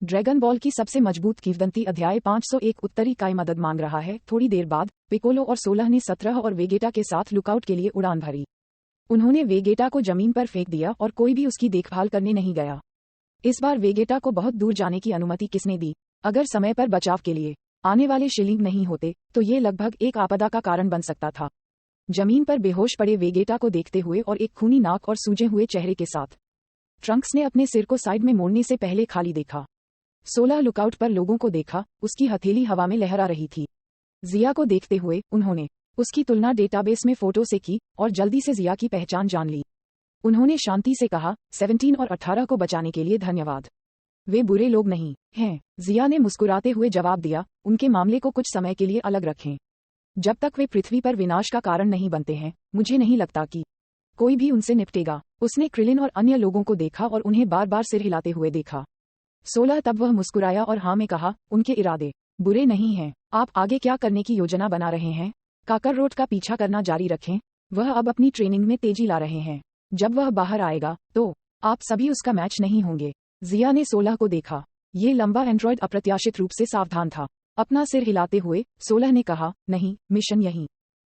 Dragon ball की सबसे मजबूत किंवदंती अध्याय 501 उत्तरी काय मदद मांग रहा है। थोड़ी देर बाद पिकोलो और 16 ने 17 और वेगेटा के साथ लुकआउट के लिए उड़ान भरी। उन्होंने वेगेटा को जमीन पर फेंक दिया और कोई भी उसकी देखभाल करने नहीं गया। इस बार वेगेटा को बहुत दूर जाने की अनुमति किसने दी? अगर समय पर बचाव के लिए आने वाले शिलिंग नहीं होते तो ये लगभग एक आपदा का कारण बन सकता था। जमीन पर बेहोश पड़े वेगेटा को देखते हुए और एक खूनी नाक और सूजे हुए चेहरे के साथ ट्रंक्स ने अपने सिर को साइड में मोड़ने से पहले खाली देखा। 16 लुकआउट पर लोगों को देखा, उसकी हथेली हवा में लहरा रही थी। जिया को देखते हुए उन्होंने उसकी तुलना डेटाबेस में फोटो से की और जल्दी से जिया की पहचान जान ली। उन्होंने शांति से कहा, 17 और 18 को बचाने के लिए धन्यवाद। वे बुरे लोग नहीं हैं। जिया ने मुस्कुराते हुए जवाब दिया, उनके मामले को कुछ समय के लिए अलग रखें। जब तक वे पृथ्वी पर विनाश का कारण नहीं बनते हैं, मुझे नहीं लगता कि कोई भी उनसे निपटेगा। उसने क्रिलिन और अन्य लोगों को देखा और उन्हें बार बार सिर हिलाते हुए देखा। 16 तब वह मुस्कुराया और हाँ में कहा, उनके इरादे बुरे नहीं हैं। आप आगे क्या करने की योजना बना रहे हैं? काकररोट का पीछा करना जारी रखें। वह अब अपनी ट्रेनिंग में तेजी ला रहे हैं। जब वह बाहर आएगा तो आप सभी उसका मैच नहीं होंगे। जिया ने 16 को देखा। ये लंबा एंड्रॉयड अप्रत्याशित रूप से सावधान था। अपना सिर हिलाते हुए 16 ने कहा, नहीं, मिशन यहीं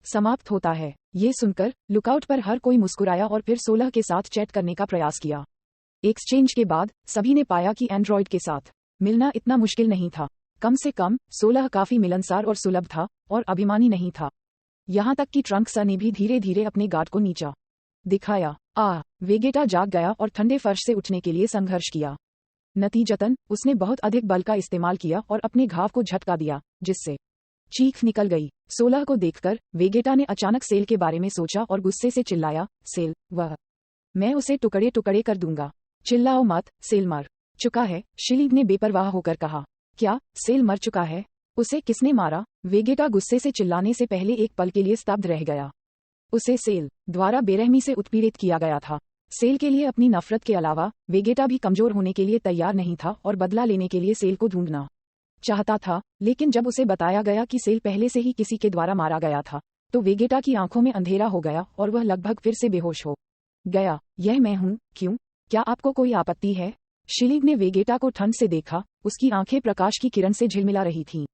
समाप्त होता है। ये सुनकर लुकआउट पर हर कोई मुस्कुराया और फिर 16 के साथ चैट करने का प्रयास किया। एक्सचेंज के बाद सभी ने पाया कि एंड्रॉयड के साथ मिलना इतना मुश्किल नहीं था। कम से कम 16 काफी मिलनसार और सुलभ था और अभिमानी नहीं था। यहाँ तक कि ट्रंक्स ने भी धीरे धीरे अपने गार्ड को नीचा दिखाया। वेगेटा जाग गया और ठंडे फर्श से उठने के लिए संघर्ष किया। नतीजतन उसने बहुत अधिक बल का इस्तेमाल किया और अपने घाव को झटका दिया, जिससे चीख निकल गई। 16 को देखकर वेगेटा ने अचानक सेल के बारे में सोचा और गुस्से से चिल्लाया, सेल, वह मैं उसे टुकड़े टुकड़े कर दूंगा। चिल्लाओ मत, सेल मर चुका है, शिलीग ने बेपरवाह होकर कहा। क्या सेल मर चुका है? उसे किसने मारा? वेगेटा गुस्से से चिल्लाने से पहले एक पल के लिए स्तब्ध रह गया। उसे सेल द्वारा बेरहमी से उत्पीड़ित किया गया था। सेल के लिए अपनी नफरत के अलावा वेगेटा भी कमजोर होने के लिए तैयार नहीं था और बदला लेने के लिए सेल को ढूंढना चाहता था। लेकिन जब उसे बताया गया कि सेल पहले से ही किसी के द्वारा मारा गया था, तो वेगेटा की आंखों में अंधेरा हो गया और वह लगभग फिर से बेहोश हो गया। यह मैं हूँ, क्यों? क्या आपको कोई आपत्ति है? शिलीग ने वेगेटा को ठंड से देखा। उसकी आंखें प्रकाश की किरण से झिलमिला रही थीं।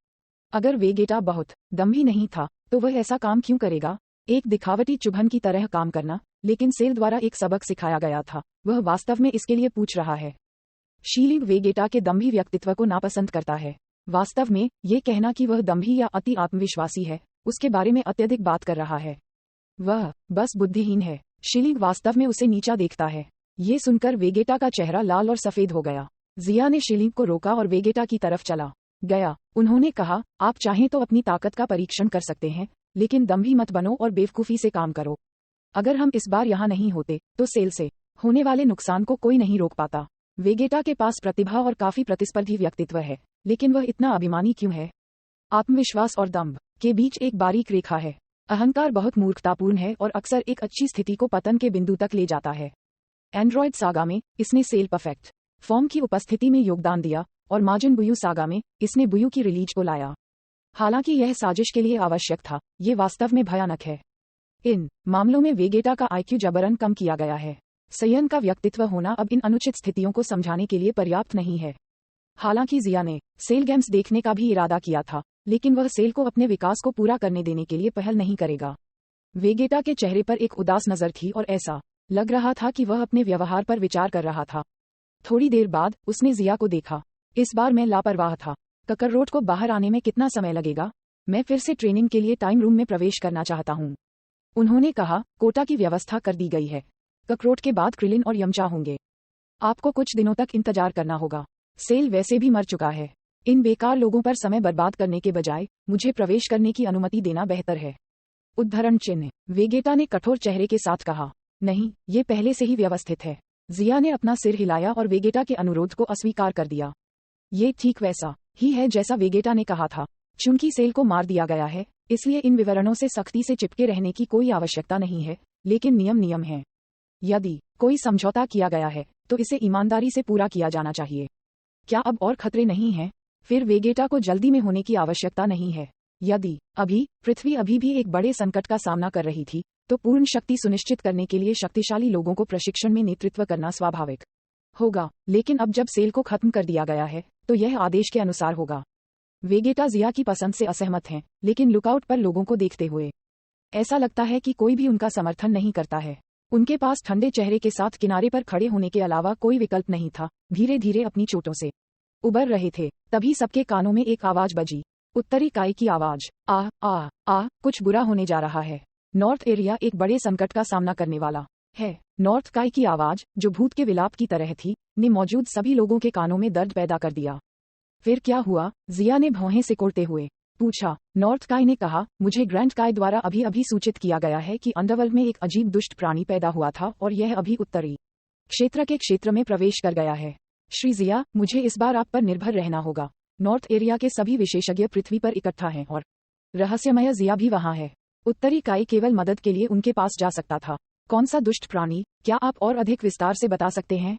अगर वेगेटा बहुत दम्भी नहीं था तो वह ऐसा काम क्यों करेगा? एक दिखावटी चुभन की तरह काम करना। लेकिन सेल द्वारा एक सबक सिखाया गया था। वह वास्तव में इसके लिए पूछ रहा है। शिलीग वेगेटा के दम्भी व्यक्तित्व को नापसंद करता है। वास्तव में ये कहना कि वह दम्भी या अति आत्मविश्वासी है, उसके बारे में अत्यधिक बात कर रहा है। वह बस बुद्धिहीन है। शिलीग वास्तव में उसे नीचा देखता है। ये सुनकर वेगेटा का चेहरा लाल और सफेद हो गया। जिया ने शिलीग को रोका और वेगेटा की तरफ चला गया। उन्होंने कहा, आप चाहें तो अपनी ताकत का परीक्षण कर सकते हैं, लेकिन दम्भी मत बनो और बेवकूफी से काम करो। अगर हम इस बार यहाँ नहीं होते तो सेल से होने वाले नुकसान को कोई नहीं रोक पाता। वेगेटा के पास प्रतिभा और काफी प्रतिस्पर्धी व्यक्तित्व है, लेकिन वह इतना अभिमानी क्यों है? आत्मविश्वास और दम्भ के बीच एक बारीक रेखा है। अहंकार बहुत मूर्खतापूर्ण है और अक्सर एक अच्छी स्थिति को पतन के बिंदु तक ले जाता है। एंड्रॉयड सागा में इसने सेल परफेक्ट फॉर्म की उपस्थिति में योगदान दिया और माजिन बुयू सागा में इसने बुयू की रिलीज को लाया। हालांकि यह साजिश के लिए आवश्यक था, ये वास्तव में भयानक है। इन मामलों में वेगेटा का आईक्यू जबरन कम किया गया है। सयन का व्यक्तित्व होना अब इन अनुचित स्थितियों को समझाने के लिए पर्याप्त नहीं है। हालांकि जिया ने सेल गेम्स देखने का भी इरादा किया था, लेकिन वह सेल को अपने विकास को पूरा करने देने के लिए पहल नहीं करेगा। वेगेटा के चेहरे पर एक उदास नजर थी और ऐसा लग रहा था कि वह अपने व्यवहार पर विचार कर रहा था। थोड़ी देर बाद उसने जिया को देखा। इस बार मैं लापरवाह था। ककररोट को बाहर आने में कितना समय लगेगा? मैं फिर से ट्रेनिंग के लिए टाइम रूम में प्रवेश करना चाहता हूँ। उन्होंने कहा, कोटा की व्यवस्था कर दी गई है। ककरोट के बाद क्रिलिन और यमचा होंगे। आपको कुछ दिनों तक इंतजार करना होगा। सेल वैसे भी मर चुका है। इन बेकार लोगों पर समय बर्बाद करने के बजाय मुझे प्रवेश करने की अनुमति देना बेहतर है। उद्धरण चिन्ह। वेगेटा ने कठोर चेहरे के साथ कहा, नहीं, ये पहले से ही व्यवस्थित है। जिया ने अपना सिर हिलाया और वेगेटा के अनुरोध को अस्वीकार कर दिया। ये ठीक वैसा ही है जैसा वेगेटा ने कहा था। चूंकि सेल को मार दिया गया है, इसलिए इन विवरणों से सख्ती से चिपके रहने की कोई आवश्यकता नहीं है, लेकिन नियम है। यदि कोई समझौता किया गया है तो इसे ईमानदारी से पूरा किया जाना चाहिए। क्या अब और खतरे नहीं हैं? फिर वेगेटा को जल्दी में होने की आवश्यकता नहीं है। यदि पृथ्वी अभी भी एक बड़े संकट का सामना कर रही थी, तो पूर्ण शक्ति सुनिश्चित करने के लिए शक्तिशाली लोगों को प्रशिक्षण में नेतृत्व करना स्वाभाविक होगा, लेकिन अब जब सेल को खत्म कर दिया गया है तो यह आदेश के अनुसार होगा। वेगेटा जिया की पसंद से असहमत हैं, लेकिन लुकआउट पर लोगों को देखते हुए ऐसा लगता है कि कोई भी उनका समर्थन नहीं करता है। उनके पास ठंडे चेहरे के साथ किनारे पर खड़े होने के अलावा कोई विकल्प नहीं था। धीरे धीरे अपनी चोटों से उबर रहे थे, तभी सबके कानों में एक आवाज बजी, उत्तरी काई की आवाज। आ आ आ कुछ बुरा होने जा रहा है। नॉर्थ एरिया एक बड़े संकट का सामना करने वाला है। नॉर्थ काई की आवाज, जो भूत के विलाप की तरह थी, ने मौजूद सभी लोगों के कानों में दर्द पैदा कर दिया। फिर क्या हुआ? जिया ने भौहें सिकोड़ते हुए पूछा। नॉर्थ काई ने कहा, मुझे ग्रैंड काई द्वारा अभी अभी सूचित किया गया है कि अंडरवर्ल्ड में एक अजीब दुष्ट प्राणी पैदा हुआ था और यह अभी उत्तरी क्षेत्र के क्षेत्र में प्रवेश कर गया है। श्री जिया, मुझे इस बार आप पर निर्भर रहना होगा। नॉर्थ एरिया के सभी विशेषज्ञ पृथ्वी पर इकट्ठा हैं और रहस्यमय जिया भी वहां है। उत्तरी काई केवल मदद के लिए उनके पास जा सकता था। कौन सा दुष्ट प्राणी? क्या आप और अधिक विस्तार से बता सकते हैं?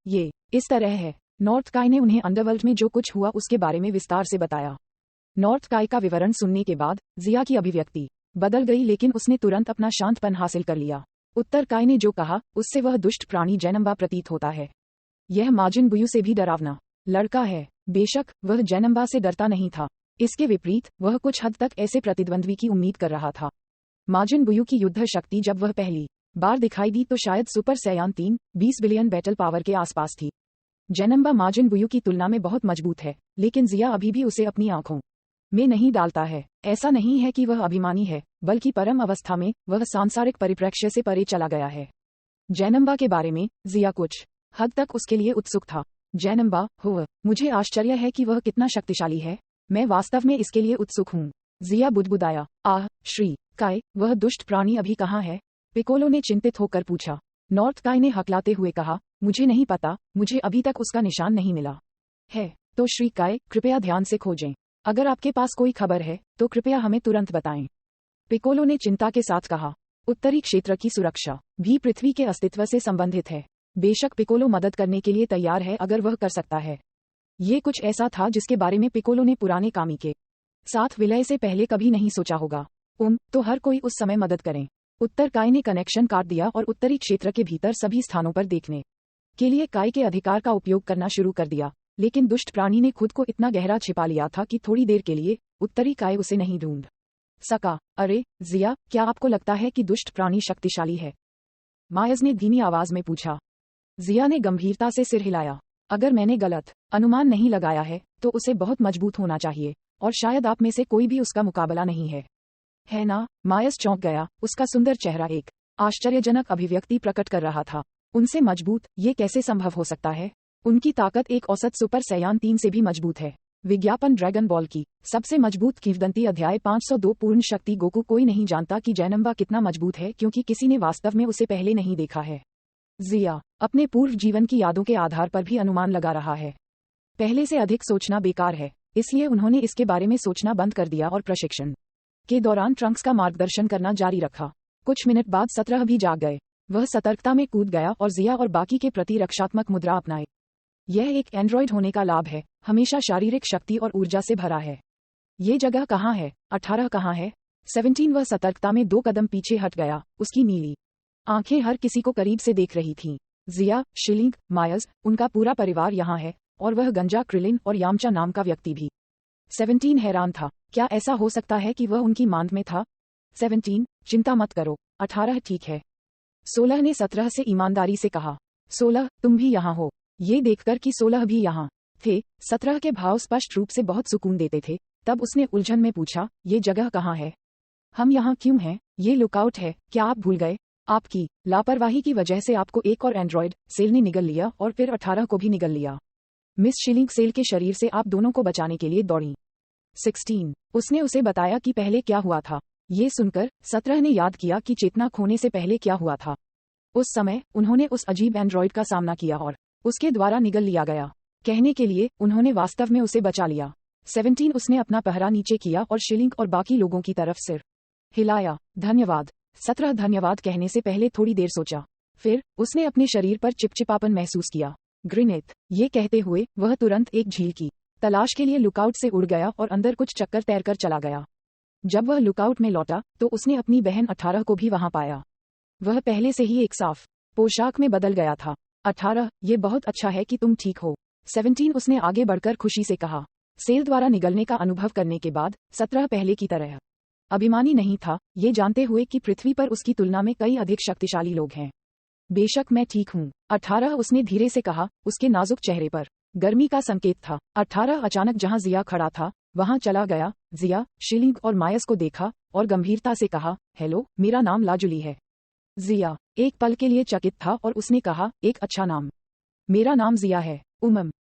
ये इस तरह है। नॉर्थ काई ने उन्हें अंडरवर्ल्ड में जो कुछ हुआ उसके बारे में विस्तार से बताया। नॉर्थ काई का विवरण सुनने के बाद जिया की अभिव्यक्ति बदल गई, लेकिन उसने तुरंत अपना शांतपन हासिल कर लिया। उत्तर काई ने जो कहा उससे वह दुष्ट प्राणी जैनम्बा प्रतीत होता है। यह माजिन बुयू से भी डरावना लड़का है। बेशक वह जैनम्बा से डरता नहीं था, इसके विपरीत वह कुछ हद तक ऐसे प्रतिद्वंद्वी की उम्मीद कर रहा था। माजिन बुयू की युद्ध शक्ति जब वह पहली बार दिखाई दी तो शायद सुपर सैयान 3 20 बिलियन बैटल पावर के आसपास थी। जैनम्बा माजिन बुयू की तुलना में बहुत मजबूत है, लेकिन जिया अभी भी उसे अपनी आंखों में नहीं डालता है। ऐसा नहीं है कि वह अभिमानी है, बल्कि परम अवस्था में वह सांसारिक परिप्रेक्ष्य से परे चला गया है। जैनम्बा के बारे में जिया कुछ हद तक उसके लिए उत्सुक था। जैनम्बा, मुझे आश्चर्य है कि वह कितना शक्तिशाली है। मैं वास्तव में इसके लिए उत्सुक हूँ। जिया बुदबुदाया। श्री काय, वह दुष्ट प्राणी अभी कहाँ है? पिकोलो ने चिंतित होकर पूछा। नॉर्थ काय ने हकलाते हुए कहा, मुझे नहीं पता, मुझे अभी तक उसका निशान नहीं मिला है। तो श्री काय, कृपया ध्यान से खोजें। अगर आपके पास कोई खबर है तो कृपया हमें तुरंत बताएं। पिकोलो ने चिंता के साथ कहा। उत्तरी क्षेत्र की सुरक्षा भी पृथ्वी के अस्तित्व से संबंधित है। बेशक पिकोलो मदद करने के लिए तैयार है अगर वह कर सकता है। ये कुछ ऐसा था जिसके बारे में पिकोलो ने पुराने कामी के साथ विलय से पहले कभी नहीं सोचा होगा। तो हर कोई उस समय मदद करें। उत्तर काय ने कनेक्शन काट दिया और उत्तरी क्षेत्र के भीतर सभी स्थानों पर देखने के लिए काय के अधिकार का उपयोग करना शुरू कर दिया। लेकिन दुष्ट प्राणी ने खुद को इतना गहरा छिपा लिया था कि थोड़ी देर के लिए उत्तरी काय उसे नहीं ढूंढ सका। अरे जिया, क्या आपको लगता है कि दुष्ट प्राणी शक्तिशाली है? मायज ने धीमी आवाज में पूछा। जिया ने गंभीरता से सिर हिलाया। अगर मैंने गलत अनुमान नहीं लगाया है तो उसे बहुत मजबूत होना चाहिए, और शायद आप में से कोई भी उसका मुकाबला नहीं है ना? मायस चौंक गया। उसका सुंदर चेहरा एक आश्चर्यजनक अभिव्यक्ति प्रकट कर रहा था। उनसे मजबूत? ये कैसे संभव हो सकता है? उनकी ताकत एक औसत सुपर सैयान 3 से भी मजबूत है। विज्ञापन ड्रैगन बॉल की सबसे मजबूत किंवदंती अध्याय 502 पूर्ण शक्ति गोकू। कोई नहीं जानता कि जैनम्बा कितना मजबूत है क्योंकि किसी ने वास्तव में उसे पहले नहीं देखा है। जिया अपने पूर्व जीवन की यादों के आधार पर भी अनुमान लगा रहा है। पहले से अधिक सोचना बेकार है, इसलिए उन्होंने इसके बारे में सोचना बंद कर दिया और प्रशिक्षण के दौरान ट्रंक्स का मार्गदर्शन करना जारी रखा। कुछ मिनट बाद 17 भी जाग गए। वह सतर्कता में कूद गया और जिया और बाकी के प्रति रक्षात्मक मुद्रा अपनाए। यह एक एंड्रॉयड होने का लाभ है, हमेशा शारीरिक शक्ति और ऊर्जा से भरा है। ये जगह कहाँ है? 18 कहाँ है? 17। वह सतर्कता में 2 कदम पीछे हट गया। उसकी नीली आंखें हर किसी को करीब से देख रही थीं। जिया, शिलिंग, मायज, उनका पूरा परिवार यहाँ है, और वह गंजा, क्रिलिन और यामचा नाम का व्यक्ति भी। 17 हैरान था। क्या ऐसा हो सकता है कि वह उनकी मांद में था? 17, चिंता मत करो, 18 ठीक है। 16 ने 17 से ईमानदारी से कहा। 16, तुम भी यहाँ हो? ये देखकर कि 16 भी यहाँ थे, 17 के भाव स्पष्ट रूप से बहुत सुकून देते थे। तब उसने उलझन में पूछा, ये जगह कहाँ है? हम यहाँ क्यों हैं? ये लुकआउट है, क्या आप भूल गए? आपकी लापरवाही की वजह से आपको एक और एंड्रॉयड सेल ने निगल लिया और फिर 18 को भी निगल लिया। मिस शिलिंग सेल के शरीर से आप दोनों को बचाने के लिए दौड़ी। 16, उसने उसे बताया कि पहले क्या हुआ था। ये सुनकर 17 ने याद किया कि चेतना खोने से पहले क्या हुआ था। उस समय उन्होंने उस अजीब एंड्रॉयड का सामना किया और उसके द्वारा निगल लिया गया। कहने के लिए उन्होंने वास्तव में उसे बचा लिया। 17, उसने अपना पहरा नीचे किया और शिलिंग और बाकी लोगों की तरफ सिर हिलाया। धन्यवाद। 17 धन्यवाद कहने से पहले थोड़ी देर सोचा। फिर उसने अपने शरीर पर चिपचिपापन महसूस किया। ग्रिनेथ, ये कहते हुए वह तुरंत एक झील की तलाश के लिए लुकआउट से उड़ गया और अंदर कुछ चक्कर तैरकर चला गया। जब वह लुकआउट में लौटा तो उसने अपनी बहन 18 को भी वहां पाया। वह पहले से ही एक साफ पोशाक में बदल गया था। 18 ये बहुत अच्छा है कि तुम ठीक हो। 17 उसने आगे बढ़कर खुशी से कहा। सेल द्वारा निगलने का अनुभव करने के बाद 17 पहले की तरह अभिमानी नहीं था, ये जानते हुए कि पृथ्वी पर उसकी तुलना में कई अधिक शक्तिशाली लोग हैं। बेशक मैं ठीक हूँ। 18 उसने धीरे से कहा, उसके नाजुक चेहरे पर गर्मी का संकेत था। 18 अचानक जहाँ जिया खड़ा था वहाँ चला गया। जिया, शिलिंग और मायस को देखा और गंभीरता से कहा, हेलो, मेरा नाम लाजुली है। जिया एक पल के लिए चकित था और उसने कहा, एक अच्छा नाम। मेरा नाम जिया है।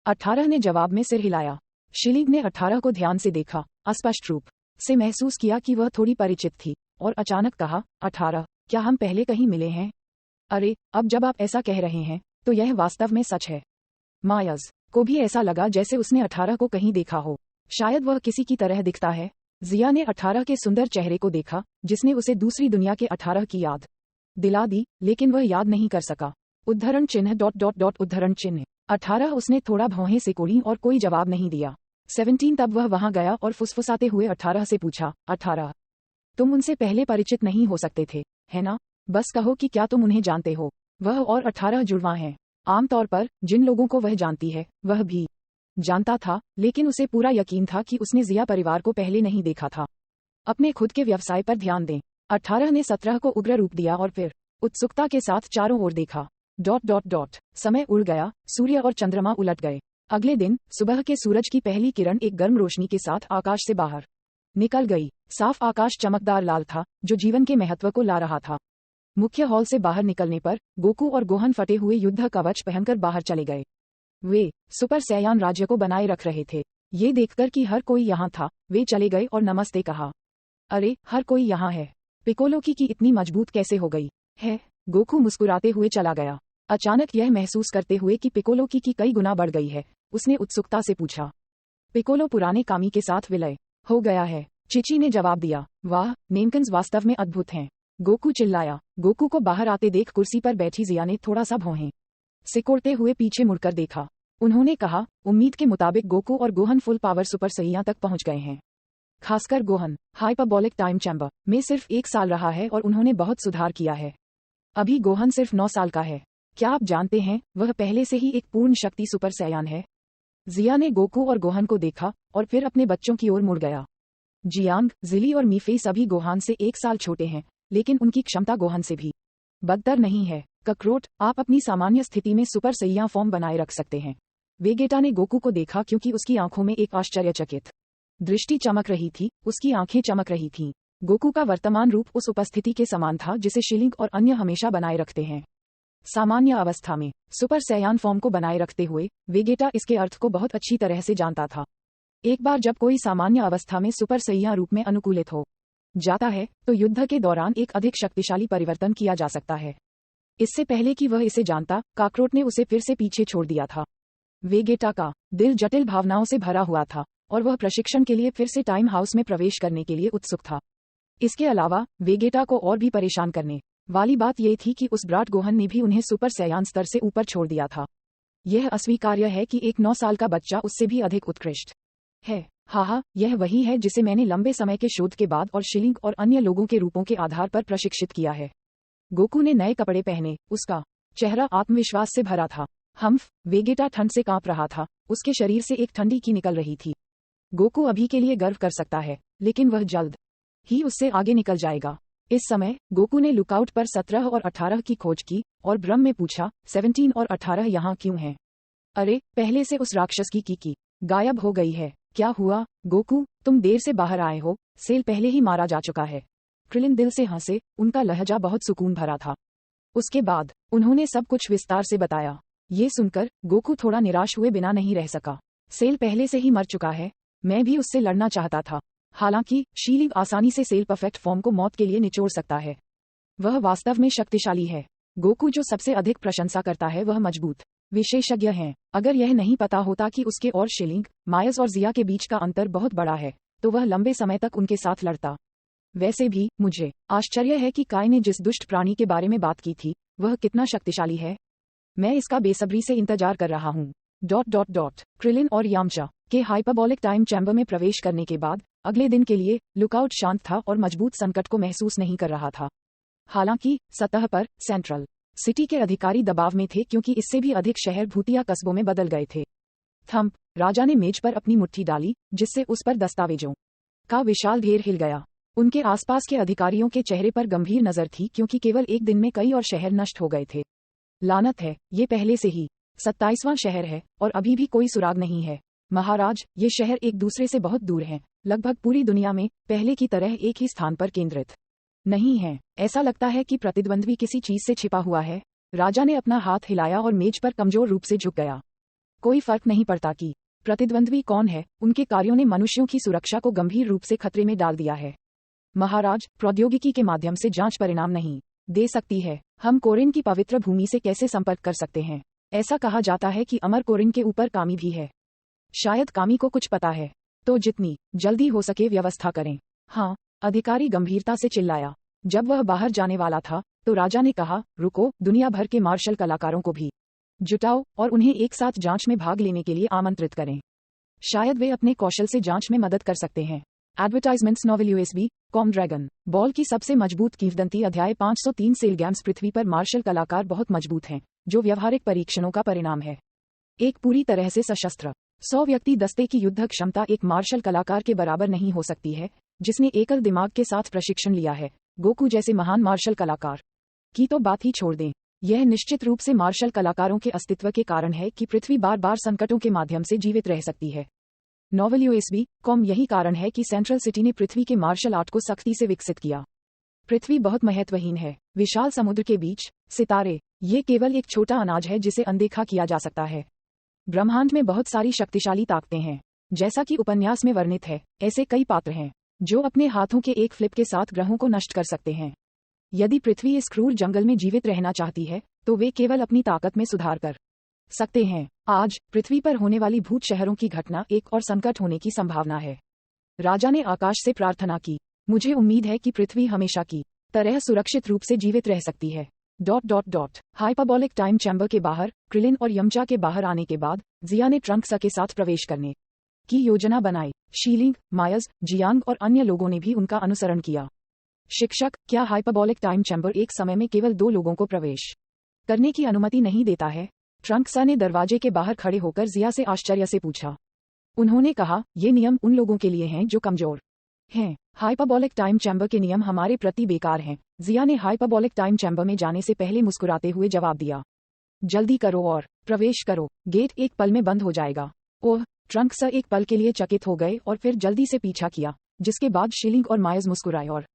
18 ने जवाब में सिर हिलाया। शिलिंग ने 18 को ध्यान से देखा, अस्पष्ट रूप से महसूस किया कि वह थोड़ी परिचित थी, और अचानक कहा, 18, क्या हम पहले कहीं मिले हैं? अरे, अब जब आप ऐसा कह रहे हैं तो यह वास्तव में सच है। मायस को भी ऐसा लगा जैसे उसने 18 को कहीं देखा हो। शायद वह किसी की तरह दिखता है। जिया ने 18 के सुंदर चेहरे को देखा, जिसने उसे दूसरी दुनिया के 18 की याद दिला दी, लेकिन वह याद नहीं कर सका। उद्धरण चिन्ह ... उद्धरण चिन्ह 18 उसने थोड़ा भौहें सिकोड़ी और कोई जवाब नहीं दिया। 17 तब वह वहां गया और फुसफुसाते हुए 18 से पूछा, 18, तुम उनसे पहले परिचित नहीं हो सकते थे, है ना? बस कहो कि क्या तुम उन्हें जानते हो? वह और 18 जुड़वां हैं। आमतौर पर जिन लोगों को वह जानती है वह भी जानता था, लेकिन उसे पूरा यकीन था कि उसने जिया परिवार को पहले नहीं देखा था। अपने खुद के व्यवसाय पर ध्यान दें। 18 ने 17 को उग्र रूप दिया और फिर उत्सुकता के साथ चारों ओर देखा। ... समय उड़ गया, सूर्य और चंद्रमा उलट गए। अगले दिन सुबह के सूरज की पहली किरण एक गर्म रोशनी के साथ आकाश से बाहर निकल गई। साफ आकाश चमकदार लाल था, जो जीवन के महत्व को ला रहा था। मुख्य हॉल से बाहर निकलने पर गोकू और गोहन फटे हुए युद्ध कवच पहनकर बाहर चले गए। वे सुपर सैयान राज्य को बनाए रख रहे थे। ये देखकर कि हर कोई यहाँ था, वे चले गए और नमस्ते कहा। अरे, हर कोई यहाँ है। पिकोलो की इतनी मजबूत कैसे हो गई है? गोकू मुस्कुराते हुए चला गया। अचानक यह महसूस करते हुए कि पिकोलो की कई गुना बढ़ गई है, उसने उत्सुकता से पूछा। पिकोलो पुराने कामी के साथ विलय हो गया है, चिची ने जवाब दिया। वाह, नेमकन्स वास्तव में अद्भुत हैं, गोकू चिल्लाया। गोकू को बाहर आते देख कुर्सी पर बैठी जिया ने थोड़ा सा भौहें सिकोड़ते हुए पीछे मुड़कर देखा। उन्होंने कहा, उम्मीद के मुताबिक गोकू और गोहन फुल पावर सुपर सैया तक पहुंच गए हैं। खासकर गोहन हाइपरबोलिक टाइम चैम्बर में सिर्फ 1 साल रहा है और उन्होंने बहुत सुधार किया है। अभी गोहन सिर्फ 9 साल का है। क्या आप जानते हैं, वह पहले से ही एक पूर्ण शक्ति सुपर सैयान है। जिया ने गोकू और गोहन को देखा और फिर अपने बच्चों की ओर मुड़ गया। जियांग, जिली और मीफे सभी गोहान से 1 साल छोटे हैं, लेकिन उनकी क्षमता गोहन से भी बदतर नहीं है। ककरोट, आप अपनी सामान्य स्थिति में सुपर सैया फॉर्म बनाए रख सकते हैं। वेगेटा ने गोकू को देखा क्योंकि उसकी आंखों में एक आश्चर्यचकित दृष्टि चमक रही थी, उसकी आंखें चमक रही थीं। गोकू का वर्तमान रूप उस उपस्थिति के समान था जिसे शिलिंग और अन्य हमेशा बनाए रखते हैं। सामान्य अवस्था में सुपर सैयान फॉर्म को बनाए रखते हुए वेगेटा इसके अर्थ को बहुत अच्छी तरह से जानता था। एक बार जब कोई सामान्य अवस्था में सुपर सैया रूप में अनुकूलित हो जाता है तो युद्ध के दौरान एक अधिक शक्तिशाली परिवर्तन किया जा सकता है। इससे पहले कि वह इसे जानता, काकरोट ने उसे फिर से पीछे छोड़ दिया था। वेगेटा का दिल जटिल भावनाओं से भरा हुआ था और वह प्रशिक्षण के लिए फिर से टाइम हाउस में प्रवेश करने के लिए उत्सुक था। इसके अलावा वेगेटा को और भी परेशान करने वाली बात यह थी कि उस ब्राट गोहन ने भी उन्हें सुपर सैयान स्तर से ऊपर छोड़ दिया था। यह अस्वीकार्य है कि एक 9 साल का बच्चा उससे भी अधिक उत्कृष्ट है। हाँ, यह वही है जिसे मैंने लंबे समय के शोध के बाद और शिलिंग और अन्य लोगों के रूपों के आधार पर प्रशिक्षित किया है। गोकू ने नए कपड़े पहने, उसका चेहरा आत्मविश्वास से भरा था। हम्फ, वेगेटा ठंड से कांप रहा था, उसके शरीर से एक ठंडी की निकल रही थी। गोकू अभी के लिए गर्व कर सकता है, लेकिन वह जल्द ही उससे आगे निकल जाएगा। इस समय गोकू ने लुकआउट पर 17 और 18 की खोज की और भ्रम में पूछा, 17 और 18 यहाँ क्यों हैं? अरे, पहले से उस राक्षस की गायब हो गई है। क्या हुआ गोकू, तुम देर से बाहर आए हो, सेल पहले ही मारा जा चुका है। क्रिलिन दिल से हंसे, उनका लहजा बहुत सुकून भरा था। उसके बाद उन्होंने सब कुछ विस्तार से बताया। ये सुनकर गोकू थोड़ा निराश हुए बिना नहीं रह सका। सेल पहले से ही मर चुका है, मैं भी उससे लड़ना चाहता था। हालांकि शिलिंग आसानी से सेल परफेक्ट फॉर्म को मौत के लिए निचोड़ सकता है। वह वास्तव में शक्तिशाली है। गोकू जो सबसे अधिक प्रशंसा करता है वह मजबूत विशेषज्ञ हैं। अगर यह नहीं पता होता कि उसके और शिलिंग, मायस और जिया के बीच का अंतर बहुत बड़ा है, तो वह लंबे समय तक उनके साथ लड़ता। वैसे भी मुझे आश्चर्य है कि काय ने जिस दुष्ट प्राणी के बारे में बात की थी, वह कितना शक्तिशाली है। मैं इसका बेसब्री से इंतजार कर रहा हूँ। क्रिलिन और यामचा के हाइपरबोलिक टाइम चैम्बर में प्रवेश करने के बाद अगले दिन के लिए लुकआउट शांत था और मजबूत संकट को महसूस नहीं कर रहा था। हालांकि सतह पर सेंट्रल सिटी के अधिकारी दबाव में थे क्योंकि इससे भी अधिक शहर भूतिया कस्बों में बदल गए थे। थंप, राजा ने मेज पर अपनी मुट्ठी डाली, जिससे उस पर दस्तावेजों का विशाल ढेर हिल गया। उनके आसपास के अधिकारियों के चेहरे पर गंभीर नजर थी क्योंकि केवल एक दिन में कई और शहर नष्ट हो गए थे। लानत है, ये पहले से ही 27वां शहर है और अभी भी कोई सुराग नहीं है। महाराज, ये शहर एक दूसरे से बहुत दूर हैं, लगभग पूरी दुनिया में पहले की तरह एक ही स्थान पर केंद्रित नहीं है। ऐसा लगता है कि प्रतिद्वंद्वी किसी चीज से छिपा हुआ है। राजा ने अपना हाथ हिलाया और मेज पर कमजोर रूप से झुक गया। कोई फर्क नहीं पड़ता कि प्रतिद्वंद्वी कौन है, उनके कार्यों ने मनुष्यों की सुरक्षा को गंभीर रूप से खतरे में डाल दिया है। महाराज, प्रौद्योगिकी के माध्यम से जांच परिणाम नहीं दे सकती है। हम कोरिन की पवित्र भूमि से कैसे संपर्क कर सकते हैं? ऐसा कहा जाता है कि अमर कोरिन के ऊपर कामी भी है। शायद कामी को कुछ पता है, तो जितनी जल्दी हो सके व्यवस्था करें। हाँ, अधिकारी गंभीरता से चिल्लाया। जब वह बाहर जाने वाला था तो राजा ने कहा, रुको, दुनिया भर के मार्शल कलाकारों को भी जुटाओ और उन्हें एक साथ जांच में भाग लेने के लिए आमंत्रित करें। शायद वे अपने कौशल से जांच में मदद कर सकते हैं। Advertisements novel USB com dragon ball की सबसे मजबूत किंवदंती अध्याय 503 सेल गेम्स पृथ्वी पर मार्शल कलाकार बहुत मजबूत हैं, जो व्यवहारिक परीक्षणों का परिणाम है। एक पूरी तरह से सशस्त्र 100 व्यक्ति दस्ते की युद्ध क्षमता एक मार्शल कलाकार के बराबर नहीं हो सकती है, जिसने एकल दिमाग के साथ प्रशिक्षण लिया है। गोकू जैसे महान मार्शल कलाकार की तो बात ही छोड़ दें। यह निश्चित रूप से मार्शल कलाकारों के अस्तित्व के कारण है कि पृथ्वी बार बार संकटों के माध्यम से जीवित रह सकती है। नोवेल यूएसबी कॉम यही कारण है कि सेंट्रल सिटी ने पृथ्वी के मार्शल आर्ट को सख्ती से विकसित किया। पृथ्वी बहुत महत्वहीन है। विशाल समुद्र के बीच सितारे, ये केवल एक छोटा अनाज है जिसे अनदेखा किया जा सकता है। ब्रह्मांड में बहुत सारी शक्तिशाली ताकतें हैं। जैसा कि उपन्यास में वर्णित है, ऐसे कई पात्र हैं जो अपने हाथों के एक फ्लिप के साथ ग्रहों को नष्ट कर सकते हैं। यदि पृथ्वी इस क्रूर जंगल में जीवित रहना चाहती है, तो वे केवल अपनी ताकत में सुधार कर सकते हैं। आज पृथ्वी पर होने वाली भूत शहरों की घटना एक और संकट होने की संभावना है। राजा ने आकाश से प्रार्थना की, मुझे उम्मीद है कि पृथ्वी हमेशा की तरह सुरक्षित रूप से जीवित रह सकती है। ... हाइपरबोलिक टाइम चैम्बर के बाहर क्रिलिन और यमचा के बाहर आने के बाद जिया ने ट्रंक्स के साथ प्रवेश करने की योजना बनाई। शीलिंग, मायर्स, जियांग और अन्य लोगों ने भी उनका अनुसरण किया। शिक्षक, क्या हाइपरबोलिक टाइम चैम्बर एक समय में केवल 2 लोगों को प्रवेश करने की अनुमति नहीं देता है? ट्रंक्स ने दरवाजे के बाहर खड़े होकर जिया से आश्चर्य से पूछा। उन्होंने कहा, ये नियम उन लोगों के लिए हैं जो कमजोर हैं। हाइपरबोलिक टाइम चैम्बर के नियम हमारे प्रति बेकार हैं। जिया ने हाइपरबोलिक टाइम चैम्बर में जाने से पहले मुस्कुराते हुए जवाब दिया। जल्दी करो और प्रवेश करो, गेट एक पल में बंद हो जाएगा। ओह! ट्रंक्स एक पल के लिए चकित हो गए और फिर जल्दी से पीछा किया, जिसके बाद शीलिंग और मायर्स मुस्कुराए और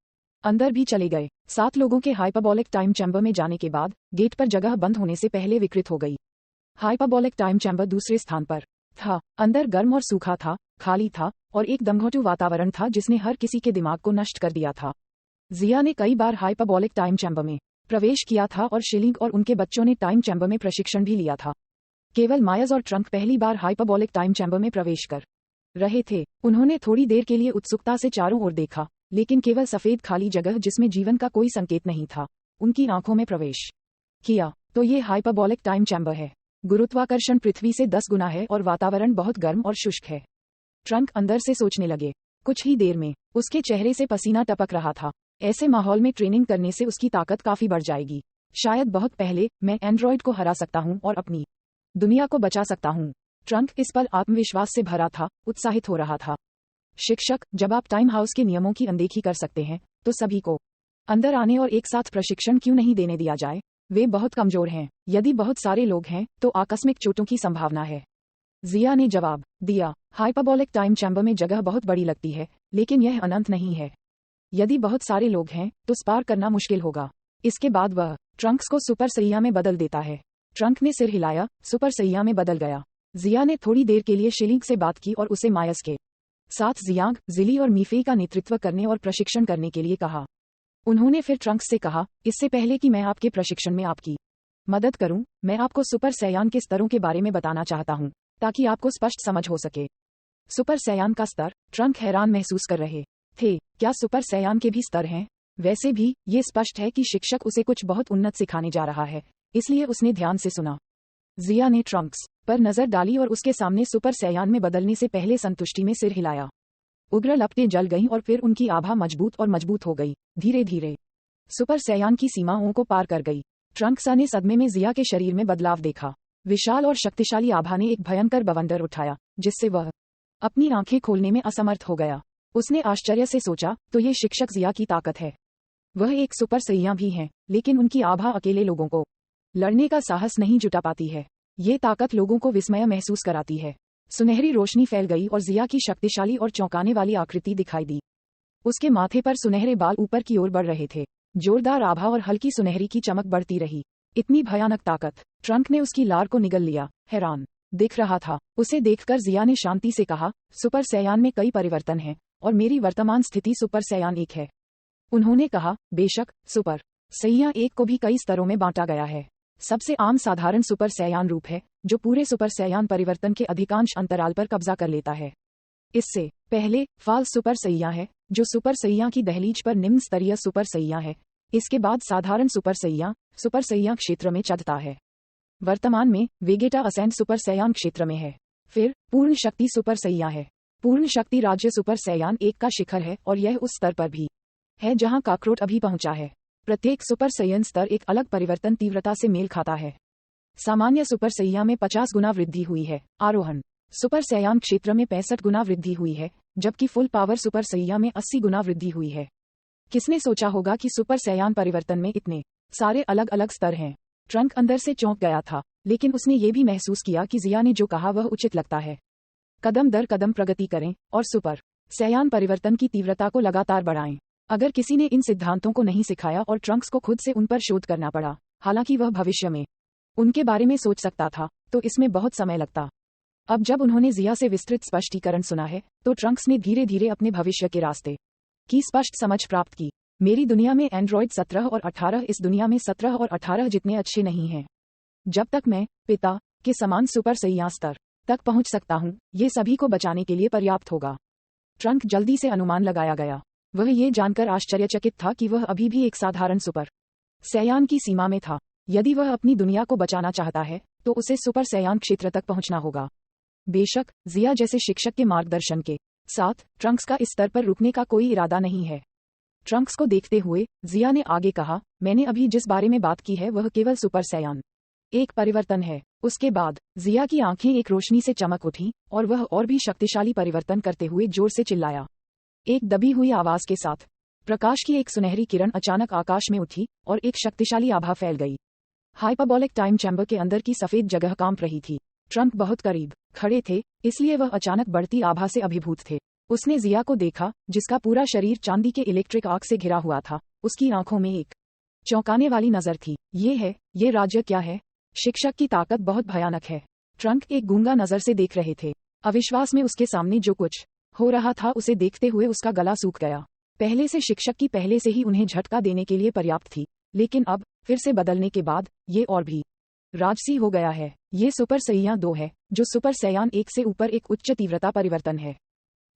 अंदर भी चले गए। 7 लोगों के हाइपरबोलिक टाइम चैम्बर में जाने के बाद गेट पर जगह बंद होने से पहले विकृत हो गई। हाइपरबोलिक टाइम चैम्बर दूसरे स्थान पर था। अंदर गर्म और सूखा था, खाली था और एक दमघोटू वातावरण था जिसने हर किसी के दिमाग को नष्ट कर दिया था। जिया ने कई बार हाइपरबोलिक टाइम चैम्बर में प्रवेश किया था और शीलिंग और उनके बच्चों ने टाइम चैम्बर में प्रशिक्षण भी लिया था। केवल मायर्स और ट्रंक पहली बार हाइपरबोलिक टाइम चैम्बर में प्रवेश कर रहे थे। उन्होंने थोड़ी देर के लिए उत्सुकता से चारों ओर देखा, लेकिन केवल सफेद खाली जगह जिसमें जीवन का कोई संकेत नहीं था, उनकी आंखों में प्रवेश किया। तो ये हाइपरबोलिक टाइम चैम्बर है। गुरुत्वाकर्षण पृथ्वी से 10 गुना है और वातावरण बहुत गर्म और शुष्क है। ट्रंक अंदर से सोचने लगे। कुछ ही देर में उसके चेहरे से पसीना टपक रहा था। ऐसे माहौल में ट्रेनिंग करने से उसकी ताकत काफी बढ़ जाएगी। शायद बहुत पहले मैं एंड्रॉइड को हरा सकता हूँ और अपनी दुनिया को बचा सकता हूँ। ट्रंक इस पल आत्मविश्वास से भरा था, उत्साहित हो रहा था। शिक्षक, जब आप टाइम हाउस के नियमों की अनदेखी कर सकते हैं, तो सभी को अंदर आने और एक साथ प्रशिक्षण क्यों नहीं देने दिया जाए? वे बहुत कमजोर हैं। यदि बहुत सारे लोग हैं, तो आकस्मिक चोटों की संभावना है। जिया ने जवाब दिया, हाइपरबोलिक टाइम चैम्बर में जगह बहुत बड़ी लगती है, लेकिन यह अनंत नहीं है। यदि बहुत सारे लोग हैं, तो स्पार करना मुश्किल होगा। इसके बाद वह ट्रंक्स को सुपर सैया में बदल देता है। ट्रंक ने सिर हिलाया, सुपर सैया में बदल गया। जिया ने थोड़ी देर के लिए शीलिंग से बात की और उसे मायर्स के साथ जियांग, जिली और मीफेई का नेतृत्व करने और प्रशिक्षण करने के लिए कहा। उन्होंने फिर ट्रंक्स से कहा, इससे पहले कि मैं आपके प्रशिक्षण में आपकी मदद करूं, मैं आपको सुपर सैयान के स्तरों के बारे में बताना चाहता हूं, ताकि आपको स्पष्ट समझ हो सके। सुपर सैयान का स्तर? ट्रंक हैरान महसूस कर रहे थे। क्या सुपर सैयान के भी स्तर हैं? वैसे भी ये स्पष्ट है कि शिक्षक उसे कुछ बहुत उन्नत सिखाने जा रहा है, इसलिए उसने ध्यान से सुना। जिया ने ट्रंक्स पर नजर डाली और उसके सामने सुपर सैयान में बदलने से पहले संतुष्टि में सिर हिलाया। उग्र लपटें जल गईं और फिर उनकी आभा मजबूत और मजबूत हो गई, धीरे धीरे सुपर सैयान की सीमाओं को पार कर गई। ट्रंक्स ने सदमे में जिया के शरीर में बदलाव देखा। विशाल और शक्तिशाली आभा ने एक भयंकर बवंडर उठाया, जिससे वह अपनी आंखें खोलने में असमर्थ हो गया। उसने आश्चर्य से सोचा, तो ये शिक्षक जिया की ताकत है। वह एक सुपर सैया भी हैं, लेकिन उनकी आभा अकेले लोगों को लड़ने का साहस नहीं जुटा पाती है। ये ताकत लोगों को विस्मय महसूस कराती है। सुनहरी रोशनी फैल गई और जिया की शक्तिशाली और चौंकाने वाली आकृति दिखाई दी। उसके माथे पर सुनहरे बाल ऊपर की ओर बढ़ रहे थे। जोरदार आभा और हल्की सुनहरी की चमक बढ़ती रही। इतनी भयानक ताकत! ट्रंक ने उसकी लार को निगल लिया, हैरान दिख रहा था। उसे देखकर जिया ने शांति से कहा, सुपर सैयान में कई परिवर्तन हैं, और मेरी वर्तमान स्थिति सुपर सैयान 1 है। उन्होंने कहा, बेशक, सुपर सैया 1 को भी कई स्तरों में बांटा गया है। सबसे आम साधारण सुपर सैयान रूप है, जो पूरे सुपर सैयान परिवर्तन के अधिकांश अंतराल पर कब्जा कर लेता है। इससे पहले फाल्स सुपर सैया है, जो सुपर सैया की दहलीज पर निम्न स्तरीय सुपर सैया है। इसके बाद साधारण सुपर सैया क्षेत्र में चढ़ता है। वर्तमान में वेगेटा असेंट सुपर सैयान क्षेत्र में है। फिर पूर्ण शक्ति सुपर सैया है। पूर्ण शक्ति राज्य सुपर सैयान 1 का शिखर है, और यह उस स्तर पर भी है जहां काकरोट अभी पहुंचा है। प्रत्येक सुपर सैयन स्तर एक अलग परिवर्तन तीव्रता से मेल खाता है। सामान्य सुपर सैया में 50 गुना वृद्धि हुई है। आरोहण सुपर सैयान क्षेत्र में 65 गुना वृद्धि हुई है, जबकि फुल पावर सुपर सैया में 80 गुना वृद्धि हुई है। किसने सोचा होगा कि सुपर सैयान परिवर्तन में इतने सारे अलग अलग स्तर हैं। ट्रंक अंदर से चौंक गया था, लेकिन उसने ये भी महसूस किया कि जिया ने जो कहा वह उचित लगता है। कदम दर कदम प्रगति करें और सुपर सैयान परिवर्तन की तीव्रता को लगातार बढ़ाएं। अगर किसी ने इन सिद्धांतों को नहीं सिखाया और ट्रंक्स को खुद से उन पर शोध करना पड़ा, हालांकि वह भविष्य में उनके बारे में सोच सकता था, तो इसमें बहुत समय लगता। अब जब उन्होंने जिया से विस्तृत स्पष्टीकरण सुना है, तो ट्रंक्स ने धीरे धीरे अपने भविष्य के रास्ते की स्पष्ट समझ प्राप्त की। मेरी दुनिया में एंड्रॉयड 17 और 18 इस दुनिया में 17 और 18 जितने अच्छे नहीं हैं। जब तक मैं पिता के समान सुपर सैया स्तर तक पहुंच सकता हूं, ये सभी को बचाने के लिए पर्याप्त होगा। ट्रंक जल्दी से अनुमान लगाया गया। वह ये जानकर आश्चर्यचकित था कि वह अभी भी एक साधारण सुपर सैयान की सीमा में था। यदि वह अपनी दुनिया को बचाना चाहता है, तो उसे सुपर सैयान क्षेत्र तक पहुंचना होगा। बेशक, जिया जैसे शिक्षक के मार्गदर्शन के साथ ट्रंक्स का इस स्तर पर रुकने का कोई इरादा नहीं है। ट्रंक्स को देखते हुए जिया ने आगे कहा, मैंने अभी जिस बारे में बात की है वह केवल सुपर सैयान 1 परिवर्तन है। उसके बाद जिया की आंखें एक रोशनी से चमक उठी, और वह और भी शक्तिशाली परिवर्तन करते हुए जोर से चिल्लाया। एक दबी हुई आवाज के साथ प्रकाश की एक सुनहरी किरण अचानक आकाश में उठी, और एक शक्तिशाली आभा फैल गई। हाइपरबोलिक टाइम चैम्बर के अंदर की सफेद जगह कांप रही थी। ट्रंक बहुत करीब खड़े थे, इसलिए वह अचानक बढ़ती आभा से अभिभूत थे। उसने जिया को देखा, जिसका पूरा शरीर चांदी के इलेक्ट्रिक आग से घिरा हुआ था। उसकी आंखों में एक चौंकाने वाली नजर थी। ये राज्य क्या है? शिक्षक की ताकत बहुत भयानक है। ट्रंक एक गूंगा नजर से देख रहे थे। अविश्वास में उसके सामने जो कुछ हो रहा था उसे देखते हुए उसका गला सूख गया। पहले से शिक्षक की पहले से ही उन्हें झटका देने के लिए पर्याप्त थी, लेकिन अब फिर से बदलने के बाद ये और भी राजसी हो गया है। ये सुपर सैयान 2 है, जो सुपर सैयान 1 से ऊपर एक उच्च तीव्रता परिवर्तन है।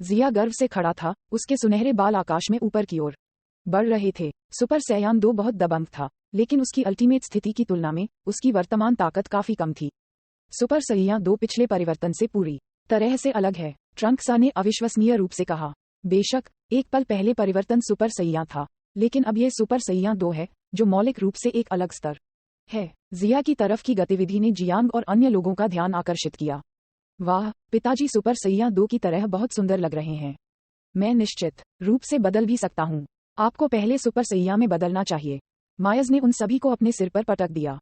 जिया गर्व से खड़ा था, उसके सुनहरे बाल आकाश में ऊपर की ओर बढ़ रहे थे। सुपर सैयान 2 बहुत दबंग था, लेकिन उसकी अल्टीमेट स्थिति की तुलना में उसकी वर्तमान ताकत काफी कम थी। सुपर सैयान 2 पिछले परिवर्तन से पूरी तरह से अलग है, ट्रंक्स ने अविश्वसनीय रूप से कहा। बेशक, एक पल पहले परिवर्तन सुपर सैयान था, लेकिन अब यह सुपर सैयान 2 है, जो मौलिक रूप से एक अलग स्तर है। जिया की तरफ की गतिविधि ने जियांग और अन्य लोगों का ध्यान आकर्षित किया। वाह, पिताजी सुपर सैयान 2 की तरह बहुत सुंदर लग रहे हैं। मैं निश्चित रूप से बदल भी सकता हूँ। आपको पहले सुपर सैया में बदलना चाहिए। मायज ने उन सभी को अपने सिर पर पटक दिया। ...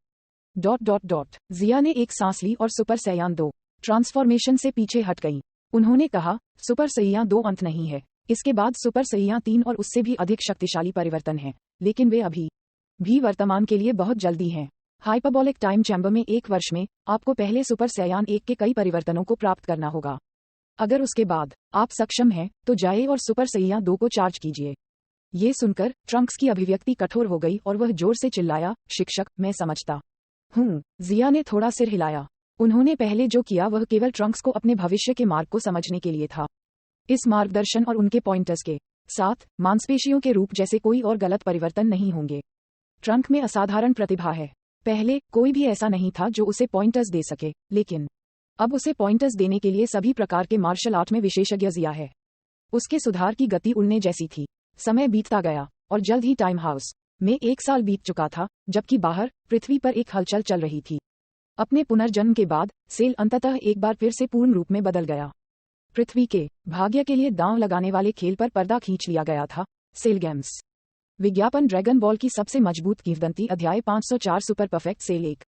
जिया ने एक सांस ली और सुपर सैयान 2 ट्रांसफॉर्मेशन से पीछे हट गई। उन्होंने कहा, सुपर सैयान 2 अंत नहीं है। इसके बाद सुपर सैयान 3 और उससे भी अधिक शक्तिशाली परिवर्तन हैं, लेकिन वे अभी भी वर्तमान के लिए बहुत जल्दी हैं। हाइपरबोलिक टाइम चैम्बर में 1 वर्ष में आपको पहले सुपर सैयान 1 के कई परिवर्तनों को प्राप्त करना होगा। अगर उसके बाद आप सक्षम हैं, तो जाइए और सुपर सैयान 2 को चार्ज कीजिए। ये सुनकर ट्रंक्स की अभिव्यक्ति कठोर हो गई और वह जोर से चिल्लाया, शिक्षक, मैं समझता हूँ। जिया ने थोड़ा सिर हिलाया। उन्होंने पहले जो किया वह केवल ट्रंक्स को अपने भविष्य के मार्ग को समझने के लिए था। इस मार्गदर्शन और उनके पॉइंटर्स के साथ मांसपेशियों के रूप जैसे कोई और गलत परिवर्तन नहीं होंगे। ट्रंक में असाधारण प्रतिभा है। पहले कोई भी ऐसा नहीं था जो उसे पॉइंटर्स दे सके, लेकिन अब उसे पॉइंटर्स देने के लिए सभी प्रकार के मार्शल आर्ट में विशेषज्ञ जिया है। उसके सुधार की गति उड़ने जैसी थी। समय बीतता गया और जल्द ही टाइम हाउस में 1 साल बीत चुका था, जबकि बाहर पृथ्वी पर एक हलचल चल रही थी। अपने पुनर्जन्म के बाद सेल अंततः एक बार फिर से पूर्ण रूप में बदल गया। पृथ्वी के भाग्य के लिए दांव लगाने वाले खेल पर पर्दा खींच लिया गया था। सेल गेम्स विज्ञापन ड्रैगन बॉल की सबसे मजबूत किंवदंती अध्याय 504 सुपर परफेक्ट सेल। एक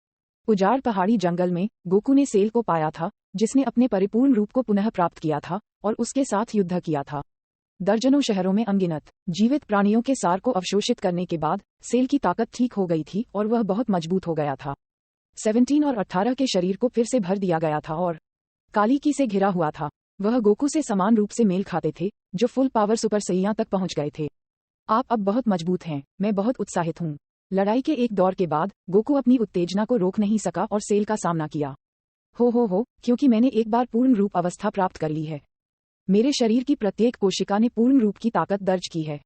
उजाड़ पहाड़ी जंगल में गोकू ने सेल को पाया था, जिसने अपने परिपूर्ण रूप को पुनः प्राप्त किया था और उसके साथ युद्ध किया था। दर्जनों शहरों में अनगिनत जीवित प्राणियों के सार को अवशोषित करने के बाद सेल की ताकत ठीक हो गई थी और वह बहुत मजबूत हो गया था। 17 और 18 के शरीर को फिर से भर दिया गया था और कालिकी से घिरा हुआ था। वह गोकू से समान रूप से मेल खाते थे, जो फुल पावर सुपर सैया तक पहुंच गए थे। आप अब बहुत मजबूत हैं, मैं बहुत उत्साहित हूं। लड़ाई के एक दौर के बाद गोकू अपनी उत्तेजना को रोक नहीं सका और सेल का सामना किया। हो, क्योंकि मैंने एक बार पूर्ण रूप अवस्था प्राप्त कर ली है। मेरे शरीर की प्रत्येक कोशिका ने पूर्ण रूप की ताकत दर्ज की है।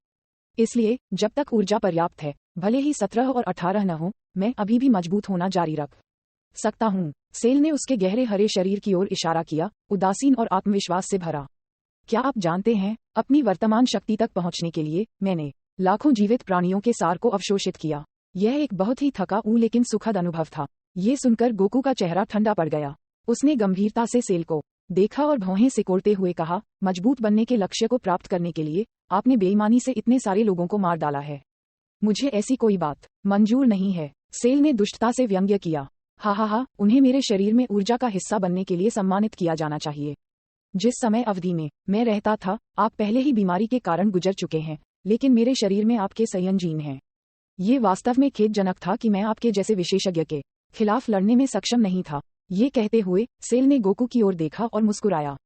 इसलिए जब तक ऊर्जा पर्याप्त है, भले ही 17 और 18 न हो, मैं अभी भी मजबूत होना जारी रख सकता हूँ। सेल ने उसके गहरे हरे शरीर की ओर इशारा किया, उदासीन और आत्मविश्वास से भरा। क्या आप जानते हैं, अपनी वर्तमान शक्ति तक पहुंचने के लिए मैंने लाखों जीवित प्राणियों के सार को अवशोषित किया। यह एक बहुत ही थका लेकिन सुखद अनुभव था। ये सुनकर गोकू का चेहरा ठंडा पड़ गया। उसने गंभीरता से सेल को देखा और भौहें सिकोड़ते हुए कहा, मजबूत बनने के लक्ष्य को प्राप्त करने के लिए आपने बेईमानी से इतने सारे लोगों को मार डाला है। मुझे ऐसी कोई बात मंजूर नहीं है। सेल ने दुष्टता से व्यंग्य किया। हा, उन्हें मेरे शरीर में ऊर्जा का हिस्सा बनने के लिए सम्मानित किया जाना चाहिए। जिस समय अवधि में मैं रहता था, आप पहले ही बीमारी के कारण गुजर चुके हैं, लेकिन मेरे शरीर में आपके संयम जीन हैं। ये वास्तव में खेदजनक था कि मैं आपके जैसे विशेषज्ञ के खिलाफ लड़ने में सक्षम नहीं था। ये कहते हुए सेल ने गोकू की ओर देखा और मुस्कुराया।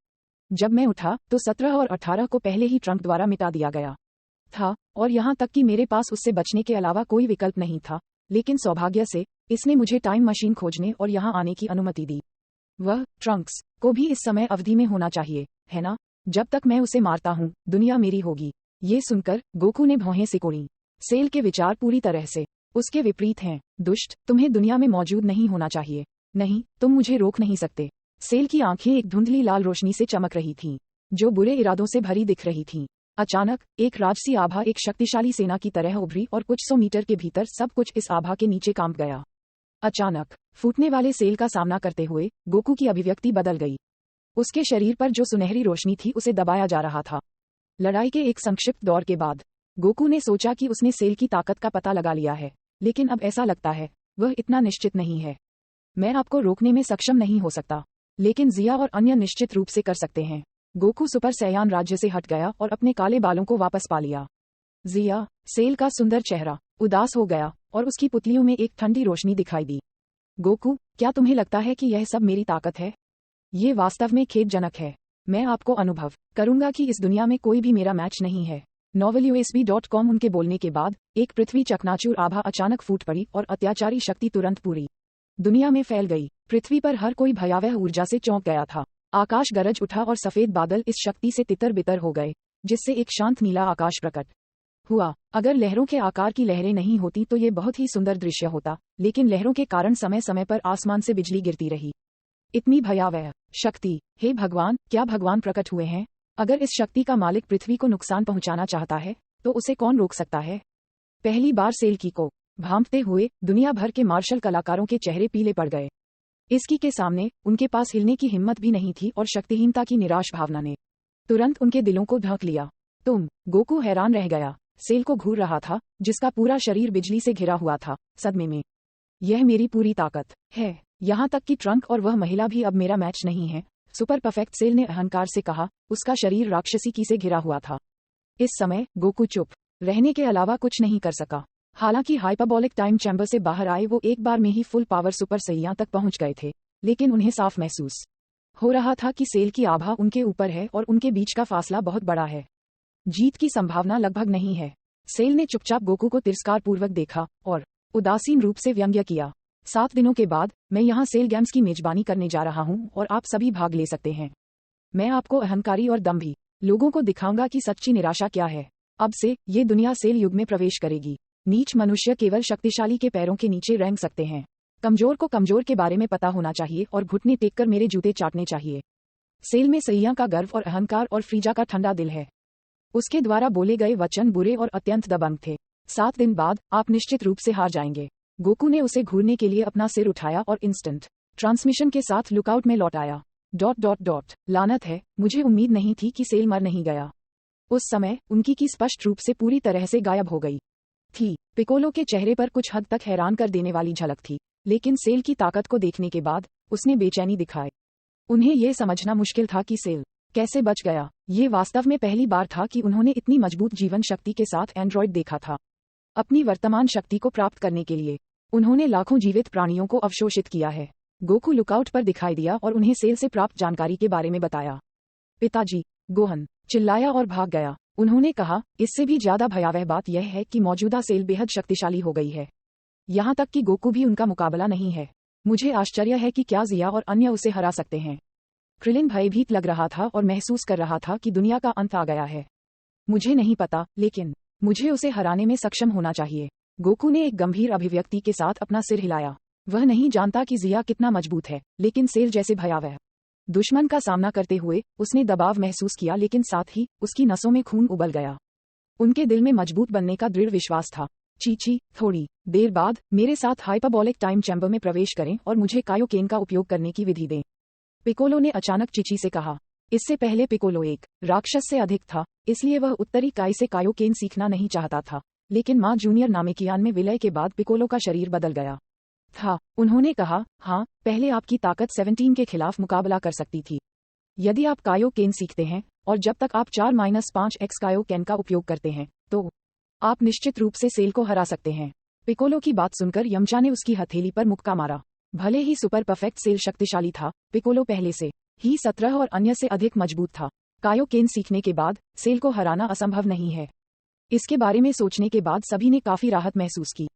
जब मैं उठा तो 17 और 18 को पहले ही ट्रंक द्वारा मिटा दिया गया था, और यहाँ तक कि मेरे पास उससे बचने के अलावा कोई विकल्प नहीं था। लेकिन सौभाग्य से इसने मुझे टाइम मशीन खोजने और यहाँ आने की अनुमति दी। वह ट्रंक्स को भी इस समय अवधि में होना चाहिए, है ना? जब तक मैं उसे मारता हूँ, दुनिया मेरी होगी। ये सुनकर गोकू ने भौहें सिकोड़ी। सेल के विचार पूरी तरह से उसके विपरीत हैं। दुष्ट, तुम्हें दुनिया में मौजूद नहीं होना चाहिए। नहीं, तुम मुझे रोक नहीं सकते। सेल की आंखें एक धुंधली लाल रोशनी से चमक रही थीं, जो बुरे इरादों से भरी दिख रही थीं। अचानक एक राजसी आभा एक शक्तिशाली सेना की तरह उभरी और कुछ 100 मीटर के भीतर सब कुछ इस आभा के नीचे कांप गया। अचानक फूटने वाले सेल का सामना करते हुए गोकू की अभिव्यक्ति बदल गई। उसके शरीर पर जो सुनहरी रोशनी थी उसे दबाया जा रहा था। लड़ाई के एक संक्षिप्त दौर के बाद गोकू ने सोचा कि उसने सेल की ताकत का पता लगा लिया है, लेकिन अब ऐसा लगता है वह इतना निश्चित नहीं है। मैं आपको रोकने में सक्षम नहीं हो सकता, लेकिन जिया और अन्य निश्चित रूप से कर सकते हैं। गोकू सुपर सैयान राज्य से हट गया और अपने काले बालों को वापस पा लिया। जिया, सेल का सुंदर चेहरा उदास हो गया और उसकी पुतलियों में एक ठंडी रोशनी दिखाई दी। गोकू, क्या तुम्हें लगता है कि यह सब मेरी ताकत है? ये वास्तव में खेदजनक है। मैं आपको अनुभव करूंगा कि इस दुनिया में कोई भी मेरा मैच नहीं है। novelUSB.com। उनके बोलने के बाद एक पृथ्वी चकनाचूर आभा अचानक फूट पड़ी और अत्याचारी शक्ति तुरंत पूरी दुनिया में फैल गई। पृथ्वी पर हर कोई भयावह ऊर्जा से चौंक गया था। आकाश गरज उठा और सफेद बादल इस शक्ति से तितर बितर हो गए, जिससे एक शांत नीला आकाश प्रकट हुआ। अगर लहरों के आकार की लहरें नहीं होती तो ये बहुत ही सुंदर दृश्य होता, लेकिन लहरों के कारण समय समय पर आसमान से बिजली गिरती रही। इतनी भयावह शक्ति! हे भगवान, क्या भगवान प्रकट हुए हैं? अगर इस शक्ति का मालिक पृथ्वी को नुकसान पहुंचाना चाहता है, तो उसे कौन रोक सकता है? पहली बार सेल की को भांपते हुए दुनिया भर के मार्शल कलाकारों के चेहरे पीले पड़ गए। इसकी के सामने उनके पास हिलने की हिम्मत भी नहीं थी और शक्तिहीनता की निराश भावना ने तुरंत उनके दिलों को ढक लिया। गोकू हैरान रह गया। सेल को घूर रहा था, जिसका पूरा शरीर बिजली से घिरा हुआ था, सदमे में। यह मेरी पूरी ताकत है। यहाँ तक कि ट्रंक और वह महिला भी अब मेरा मैच नहीं है। सुपर परफेक्ट, सेल ने अहंकार से कहा। उसका शरीर राक्षसी की से घिरा हुआ था। इस समय गोकू चुप रहने के अलावा कुछ नहीं कर सका। हालांकि हाइपरबोलिक टाइम चैम्बर से बाहर आए वो एक बार में ही फुल पावर सुपर सैया तक पहुंच गए थे, लेकिन उन्हें साफ महसूस हो रहा था कि सेल की आभा उनके ऊपर है और उनके बीच का फासला बहुत बड़ा है। जीत की संभावना लगभग नहीं है। सेल ने चुपचाप गोकू को तिरस्कार पूर्वक देखा और उदासीन रूप से व्यंग्य किया। 7 दिनों के बाद मैं यहाँ सेल गेम्स की मेजबानी करने जा रहा हूँ और आप सभी भाग ले सकते हैं। मैं आपको अहंकारी और दम्भी लोगों को दिखाऊंगा कि सच्ची निराशा क्या है। अब से ये दुनिया सेल युग में प्रवेश करेगी। नीच मनुष्य केवल शक्तिशाली के पैरों के नीचे रेंग सकते हैं। कमजोर को कमजोर के बारे में पता होना चाहिए और घुटने टेककर मेरे जूते चाटने चाहिए। सेल में सैया का गर्व और अहंकार और फ्रीजा का ठंडा दिल है। उसके द्वारा बोले गए वचन बुरे और अत्यंत दबंग थे। 7 दिन बाद आप निश्चित रूप से हार जाएंगे। गोकू ने उसे घूरने के लिए अपना सिर उठाया और इंस्टेंट ट्रांसमिशन के साथ लुकआउट में लौट आया। ... लानत है, मुझे उम्मीद नहीं थी कि सेल मर नहीं गया। उस समय उनकी की स्पष्ट रूप से पूरी तरह से गायब हो गई थी। पिकोलो के चेहरे पर कुछ हद तक हैरान कर देने वाली झलक थी, लेकिन सेल की ताकत को देखने के बाद उसने बेचैनी दिखाई। उन्हें यह समझना मुश्किल था कि सेल कैसे बच गया। ये वास्तव में पहली बार था कि उन्होंने इतनी मजबूत जीवन शक्ति के साथ एंड्रॉयड देखा था। अपनी वर्तमान शक्ति को प्राप्त करने के लिए उन्होंने लाखों जीवित प्राणियों को अवशोषित किया है। गोकू लुकआउट पर दिखाई दिया और उन्हें सेल से प्राप्त जानकारी के बारे में बताया। पिताजी, गोहन चिल्लाया और भाग गया। उन्होंने कहा, इससे भी ज्यादा भयावह बात यह है कि मौजूदा सेल बेहद शक्तिशाली हो गई है, यहाँ तक कि गोकू भी उनका मुकाबला नहीं है। मुझे आश्चर्य है कि क्या जिया और अन्य उसे हरा सकते हैं। क्रिलिन भयभीत लग रहा था और महसूस कर रहा था कि दुनिया का अंत आ गया है। मुझे नहीं पता, लेकिन मुझे उसे हराने में सक्षम होना चाहिए। गोकू ने एक गंभीर अभिव्यक्ति के साथ अपना सिर हिलाया। वह नहीं जानता कि जिया कितना मजबूत है, लेकिन सेल जैसे भयावह दुश्मन का सामना करते हुए उसने दबाव महसूस किया, लेकिन साथ ही उसकी नसों में खून उबल गया। उनके दिल में मजबूत बनने का दृढ़ विश्वास था। चीची, थोड़ी देर बाद मेरे साथ हाइपरबोलिक टाइम चैम्बर में प्रवेश करें और मुझे कायोकेन का उपयोग करने की विधि दें, पिकोलो ने अचानक चिची से कहा। इससे पहले पिकोलो एक राक्षस से अधिक था, इसलिए वह उत्तरी काई से कायोकेन सीखना नहीं चाहता था। लेकिन माँ जूनियर नामेकियान में विलय के बाद पिकोलो का शरीर बदल गया था। उन्होंने कहा, हाँ, पहले आपकी ताकत 17 के खिलाफ मुकाबला कर सकती थी। यदि आप कायोकेन सीखते हैं और जब तक आप 4-5x कायोकेन का उपयोग करते हैं, तो आप निश्चित रूप से सेल को हरा सकते हैं। पिकोलो की बात सुनकर यमचा ने उसकी हथेली पर मुक्का मारा। भले ही सुपर परफेक्ट सेल शक्तिशाली था, पिकोलो पहले से ही 17 और अन्य से अधिक मजबूत था। कायोकेन सीखने के बाद सेल को हराना असंभव नहीं है। इसके बारे में सोचने के बाद सभी ने काफी राहत महसूस की।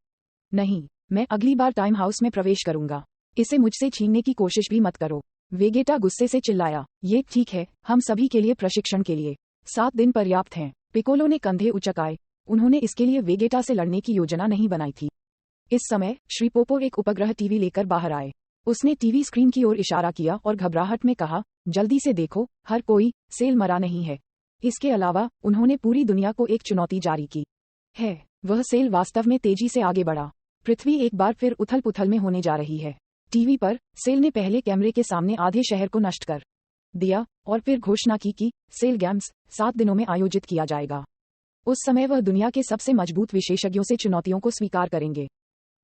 नहीं, मैं अगली बार टाइम हाउस में प्रवेश करूंगा। इसे मुझसे छीनने की कोशिश भी मत करो, वेगेटा गुस्से से चिल्लाया। ये ठीक है, हम सभी के लिए प्रशिक्षण के लिए 7 दिन पर्याप्त हैं। पिकोलो ने कंधे उचकाए। उन्होंने इसके लिए वेगेटा से लड़ने की योजना नहीं बनाई थी। इस समय श्री पोपो एक उपग्रह टीवी लेकर बाहर आए। उसने टीवी स्क्रीन की ओर इशारा किया और घबराहट में कहा, जल्दी से देखो, हर कोई, सेल मरा नहीं है। इसके अलावा उन्होंने पूरी दुनिया को एक चुनौती जारी की है। वह सेल वास्तव में तेजी से आगे बढ़ा। पृथ्वी एक बार फिर उथल पुथल में होने जा रही है। टीवी पर सेल ने पहले कैमरे के सामने आधे शहर को नष्ट कर दिया और फिर घोषणा की कि सेल गेम्स 7 दिनों में आयोजित किया जाएगा। उस समय वह दुनिया के सबसे मजबूत विशेषज्ञों से चुनौतियों को स्वीकार करेंगे।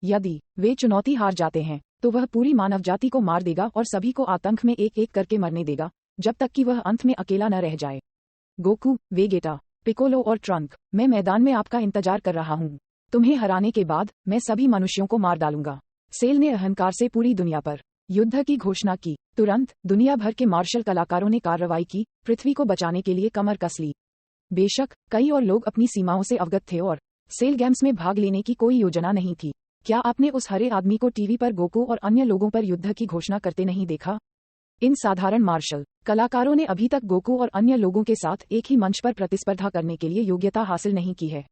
यदि वे चुनौती हार जाते हैं तो वह पूरी मानव जाति को मार देगा और सभी को आतंक में एक एक करके मरने देगा, जब तक कि वह अंत में अकेला न रह जाए। गोकू, वेगेटा, पिकोलो और ट्रंक, मैं मैदान में आपका इंतजार कर रहा हूँ। तुम्हें हराने के बाद मैं सभी मनुष्यों को मार डालूंगा। सेल ने अहंकार से पूरी दुनिया पर युद्ध की घोषणा की। तुरंत दुनिया भर के मार्शल कलाकारों ने कार्रवाई की, पृथ्वी को बचाने के लिए कमर कस ली। बेशक कई और लोग अपनी सीमाओं से अवगत थे और सेल गेम्स में भाग लेने की कोई योजना नहीं थी। क्या आपने उस हरे आदमी को टीवी पर गोकू और अन्य लोगों पर युद्ध की घोषणा करते नहीं देखा? इन साधारण मार्शल कलाकारों ने अभी तक गोकू और अन्य लोगों के साथ एक ही मंच पर प्रतिस्पर्धा करने के लिए योग्यता हासिल नहीं की है।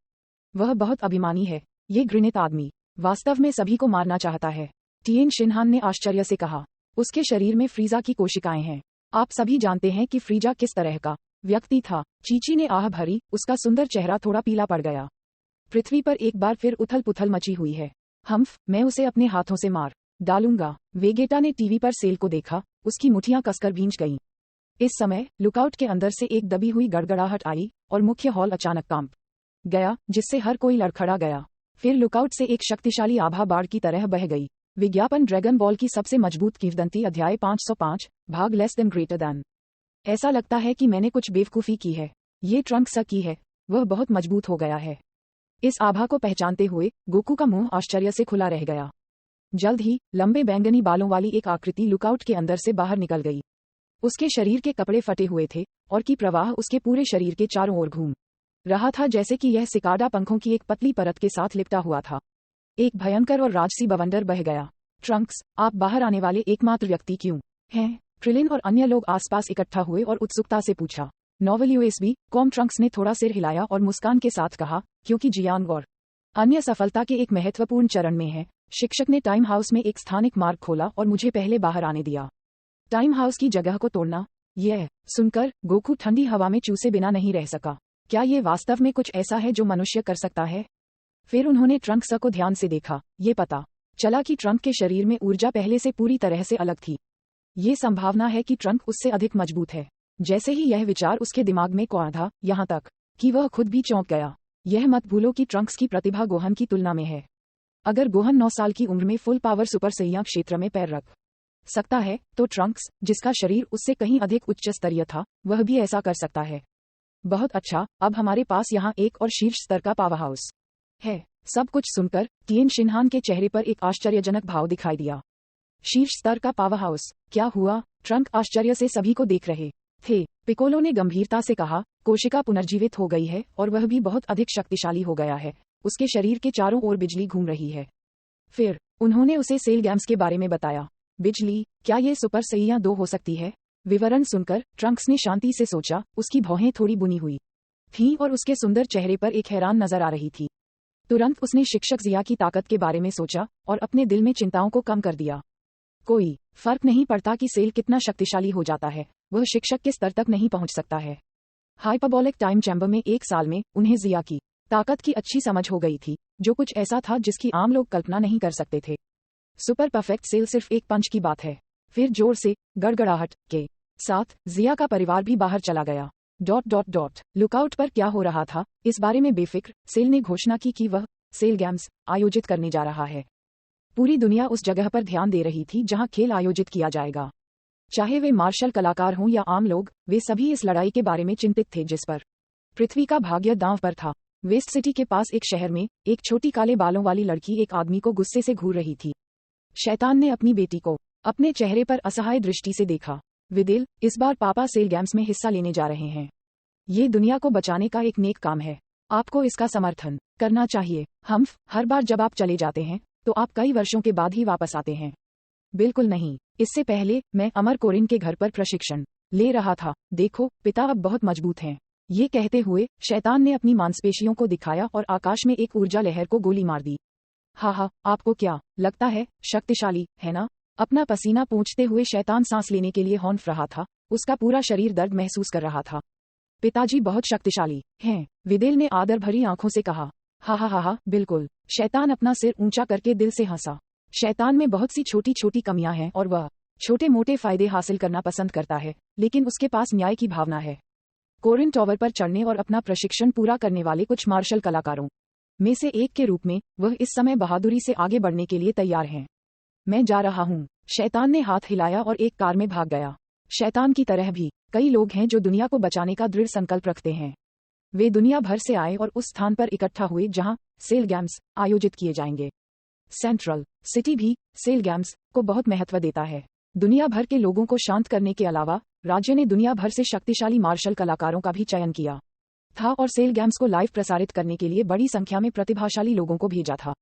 वह बहुत अभिमानी है। ये घृणित आदमी वास्तव में सभी को मारना चाहता है, टिएन शिनहान ने आश्चर्य से कहा। उसके शरीर में फ्रीजा की कोशिकाएं हैं। आप सभी जानते हैं कि फ्रीजा किस तरह का व्यक्ति था। चीची ने आह भरी, उसका सुंदर चेहरा थोड़ा पीला पड़ गया। पृथ्वी पर एक बार फिर उथल पुथल मची हुई है। हम्फ, मैं उसे अपने हाथों से मार डालूंगा। वेगेटा ने टीवी पर सेल को देखा, उसकी मुठियां कसकर भींच गईं। इस समय लुकआउट के अंदर से एक दबी हुई गड़गड़ाहट आई और मुख्य हॉल अचानक कांप गया, जिससे हर कोई लड़खड़ा गया। फिर लुकआउट से एक शक्तिशाली आभा बाढ़ की तरह बह गई। विज्ञापन ड्रैगन बॉल की सबसे मजबूत किंवदंती अध्याय 505 भाग लेस देन ग्रेटर देन। ऐसा लगता है कि मैंने कुछ बेवकूफी की है। ये ट्रंक सा की है, वह बहुत मजबूत हो गया है। इस आभा को पहचानते हुए गोकू का मुंह आश्चर्य से खुला रह गया। जल्द ही लंबे बैंगनी बालों वाली एक आकृति लुकआउट के अंदर से बाहर निकल गई। उसके शरीर के कपड़े फटे हुए थे और की प्रवाह उसके पूरे शरीर के चारों ओर घूम रहा था, जैसे कि यह सिकाडा पंखों की एक पतली परत के साथ लिपटा हुआ था। एक भयंकर और राजसी बवंडर बह गया। ट्रंक्स, आप बाहर आने वाले एकमात्र व्यक्ति क्यों हैं? क्रिलिन और अन्य लोग आसपास इकट्ठा हुए और उत्सुकता से पूछा। Novel USB com. ट्रंक्स ने थोड़ा सिर हिलाया और मुस्कान के साथ कहा, क्योंकि जियांग और अन्य सफलता के एक महत्वपूर्ण चरण में है। शिक्षक ने टाइम हाउस में एक स्थानिक मार्ग खोला और मुझे पहले बाहर आने दिया। टाइम हाउस की जगह को तोड़ना। यह सुनकर गोकू ठंडी हवा में चूसे बिना नहीं रह सका। क्या ये वास्तव में कुछ ऐसा है जो मनुष्य कर सकता है? फिर उन्होंने ट्रंक स को ध्यान से देखा। ये पता चला कि ट्रंक के शरीर में ऊर्जा पहले से पूरी तरह से अलग थी। ये संभावना है कि ट्रंक उससे अधिक मजबूत है। जैसे ही यह विचार उसके दिमाग में कौंधा, यहाँ तक कि वह खुद भी चौंक गया। यह मत भूलो कि ट्रंक्स की प्रतिभा गोहन की तुलना में है। अगर गोहन 9 साल की उम्र में फुल पावर सुपर सैया क्षेत्र में पैर रख सकता है, तो ट्रंक्स, जिसका शरीर उससे कहीं अधिक उच्च स्तरीय था, वह भी ऐसा कर सकता है। बहुत अच्छा, अब हमारे पास यहाँ एक और शीर्ष स्तर का पावर हाउस है। सब कुछ सुनकर टिएन शिनहान के चेहरे पर एक आश्चर्यजनक भाव दिखाई दिया। शीर्ष स्तर का पावर हाउस, क्या हुआ? ट्रंक आश्चर्य से सभी को देख रहे थे। पिकोलो ने गंभीरता से कहा, कोशिका पुनर्जीवित हो गई है और वह भी बहुत अधिक शक्तिशाली हो गया है। उसके शरीर के चारों ओर बिजली घूम रही है। फिर उन्होंने उसे सेल गैम्स के बारे में बताया। बिजली? क्या ये सुपर सैया 2 हो सकती है? विवरण सुनकर ट्रंक्स ने शांति से सोचा। उसकी भौहें थोड़ी बुनी हुई थीं और उसके सुंदर चेहरे पर एक हैरान नजर आ रही थी। तुरंत उसने शिक्षक जिया की ताकत के बारे में सोचा और अपने दिल में चिंताओं को कम कर दिया। कोई फर्क नहीं पड़ता कि सेल कितना शक्तिशाली हो जाता है, वह शिक्षक के स्तर तक नहीं पहुंच सकता है। हाइपरबोलिक टाइम चैम्बर में 1 साल में उन्हें जिया की ताकत की अच्छी समझ हो गई थी, जो कुछ ऐसा था जिसकी आम लोग कल्पना नहीं कर सकते थे। सुपर परफेक्ट सेल सिर्फ एक पंच की बात है। फिर जोर से गड़गड़ाहट के साथ जिया का परिवार भी बाहर चला गया। ... लुकआउट पर क्या हो रहा था, इस बारे में बेफिक्र सेल ने घोषणा की कि वह सेल गेम्स आयोजित करने जा रहा है। पूरी दुनिया उस जगह पर ध्यान दे रही थी जहां खेल आयोजित किया जाएगा। चाहे वे मार्शल कलाकार हों या आम लोग, वे सभी इस लड़ाई के बारे में चिंतित थे जिस पर पृथ्वी का भाग्य दांव पर था। वेस्ट सिटी के पास एक शहर में एक छोटी काले बालों वाली लड़की एक आदमी को गुस्से से घूर रही थी। शैतान ने अपनी बेटी को अपने चेहरे पर असहाय दृष्टि से देखा। विदेल, इस बार पापा सेल गेम्स में हिस्सा लेने जा रहे हैं। ये दुनिया को बचाने का एक नेक काम है। आपको इसका समर्थन करना चाहिए। हम्फ, हर बार जब आप चले जाते हैं तो आप कई वर्षों के बाद ही वापस आते हैं। बिल्कुल नहीं, इससे पहले मैं अमर कोरिन के घर पर प्रशिक्षण ले रहा था। देखो, पिता अब बहुत मजबूत हैं। ये कहते हुए शैतान ने अपनी मांसपेशियों को दिखाया और आकाश में एक ऊर्जा लहर को गोली मार दी। हा, आपको क्या लगता है, शक्तिशाली है ना? अपना पसीना पोंछते हुए शैतान सांस लेने के लिए हौंफ रहा था। उसका पूरा शरीर दर्द महसूस कर रहा था। पिताजी बहुत शक्तिशाली हैं, विदेल ने आदर भरी आंखों से कहा। हा, बिल्कुल। शैतान अपना सिर ऊंचा करके दिल से हंसा। शैतान में बहुत सी छोटी छोटी कमियां हैं और वह छोटे मोटे फायदे हासिल करना पसंद करता है, लेकिन उसके पास न्याय की भावना है। कोरिन टावर पर चढ़ने और अपना प्रशिक्षण पूरा करने वाले कुछ मार्शल कलाकारों में से एक के रूप में वह इस समय बहादुरी से आगे बढ़ने के लिए तैयार हैं। मैं जा रहा हूँ। शैतान ने हाथ हिलाया और एक कार में भाग गया। शैतान की तरह भी कई लोग हैं जो दुनिया को बचाने का दृढ़ संकल्प रखते हैं। वे दुनिया भर से आए और उस स्थान पर इकट्ठा हुए जहां सेल गेम्स आयोजित किए जाएंगे। सेंट्रल सिटी भी सेल गेम्स को बहुत महत्व देता है। दुनिया भर के लोगों को शांत करने के अलावा राज्य ने दुनिया भर से शक्तिशाली मार्शल कलाकारों का भी चयन किया था और सेल गेम्स को लाइव प्रसारित करने के लिए बड़ी संख्या में प्रतिभाशाली लोगों को भेजा था।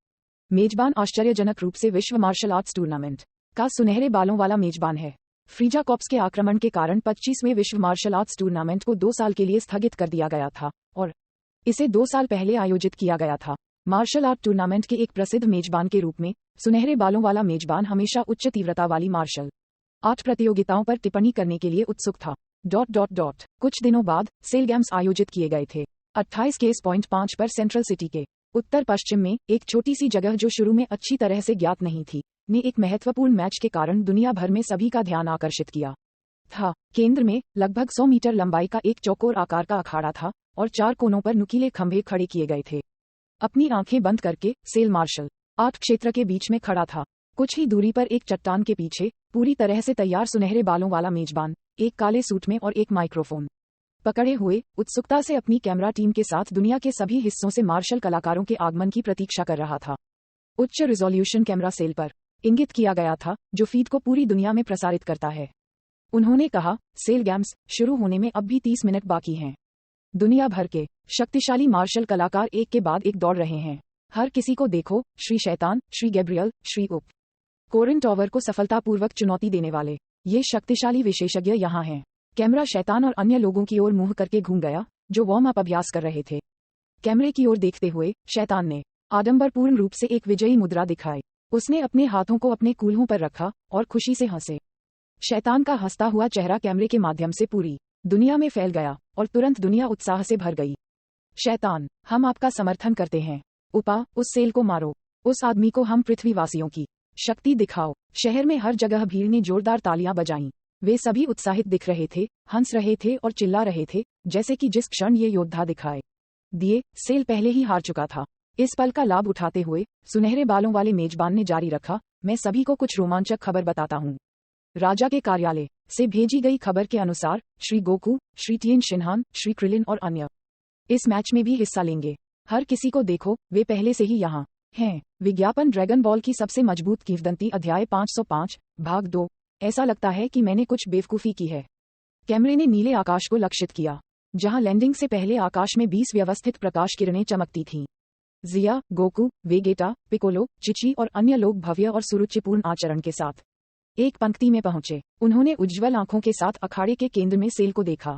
मेजबान आश्चर्यजनक रूप से विश्व मार्शल आर्ट्स टूर्नामेंट का सुनहरे बालों वाला मेजबान है। फ्रीजा कॉप्स के आक्रमण के कारण 25वें विश्व मार्शल आर्ट्स टूर्नामेंट को 2 साल के लिए स्थगित कर दिया गया था और इसे 2 साल पहले आयोजित किया गया था। मार्शल आर्ट टूर्नामेंट के एक प्रसिद्ध मेजबान के रूप में सुनहरे बालों वाला मेजबान हमेशा उच्च तीव्रता वाली मार्शल आर्ट प्रतियोगिताओं पर टिप्पणी करने के लिए उत्सुक था। ... कुछ दिनों बाद सेल गेम्स आयोजित किए गए थे। 28.5 पर सेंट्रल सिटी के उत्तर पश्चिम में एक छोटी सी जगह जो शुरू में अच्छी तरह से ज्ञात नहीं थी, ने एक महत्वपूर्ण मैच के कारण दुनिया भर में सभी का ध्यान आकर्षित किया था। केंद्र में लगभग 100 मीटर लंबाई का एक चौकोर आकार का अखाड़ा था और 4 कोनों पर नुकीले खंभे खड़े किए गए थे। अपनी आंखें बंद करके सेल मार्शल आर्ट क्षेत्र के बीच में खड़ा था। कुछ ही दूरी पर एक चट्टान के पीछे पूरी तरह से तैयार सुनहरे बालों वाला मेजबान एक काले सूट में और एक माइक्रोफोन पकड़े हुए उत्सुकता से अपनी कैमरा टीम के साथ दुनिया के सभी हिस्सों से मार्शल कलाकारों के आगमन की प्रतीक्षा कर रहा था। उच्च रिजोल्यूशन कैमरा सेल पर इंगित किया गया था, जो फीड को पूरी दुनिया में प्रसारित करता है। उन्होंने कहा, सेल गेम्स शुरू होने में अब भी 30 मिनट बाकी हैं। दुनिया भर के शक्तिशाली मार्शल कलाकार एक के बाद एक दौड़ रहे हैं। हर किसी को देखो, श्री शैतान, श्री गैब्रियल, श्री उप कोरिन टावर को सफलतापूर्वक चुनौती देने वाले ये शक्तिशाली विशेषज्ञ यहाँ हैं। कैमरा शैतान और अन्य लोगों की ओर मुंह करके घूम गया जो वार्म अप अभ्यास कर रहे थे। कैमरे की ओर देखते हुए शैतान ने आडंबरपूर्ण रूप से एक विजयी मुद्रा दिखाई। उसने अपने हाथों को अपने कूल्हों पर रखा और खुशी से हंसे। शैतान का हंसता हुआ चेहरा कैमरे के माध्यम से पूरी दुनिया में फैल गया और तुरंत दुनिया उत्साह से भर गई। शैतान, हम आपका समर्थन करते हैं। उपा, उस सेल को मारो। उस आदमी को हम पृथ्वीवासियों की शक्ति दिखाओ। शहर में हर जगह भीड़ ने जोरदार तालियां बजाईं। वे सभी उत्साहित दिख रहे थे, हंस रहे थे और चिल्ला रहे थे, जैसे कि जिस क्षण ये योद्धा दिखाए दिए, सेल पहले ही हार चुका था। इस पल का लाभ उठाते हुए सुनहरे बालों वाले मेजबान ने जारी रखा, मैं सभी को कुछ रोमांचक खबर बताता हूँ। राजा के कार्यालय से भेजी गई खबर के अनुसार Shri Goku, Shri Tien Shinhan, Shri Krillin और अन्य इस मैच में भी हिस्सा लेंगे। हर किसी को देखो, वे पहले से ही यहाँ हैं। विज्ञापन ड्रैगन बॉल की सबसे मजबूत किंवदंती अध्याय 505 भाग 2। ऐसा लगता है कि मैंने कुछ बेवकूफ़ी की है। कैमरे ने नीले आकाश को लक्षित किया, जहां लैंडिंग से पहले आकाश में 20 व्यवस्थित प्रकाश किरणें चमकती थीं। जिया, गोकू, वेगेटा, पिकोलो, चिची और अन्य लोग भव्य और सुरुचिपूर्ण आचरण के साथ एक पंक्ति में पहुंचे। उन्होंने उज्ज्वल आंखों के साथ अखाड़े के केंद्र में सेल को देखा।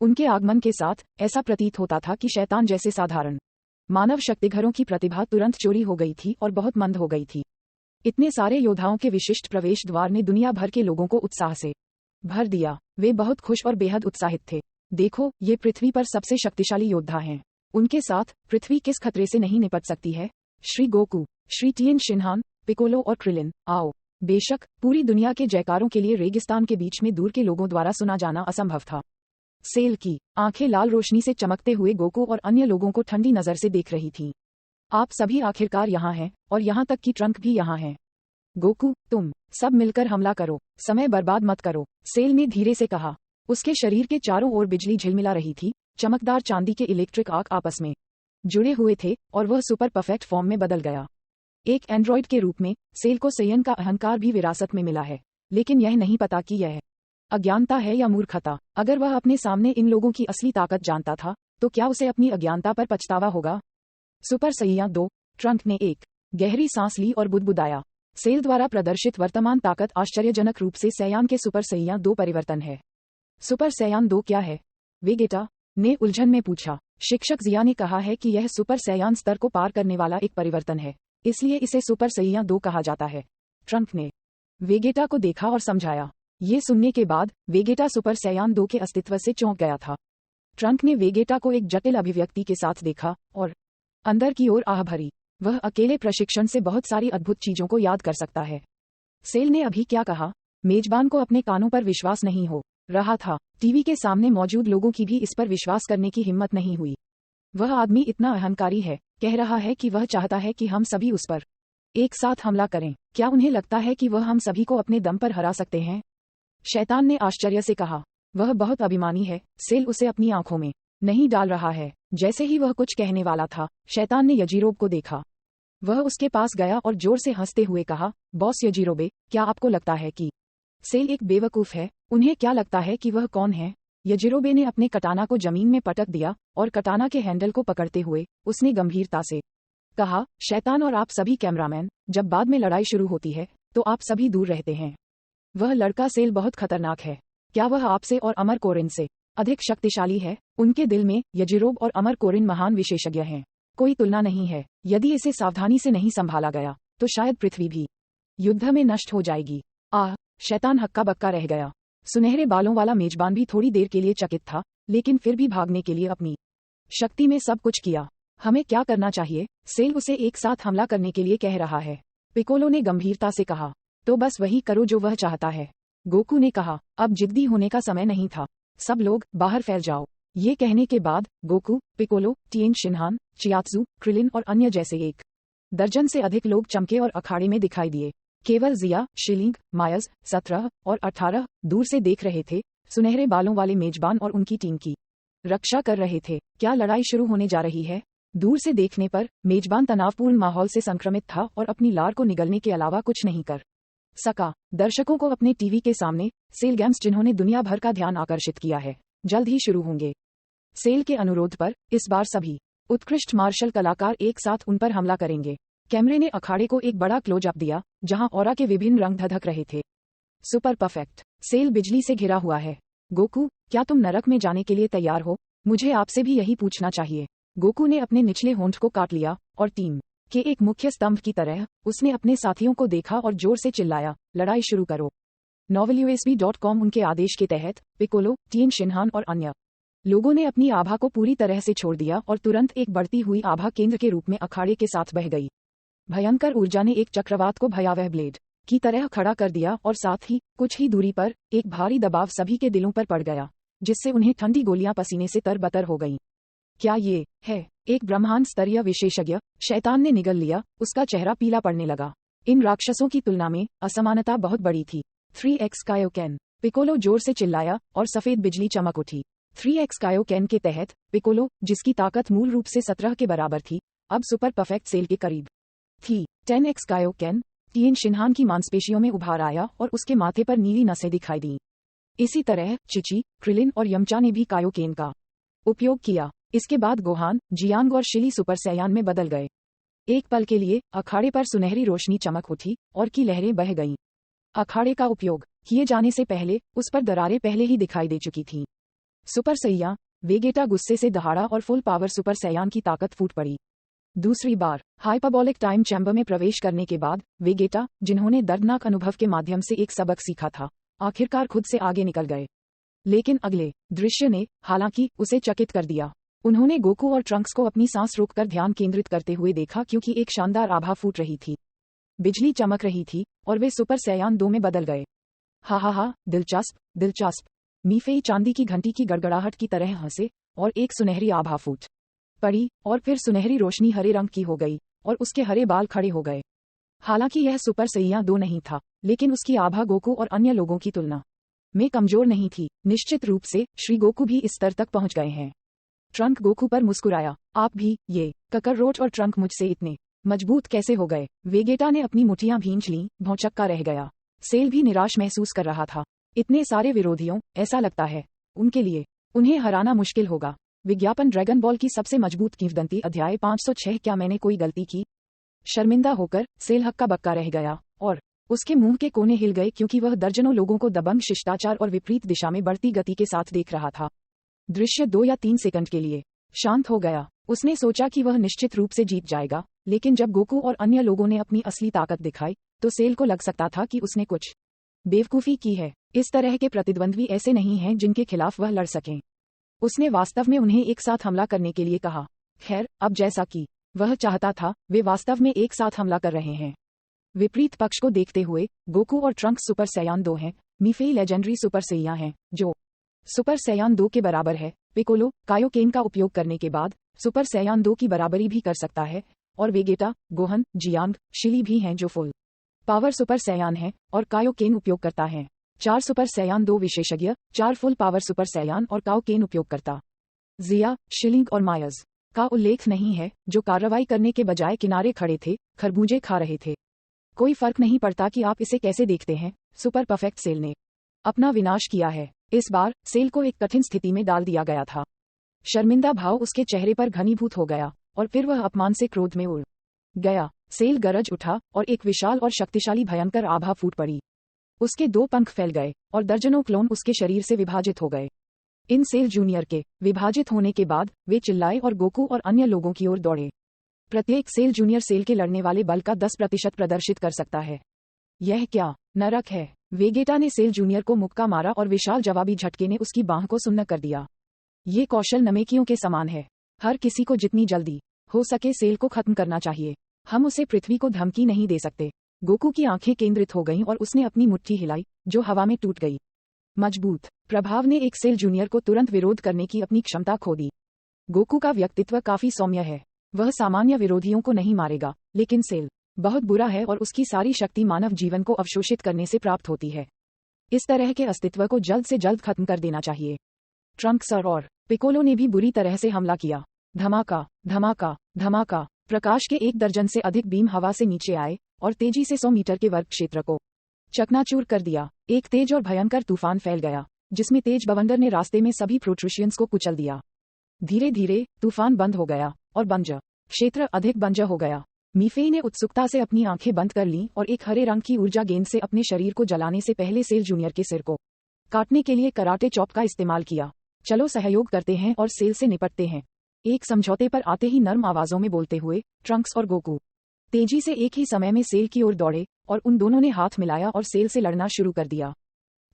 उनके आगमन के साथ ऐसा प्रतीत होता था कि शैतान जैसे साधारण मानव शक्तिघरों की प्रतिभा तुरंत चोरी हो गई थी और बहुत मंद हो गई थी। इतने सारे योद्धाओं के विशिष्ट प्रवेश द्वार ने दुनिया भर के लोगों को उत्साह से भर दिया। वे बहुत खुश और बेहद उत्साहित थे। देखो, ये पृथ्वी पर सबसे शक्तिशाली योद्धा हैं। उनके साथ पृथ्वी किस खतरे से नहीं निपट सकती है। Shri Goku, Shri Tien Shinhan, Piccolo और क्रिलिन, आओ। बेशक पूरी दुनिया के जयकारों के लिए रेगिस्तान के बीच में दूर के लोगों द्वारा सुना जाना असंभव था। सेल की आंखें लाल रोशनी से चमकते हुए गोकू और अन्य लोगों को ठंडी नजर से देख रही थीं। आप सभी आखिरकार यहाँ हैं, और यहाँ तक कि ट्रंक भी यहाँ है। गोकू, तुम सब मिलकर हमला करो, समय बर्बाद मत करो, सेल ने धीरे से कहा। उसके शरीर के चारों ओर बिजली झिलमिला रही थी, चमकदार चांदी के इलेक्ट्रिक आर्क आपस में जुड़े हुए थे और वह सुपर परफेक्ट फॉर्म में बदल गया। एक एंड्रॉइड के रूप में सेल को सयन का अहंकार भी विरासत में मिला है, लेकिन यह नहीं पता कि यह अज्ञानता है या मूर्खता। अगर वह अपने सामने इन लोगों की असली ताकत जानता था, तो क्या उसे अपनी अज्ञानता पर पछतावा होगा। सुपर सैयां 2, ट्रंक ने एक गहरी सांस ली और बुदबुदाया। सेल द्वारा प्रदर्शित वर्तमान ताकत आश्चर्यजनक रूप से सैयान के सुपर सैयां 2 परिवर्तन है। सुपर सैयान 2 क्या है? वेगेटा ने उलझन में पूछा। शिक्षक जिया ने कहा है कि यह सुपर सैयान स्तर को पार करने वाला एक परिवर्तन है, इसलिए इसे सुपर सैयां 2 कहा जाता है। ट्रंक ने वेगेटा को देखा और समझाया। ये सुनने के बाद वेगेटा सुपर सैयान 2 के अस्तित्व से चौंक गया था। ट्रंक ने वेगेटा को एक जटिल अभिव्यक्ति के साथ देखा और अंदर की ओर आह भरी। वह अकेले प्रशिक्षण से बहुत सारी अद्भुत चीजों को याद कर सकता है। सेल ने अभी क्या कहा? मेजबान को अपने कानों पर विश्वास नहीं हो रहा था। टीवी के सामने मौजूद लोगों की भी इस पर विश्वास करने की हिम्मत नहीं हुई। वह आदमी इतना अहंकारी है, कह रहा है कि वह चाहता है कि हम सभी उस पर एक साथ हमला करें। क्या उन्हें लगता है कि वह हम सभी को अपने दम पर हरा सकते हैं? शैतान ने आश्चर्य से कहा। वह बहुत अभिमानी है। सेल उसे अपनी आंखों में नहीं डाल रहा है। जैसे ही वह कुछ कहने वाला था, शैतान ने यजीरोब को देखा। वह उसके पास गया और जोर से हंसते हुए कहा, बॉस यजीरोबे, क्या आपको लगता है कि सेल एक बेवकूफ है? उन्हें क्या लगता है कि वह कौन है? यजीरोबे ने अपने कटाना को जमीन में पटक दिया और कटाना के हैंडल को पकड़ते हुए उसने गंभीरता से कहा, शैतान और आप सभी कैमरामैन, जब बाद में लड़ाई शुरू होती है तो आप सभी दूर रहते हैं। वह लड़का सेल बहुत खतरनाक है। क्या वह आपसे और अमर कोरिन से अधिक शक्तिशाली है? उनके दिल में यजीरोब और अमर कोरिन महान विशेषज्ञ हैं। कोई तुलना नहीं है। यदि इसे सावधानी से नहीं संभाला गया तो शायद पृथ्वी भी युद्ध में नष्ट हो जाएगी। आह! शैतान हक्का बक्का रह गया। सुनहरे बालों वाला मेजबान भी थोड़ी देर के लिए चकित था, लेकिन फिर भी भागने के लिए अपनी शक्ति में सब कुछ किया। हमें क्या करना चाहिए? सेल उसे एक साथ हमला करने के लिए कह रहा है। पिकोलो ने गंभीरता से कहा। तो बस वही करो जो वह चाहता है। गोकू ने कहा। अब जिद्दी होने का समय नहीं था। सब लोग बाहर फैल जाओ। ये कहने के बाद गोकू, पिकोलो, टिएन शिनहान, चियात्सु, क्रिलिन और अन्य जैसे 1 दर्जन से अधिक लोग चमके और अखाड़े में दिखाई दिए। केवल जिया, शिलिंग, मायज 17 और 18 दूर से देख रहे थे। सुनहरे बालों वाले मेजबान और उनकी टीम की रक्षा कर रहे थे। क्या लड़ाई शुरू होने जा रही है? दूर से देखने पर मेजबान तनावपूर्ण माहौल से संक्रमित था और अपनी लार को निगलने के अलावा कुछ नहीं कर सका। दर्शकों को अपने टीवी के सामने सेल गेम्स, जिन्होंने दुनिया भर का ध्यान आकर्षित किया है, जल्द ही शुरू होंगे। सेल के अनुरोध पर इस बार सभी उत्कृष्ट मार्शल कलाकार एक साथ उन पर हमला करेंगे। कैमरे ने अखाड़े को एक बड़ा क्लोजअप दिया, जहां ऑरा के विभिन्न रंग धधक रहे थे। Super perfect. सेल बिजली से घिरा हुआ है। गोकू, क्या तुम नरक में जाने के लिए तैयार हो? मुझे आपसे भी यही पूछना चाहिए। गोकू ने अपने निचले होंठ को काट लिया और टीम के एक मुख्य स्तंभ की तरह उसने अपने साथियों को देखा और जोर से चिल्लाया, लड़ाई शुरू करो। novelUSB.com उनके आदेश के तहत पिकोलो, टिएन शिनहान और अन्य लोगों ने अपनी आभा को पूरी तरह से छोड़ दिया और तुरंत एक बढ़ती हुई आभा केंद्र के रूप में अखाड़े के साथ बह गई। भयंकर ऊर्जा ने एक चक्रवात को भयावह ब्लेड की तरह खड़ा कर दिया और साथ ही कुछ ही दूरी पर एक भारी दबाव सभी के दिलों पर पड़ गया, जिससे उन्हें ठंडी गोलियां पसीने से तरबतर हो गईं। क्या ये है एक ब्रह्मांड स्तरीय विशेषज्ञ? शैतान ने निगल लिया, उसका चेहरा पीला पड़ने लगा। इन राक्षसों की तुलना में असमानता बहुत बड़ी थी। 3x कायोकेन, पिकोलो जोर से चिल्लाया और सफेद बिजली चमक उठी। 3x कायोकेन के तहत पिकोलो, जिसकी ताकत मूल रूप से 17 के बराबर थी, अब सुपर परफेक्ट सेल के करीब थी। 10x कायोकेन, टिएन शिनहान की मांसपेशियों में उभार आया और उसके माथे पर नीली नसें दिखाई दी। इसी तरह चिची, क्रिलिन और यमचा ने भी कायोकेन का उपयोग किया। इसके बाद गोहान, जियांग और शिली सुपर सैयान में बदल गए। एक पल के लिए अखाड़े पर सुनहरी रोशनी चमक उठी और की लहरें बह गईं। अखाड़े का उपयोग किए जाने से पहले उस पर दरारें पहले ही दिखाई दे चुकी थीं। सुपर सैया वेगेटा गुस्से से दहाड़ा और फुल पावर सुपर सैयान की ताकत फूट पड़ी। दूसरी बार हाइपरबोलिक टाइम चैम्बर में प्रवेश करने के बाद वेगेटा, जिन्होंने दर्दनाक अनुभव के माध्यम से एक सबक सीखा था, आखिरकार खुद से आगे निकल गए। लेकिन अगले दृश्य ने हालांकि उसे चकित कर दिया। उन्होंने गोकू और ट्रंक्स को अपनी सांस रोककर ध्यान केंद्रित करते हुए देखा, क्योंकि एक शानदार आभा फूट रही थी, बिजली चमक रही थी और वे सुपर सैयान 2 में बदल गए। हा, दिलचस्प दिलचस्प। मीफेई चांदी की घंटी की गड़गड़ाहट की तरह हंसे और एक सुनहरी आभा फूट पड़ी और फिर सुनहरी रोशनी हरे रंग की हो गई और उसके हरे बाल खड़े हो गए। हालांकि यह सुपर सैया 2 नहीं था, लेकिन उसकी आभा गोकू और अन्य लोगों की तुलना में कमजोर नहीं थी। निश्चित रूप से श्री गोकू भी इस स्तर तक पहुंच गए हैं। ट्रंक गोकू पर मुस्कुराया। आप भी? ये ककररोच और ट्रंक मुझसे इतने मजबूत कैसे हो गए? वेगेटा ने अपनी मुठियां भींच लीं, भौचक्का रह गया। सेल भी निराश महसूस कर रहा था। इतने सारे विरोधियों, ऐसा लगता है उनके लिए उन्हें हराना मुश्किल होगा। विज्ञापन ड्रैगन बॉल की सबसे मजबूत किंवदंती अध्याय 506। क्या मैंने कोई गलती की? शर्मिंदा होकर सेल हक्का बक्का रह गया और उसके मुंह के कोने हिल गए, क्योंकि वह दर्जनों लोगों को दबंग शिष्टाचार और विपरीत दिशा में बढ़ती गति के साथ देख रहा था। दृश्य 2 या 3 सेकंड के लिए शांत हो गया। उसने सोचा कि वह निश्चित रूप से जीत जाएगा, लेकिन जब गोकू और अन्य लोगों ने अपनी असली ताकत दिखाई, तो सेल को लग सकता था कि उसने कुछ बेवकूफी की है। इस तरह के प्रतिद्वंद्वी ऐसे नहीं हैं जिनके खिलाफ वह लड़ सकें। उसने वास्तव में उन्हें एक साथ हमला करने के लिए कहा। खैर, अब जैसा कि वह चाहता था, वे वास्तव में एक साथ हमला कर रहे हैं। विपरीत पक्ष को देखते हुए गोकू और ट्रंक्स सुपर सैयान 2 हैं। मीफेई लेजेंडरी सुपर सैया हैं, जो सुपर सैयान 2 के बराबर है। पिकोलो कायोकेन का उपयोग करने के बाद सुपर सैयान 2 की बराबरी भी कर सकता है। और वेगेटा, गोहन, जियांग, शिली भी हैं जो फुल पावर सुपर सैयान हैं और कायोकेन उपयोग करता है। 4 सुपर सैयान 2 विशेषज्ञ, 4 फुल पावर सुपर सैयान और कायोकेन उपयोगकर्ता। जिया, शिलिंग और मायर्स का उल्लेख नहीं है, जो कार्रवाई करने के बजाय किनारे खड़े थे, खरबूजे खा रहे थे। कोई फर्क नहीं पड़ता कि आप इसे कैसे देखते हैं, सुपर परफेक्ट सेल ने अपना विनाश किया है। इस बार सेल को एक कठिन स्थिति में डाल दिया गया था। शर्मिंदा भाव उसके चेहरे पर घनीभूत हो गया और फिर वह अपमान से क्रोध में उड़ गया। सेल गरज उठा और एक विशाल और शक्तिशाली भयंकर आभा फूट पड़ी। उसके 2 पंख फैल गए और दर्जनों क्लोन उसके शरीर से विभाजित हो गए। इन सेल जूनियर के विभाजित होने के बाद वे चिल्लाए और गोकू और अन्य लोगों की ओर दौड़े। प्रत्येक सेल जूनियर सेल के लड़ने वाले बल का 10% प्रदर्शित कर सकता है। यह क्या नरक है? वेगेटा ने सेल जूनियर को मुक्का मारा और विशाल जवाबी झटके ने उसकी बांह को सुन्न कर दिया। ये कौशल नमेकियों के समान है। हर किसी को जितनी जल्दी हो सके सेल को खत्म करना चाहिए। हम उसे पृथ्वी को धमकी नहीं दे सकते। गोकू की आंखें केंद्रित हो गईं और उसने अपनी मुट्ठी हिलाई, जो हवा में टूट गई। मजबूत प्रभाव ने एक सेल जूनियर को तुरंत विरोध करने की अपनी क्षमता खो दी। गोकू का व्यक्तित्व काफी सौम्य है। वह सामान्य विरोधियों को नहीं मारेगा, लेकिन सेल बहुत बुरा है और उसकी सारी शक्ति मानव जीवन को अवशोषित करने से प्राप्त होती है। इस तरह के अस्तित्व को जल्द से जल्द खत्म कर देना चाहिए। ट्रंक सर और पिकोलो ने भी बुरी तरह से हमला किया। धमाका धमाका धमाका। प्रकाश के 1 दर्जन से अधिक बीम हवा से नीचे आए और तेजी से 100 मीटर के वर्ग क्षेत्र को चकनाचूर कर दिया। एक तेज और भयंकर तूफान फैल गया, जिसमें तेज बवंडर ने रास्ते में सभी प्रोट्रूशियंस को कुचल दिया। धीरे धीरे तूफान बंद हो गया और बंजर क्षेत्र अधिक बंजर हो गया। मीफेई ने उत्सुकता से अपनी आंखें बंद कर लीं और एक हरे रंग की ऊर्जा गेंद से अपने शरीर को जलाने से पहले सेल जूनियर के सिर को काटने के लिए कराटे चॉप का इस्तेमाल किया। चलो सहयोग करते हैं और सेल से निपटते हैं, एक समझौते पर आते ही नर्म आवाजों में बोलते हुए ट्रंक्स और गोकू तेजी से एक ही समय में सेल की ओर दौड़े और उन दोनों ने हाथ मिलाया और सेल से लड़ना शुरू कर दिया।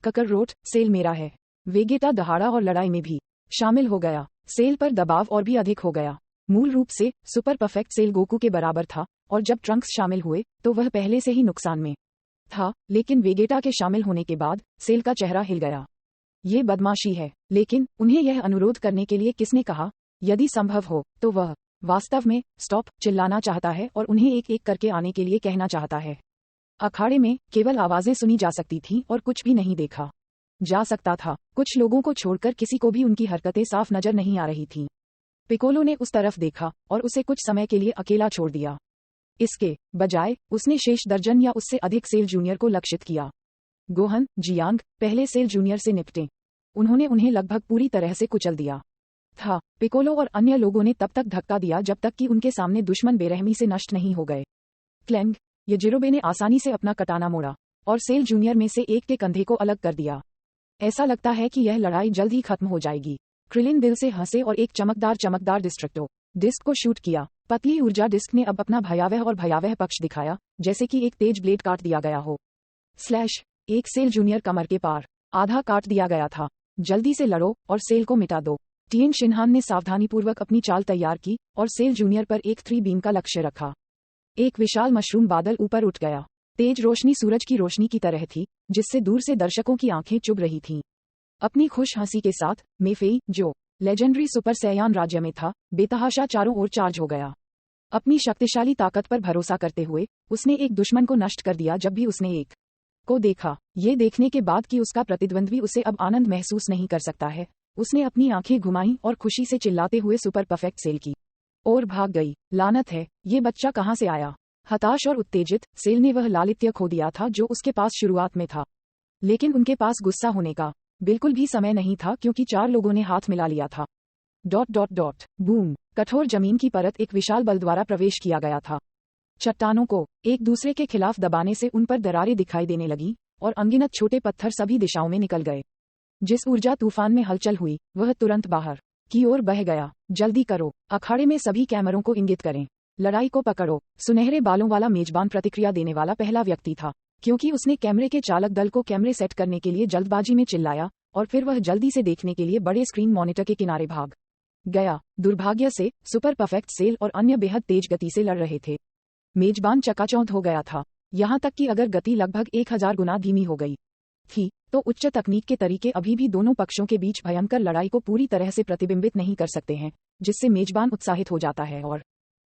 ककररोट, सेल मेरा है। वेगेटा दहाड़ा और लड़ाई में भी शामिल हो गया। सेल पर दबाव और भी अधिक हो गया। मूल रूप से सुपर परफेक्ट सेल गोकू के बराबर था और जब ट्रंक्स शामिल हुए तो वह पहले से ही नुकसान में था, लेकिन वेगेटा के शामिल होने के बाद सेल का चेहरा हिल गया। ये बदमाशी है, लेकिन उन्हें यह अनुरोध करने के लिए किसने कहा? यदि संभव हो तो वह वास्तव में स्टॉप चिल्लाना चाहता है और उन्हें एक एक करके आने के लिए कहना चाहता है। अखाड़े में केवल आवाजें सुनी जा सकती थीं और कुछ भी नहीं देखा जा सकता था। कुछ लोगों को छोड़कर किसी को भी उनकी हरकतें साफ नजर नहीं आ रही थीं। पिकोलो ने उस तरफ देखा और उसे कुछ समय के लिए अकेला छोड़ दिया। इसके बजाय उसने शेष दर्जन या उससे अधिक सेल जूनियर को लक्षित किया। गोहन, जियांग पहले सेल जूनियर से निपटे। उन्होंने उन्हें लगभग पूरी तरह से कुचल दिया था। पिकोलो और अन्य लोगों ने तब तक धक्का दिया जब तक कि उनके सामने दुश्मन बेरहमी से नष्ट नहीं हो गए। क्लेंग यजिरोबे ने आसानी से अपना कटाना मोड़ा और सेल जूनियर में से एक के कंधे को अलग कर दिया। ऐसा लगता है कि यह लड़ाई जल्द ही खत्म हो जाएगी। क्रिलिन दिल से हंसे और एक चमकदार डिस्ट्रक्टो डिस्क को शूट किया। पतली ऊर्जा डिस्क ने अब अपना भयावह पक्ष दिखाया, जैसे कि एक तेज ब्लेड काट दिया गया हो। स्लैश। एक सेल जूनियर कमर के पार आधा काट दिया गया था। जल्दी से लड़ो और सेल को मिटा दो। टिएन शिनहान ने सावधानीपूर्वक अपनी चाल तैयार की और सेल जूनियर पर एक 3 बीम का लक्ष्य रखा। एक विशाल मशरूम बादल ऊपर उठ गया। तेज रोशनी सूरज की रोशनी की तरह थी, जिससे दूर से दर्शकों की आंखें चुभ रही थीं। अपनी खुश हंसी के साथ मेफेई, जो लेजेंडरी सुपर सैयान राज्य में था, बेतहाशा चारों ओर चार्ज हो गया। अपनी शक्तिशाली ताकत पर भरोसा करते हुए उसने एक दुश्मन को नष्ट कर दिया। जब भी उसने एक को देखा, ये देखने के बाद कि उसका प्रतिद्वंद्वी उसे अब आनंद महसूस नहीं कर सकता है, उसने अपनी आंखें घुमाईं और खुशी से चिल्लाते हुए सुपर परफेक्ट सेल की ओर भाग गई। लानत है, ये बच्चा कहाँ से आया? हताश और उत्तेजित, सेल ने वह लालित्य खो दिया था जो उसके पास शुरुआत में था। लेकिन उनके पास गुस्सा होने का बिल्कुल भी समय नहीं था, क्योंकि 4 लोगों ने हाथ मिला लिया था। ... बूम। कठोर जमीन की परत एक विशाल बल द्वारा प्रवेश किया गया था। चट्टानों को एक दूसरे के खिलाफ दबाने से उन पर दरारें दिखाई देने लगी और अनगिनत छोटे पत्थर सभी दिशाओं में निकल गए। जिस ऊर्जा तूफान में हलचल हुई वह तुरंत बाहर की ओर बह गया। जल्दी करो, अखाड़े में सभी कैमरों को इंगित करें। लड़ाई को पकड़ो। सुनहरे बालों वाला मेजबान प्रतिक्रिया देने वाला पहला व्यक्ति था, क्योंकि उसने कैमरे के चालक दल को कैमरे सेट करने के लिए जल्दबाजी में चिल्लाया और फिर वह जल्दी से देखने के लिए बड़े स्क्रीन मॉनिटर के किनारे भाग गया। दुर्भाग्य से सुपर परफेक्ट सेल और अन्य बेहद तेज गति से लड़ रहे थे। मेजबान चकाचौंध हो गया था, यहाँ तक कि अगर गति लगभग 1000 गुना धीमी हो गई थी तो उच्च तकनीक के तरीके अभी भी दोनों पक्षों के बीच भयंकर लड़ाई को पूरी तरह से प्रतिबिंबित नहीं कर सकते हैं, जिससे मेजबान उत्साहित हो जाता है और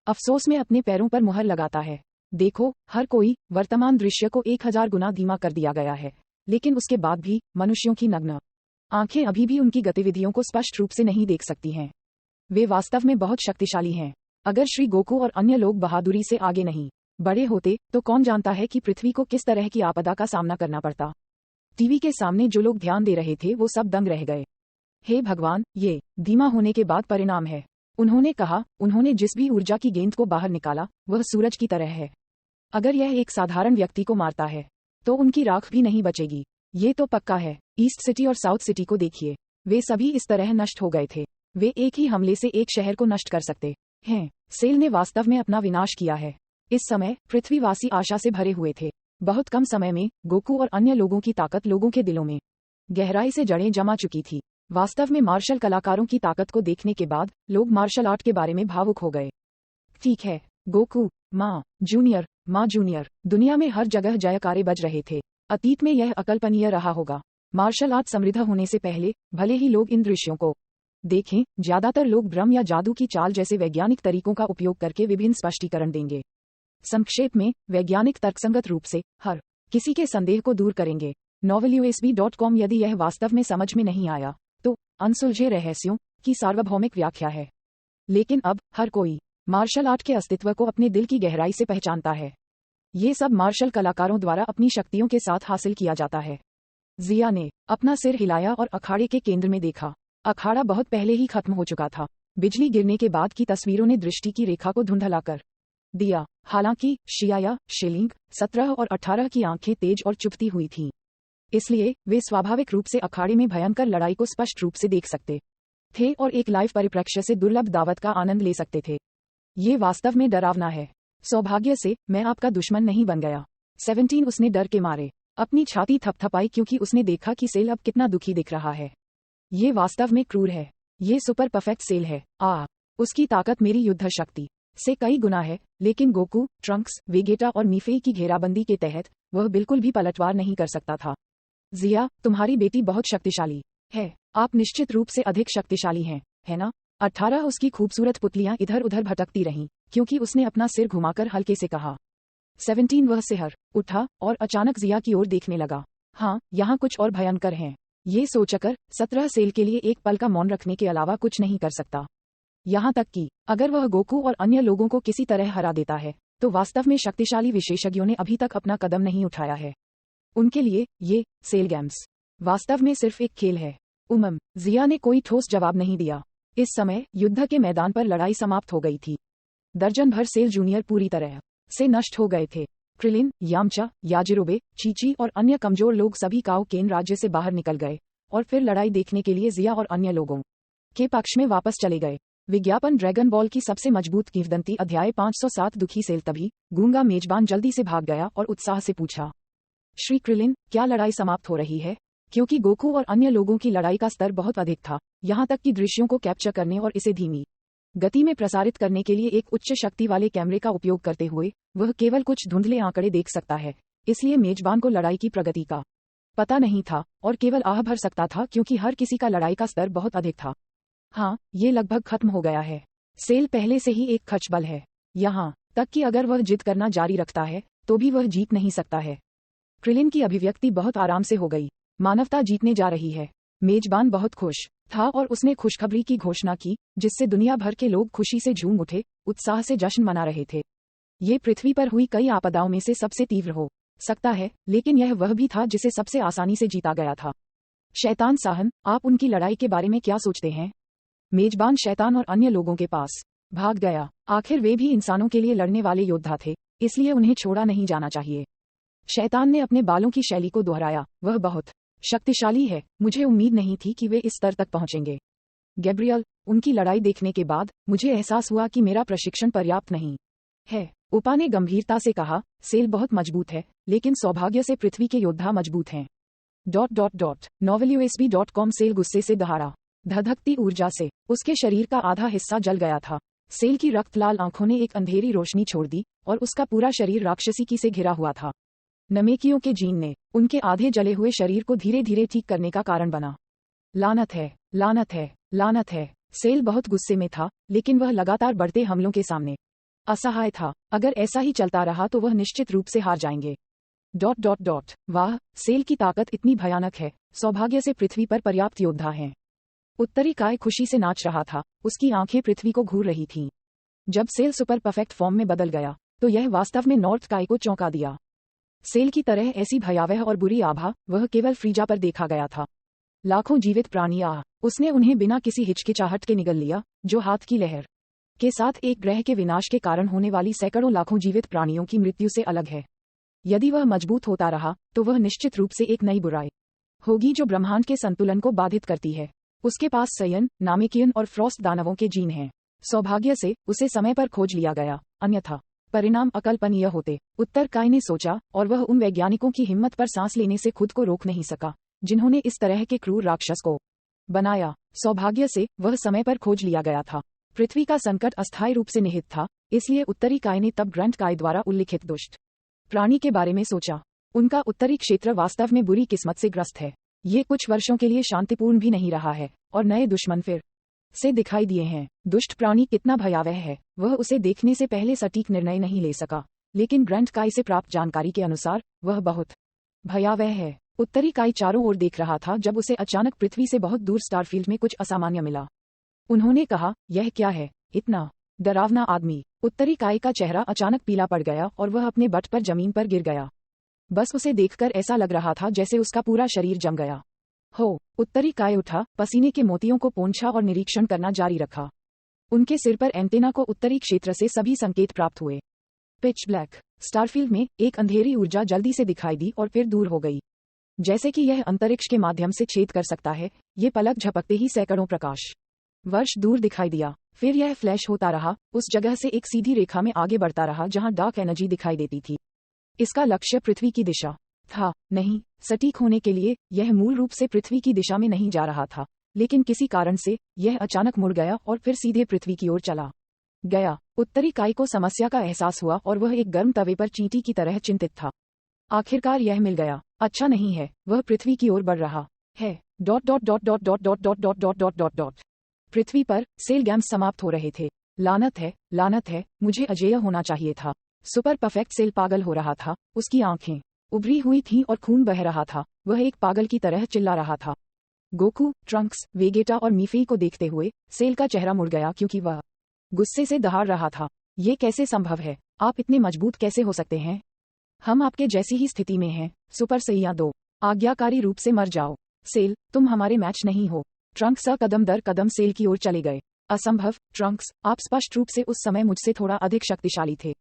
अफसोस में अपने पैरों पर मुहर लगाता है। देखो, हर कोई वर्तमान दृश्य को 1000 गुना धीमा कर दिया गया है, लेकिन उसके बाद भी मनुष्यों की नग्न आंखें अभी भी उनकी गतिविधियों को स्पष्ट रूप से नहीं देख सकती हैं। वे वास्तव में बहुत शक्तिशाली हैं। अगर श्री गोकू और अन्य लोग बहादुरी से आगे नहीं बढ़े होते तो कौन जानता है कि पृथ्वी को किस तरह की आपदा का सामना करना पड़ता। टीवी के सामने जो लोग ध्यान दे रहे थे वो सब दंग रह गए। हे भगवान, ये धीमा होने के बाद परिणाम है, उन्होंने कहा। उन्होंने जिस भी ऊर्जा की गेंद को बाहर निकाला वह सूरज की तरह है। अगर यह एक साधारण व्यक्ति को मारता है तो उनकी राख भी नहीं बचेगी। ये तो पक्का है। ईस्ट सिटी और साउथ सिटी को देखिए, वे सभी इस तरह नष्ट हो गए थे। वे एक ही हमले से एक शहर को नष्ट कर सकते हैं। सेल ने वास्तव में अपना विनाश किया है। इस समय पृथ्वीवासी आशा से भरे हुए थे। बहुत कम समय में गोकू और अन्य लोगों की ताकत लोगों के दिलों में गहराई से जड़ें जमा चुकी थी। वास्तव में मार्शल कलाकारों की ताकत को देखने के बाद लोग मार्शल आर्ट के बारे में भावुक हो गए। ठीक है, गोकू, माँ जूनियर, दुनिया में हर जगह जयकारे बज रहे थे। अतीत में यह अकल्पनीय रहा होगा। मार्शल आर्ट समृद्ध होने से पहले भले ही लोग इन दृश्यों को देखें, ज्यादातर लोग भ्रम या जादू की चाल जैसे वैज्ञानिक तरीकों का उपयोग करके विभिन्न स्पष्टीकरण देंगे। संक्षेप में, वैज्ञानिक तर्कसंगत रूप से हर किसी के संदेह को दूर करेंगे। novelUSB.com। यदि यह वास्तव में समझ में नहीं आया तो अनसुलझे रहस्यों की सार्वभौमिक व्याख्या है। लेकिन अब हर कोई मार्शल आर्ट के अस्तित्व को अपने दिल की गहराई से पहचानता है। ये सब मार्शल कलाकारों द्वारा अपनी शक्तियों के साथ हासिल किया जाता है। जिया ने अपना सिर हिलाया और अखाड़े के केंद्र में देखा। अखाड़ा बहुत पहले ही खत्म हो चुका था। बिजली गिरने के बाद की तस्वीरों ने दृष्टि की रेखा को धुंधला कर दिया। हालांकि शियाया, शिलिंग 17 और 18 की आंखें तेज और चुभती हुई थीं, इसलिए वे स्वाभाविक रूप से अखाड़े में भयंकर लड़ाई को स्पष्ट रूप से देख सकते थे और एक लाइव परिप्रेक्ष्य से दुर्लभ दावत का आनंद ले सकते थे। ये वास्तव में डरावना है। सौभाग्य से मैं आपका दुश्मन नहीं बन गया। 17। उसने डर के मारे अपनी छाती थपथपाई, क्योंकि उसने देखा कि सेल अब कितना दुखी दिख रहा है। ये वास्तव में क्रूर है। ये सुपर परफेक्ट सेल है। उसकी ताकत मेरी युद्ध शक्ति से कई गुना है, लेकिन गोकू, ट्रंक्स, वेगेटा और मीफेई की घेराबंदी के तहत वह बिल्कुल भी पलटवार नहीं कर सकता था। जिया, तुम्हारी बेटी बहुत शक्तिशाली है। आप निश्चित रूप से अधिक शक्तिशाली हैं, है ना? 18 उसकी खूबसूरत पुतलियां इधर उधर भटकती रहीं, क्योंकि उसने अपना सिर घुमाकर हल्के से कहा। 17 वह सिहर उठा और अचानक जिया की ओर देखने लगा। हाँ, यहाँ कुछ और भयंकर हैं। ये सोचकर 17 सेल के लिए एक पल का मौन रखने के अलावा कुछ नहीं कर सकता। यहाँ तक कि अगर वह गोकू और अन्य लोगों को किसी तरह हरा देता है, तो वास्तव में शक्तिशाली विशेषज्ञों ने अभी तक अपना कदम नहीं उठाया है। उनके लिए ये सेल गेम्स वास्तव में सिर्फ एक खेल है। जिया ने कोई ठोस जवाब नहीं दिया। इस समय युद्ध के मैदान पर लड़ाई समाप्त हो गई थी। दर्जन भर सेल जूनियर पूरी तरह से नष्ट हो गए थे। क्रिलिन, यामचा, याजिरोबे, चीची और अन्य कमजोर लोग सभी काओकेन राज्य से बाहर निकल गए और फिर लड़ाई देखने के लिए जिया और अन्य लोगों के पक्ष में वापस चले गए। विज्ञापन ड्रैगन बॉल की सबसे मजबूत किंवदंती अध्याय 507 दुखी सेल। तभी गूंगा मेजबान जल्दी से भाग गया और उत्साह से पूछा, श्री क्रिलिन, क्या लड़ाई समाप्त हो रही है? क्योंकि गोकू और अन्य लोगों की लड़ाई का स्तर बहुत अधिक था, यहाँ तक कि दृश्यों को कैप्चर करने और इसे धीमी गति में प्रसारित करने के लिए एक उच्च शक्ति वाले कैमरे का उपयोग करते हुए वह केवल कुछ धुंधले आंकड़े देख सकता है। इसलिए मेजबान को लड़ाई की प्रगति का पता नहीं था और केवल आह भर सकता था, क्योंकि हर किसी का लड़ाई का स्तर बहुत अधिक था। हाँ, ये लगभग खत्म हो गया है। सेल पहले से ही एक खचबल है, यहाँ तक कि अगर वह जिद करना जारी रखता है तो भी वह जीत नहीं सकता है। क्रिलिन की अभिव्यक्ति बहुत आराम से हो गई। मानवता जीतने जा रही है। मेजबान बहुत खुश था और उसने खुशखबरी की घोषणा की, जिससे दुनिया भर के लोग खुशी से झूम उठे, उत्साह से जश्न मना रहे थे। ये पृथ्वी पर हुई कई आपदाओं में से सबसे तीव्र हो सकता है, लेकिन यह वह भी था जिसे सबसे आसानी से जीता गया था। शैतान साहन, आप उनकी लड़ाई के बारे में क्या सोचते हैं? मेजबान शैतान और अन्य लोगों के पास भाग गया। आखिर वे भी इंसानों के लिए लड़ने वाले योद्धा थे, इसलिए उन्हें छोड़ा नहीं जाना चाहिए। शैतान ने अपने बालों की शैली को दोहराया, वह बहुत शक्तिशाली है। मुझे उम्मीद नहीं थी कि वे इस स्तर तक पहुंचेंगे। गैब्रियल, उनकी लड़ाई देखने के बाद मुझे एहसास हुआ कि मेरा प्रशिक्षण पर्याप्त नहीं है। उपा ने गंभीरता से कहा, सेल बहुत मजबूत है, लेकिन सौभाग्य से पृथ्वी के योद्धा मजबूत हैं। novelUSB.com सेल गुस्से से दहाड़ा। धधकती ऊर्जा से उसके शरीर का आधा हिस्सा जल गया था। सेल की रक्त लाल आंखों ने एक अंधेरी रोशनी छोड़ दी और उसका पूरा शरीर राक्षसी की से घिरा हुआ था। नमेकियों के जीन ने उनके आधे जले हुए शरीर को धीरे धीरे ठीक करने का कारण बना। लानत है, लानत है, लानत है। सेल बहुत गुस्से में था, लेकिन वह लगातार बढ़ते हमलों के सामने असहाय था। अगर ऐसा ही चलता रहा तो वह निश्चित रूप से हार जाएंगे। वाह, सेल की ताकत इतनी भयानक है। सौभाग्य से पृथ्वी पर पर्याप्त योद्धा हैं। उत्तरी काय खुशी से नाच रहा था, उसकी आंखें पृथ्वी को घूर रही थीं। जब सेल सुपर परफेक्ट फॉर्म में बदल गया, तो यह वास्तव में नॉर्थ काय को चौंका दिया। सेल की तरह ऐसी भयावह और बुरी आभा वह केवल फ्रीजा पर देखा गया था। लाखों जीवित प्राणी उसने उन्हें बिना किसी हिचकिचाहट के निगल लिया, जो हाथ की लहर के साथ एक ग्रह के विनाश के कारण होने वाली सैकड़ों लाखों जीवित प्राणियों की मृत्यु से अलग है। यदि वह मजबूत होता रहा, तो वह निश्चित रूप से एक नई बुराई होगी जो ब्रह्मांड के संतुलन को बाधित करती है। उसके पास सयन, नामेकियन और फ्रॉस्ट दानवों के जीन हैं। सौभाग्य से उसे समय पर खोज लिया गया, अन्यथा परिणाम अकल्पनीय होते। उत्तर काय ने सोचा, और वह उन वैज्ञानिकों की हिम्मत पर सांस लेने से खुद को रोक नहीं सका, जिन्होंने इस तरह के क्रूर राक्षस को बनाया। सौभाग्य से वह समय पर खोज लिया गया था। पृथ्वी का संकट अस्थायी रूप से निहित था, इसलिए उत्तरी काय ने तब ग्रंथ काय द्वारा उल्लिखित दुष्ट प्राणी के बारे में सोचा। उनका उत्तरी क्षेत्र वास्तव में बुरी किस्मत से ग्रस्त है। ये कुछ वर्षों के लिए शांतिपूर्ण भी नहीं रहा है, और नए दुश्मन फिर से दिखाई दिए हैं। दुष्ट प्राणी कितना भयावह है, वह उसे देखने से पहले सटीक निर्णय नहीं ले सका, लेकिन ग्रंथ काय से प्राप्त जानकारी के अनुसार वह बहुत भयावह है। उत्तरी काय चारों ओर देख रहा था जब उसे अचानक पृथ्वी से बहुत दूर स्टारफील्ड में कुछ असामान्य मिला। उन्होंने कहा, यह क्या है, इतना डरावना आदमी? उत्तरी काय का चेहरा अचानक पीला पड़ गया और वह अपने बट पर जमीन पर गिर गया। बस उसे देखकर ऐसा लग रहा था जैसे उसका पूरा शरीर जम गया हो। उत्तरी काय उठा, पसीने के मोतियों को पोंछा और निरीक्षण करना जारी रखा। उनके सिर पर एंटेना को उत्तरी क्षेत्र से सभी संकेत प्राप्त हुए। पिच ब्लैक स्टारफील्ड में एक अंधेरी ऊर्जा जल्दी से दिखाई दी और फिर दूर हो गई, जैसे कि यह अंतरिक्ष के माध्यम से छेद कर सकता है। ये पलक झपकते ही सैकड़ों प्रकाश वर्ष दूर दिखाई दिया। फिर यह फ्लैश होता रहा, उस जगह से एक सीधी रेखा में आगे बढ़ता रहा जहां डार्क एनर्जी दिखाई देती थी। इसका लक्ष्य पृथ्वी की दिशा था। नहीं, सटीक होने के लिए यह मूल रूप से पृथ्वी की दिशा में नहीं जा रहा था, लेकिन किसी कारण से यह अचानक मुड़ गया और फिर सीधे पृथ्वी की ओर चला गया। उत्तरी काई को समस्या का एहसास हुआ और वह एक गर्म तवे पर चींटी की तरह चिंतित था। आखिरकार यह मिल गया। अच्छा नहीं है, वह पृथ्वी की ओर बढ़ रहा है। पृथ्वी पर सेल गेम्स समाप्त हो रहे थे। लानत है, मुझे अजेय होना चाहिए था। सुपर परफेक्ट सेल पागल हो रहा था, उसकी आंखें उभरी हुई थीं और खून बह रहा था। वह एक पागल की तरह चिल्ला रहा था। गोकू, ट्रंक्स, वेगेटा और मीफई को देखते हुए सेल का चेहरा मुड़ गया क्योंकि वह गुस्से से दहाड़ रहा था। ये कैसे संभव है? आप इतने मजबूत कैसे हो सकते हैं? हम आपके जैसी ही स्थिति में हैं। सुपर सैया 2, आज्ञाकारी रूप से मर जाओ। सेल, तुम हमारे मैच नहीं हो। ट्रंक्स कदम दर कदम सेल की ओर चले गए। असंभव, ट्रंक्स, आप स्पष्ट रूप से उस समय मुझसे थोड़ा अधिक शक्तिशाली थे।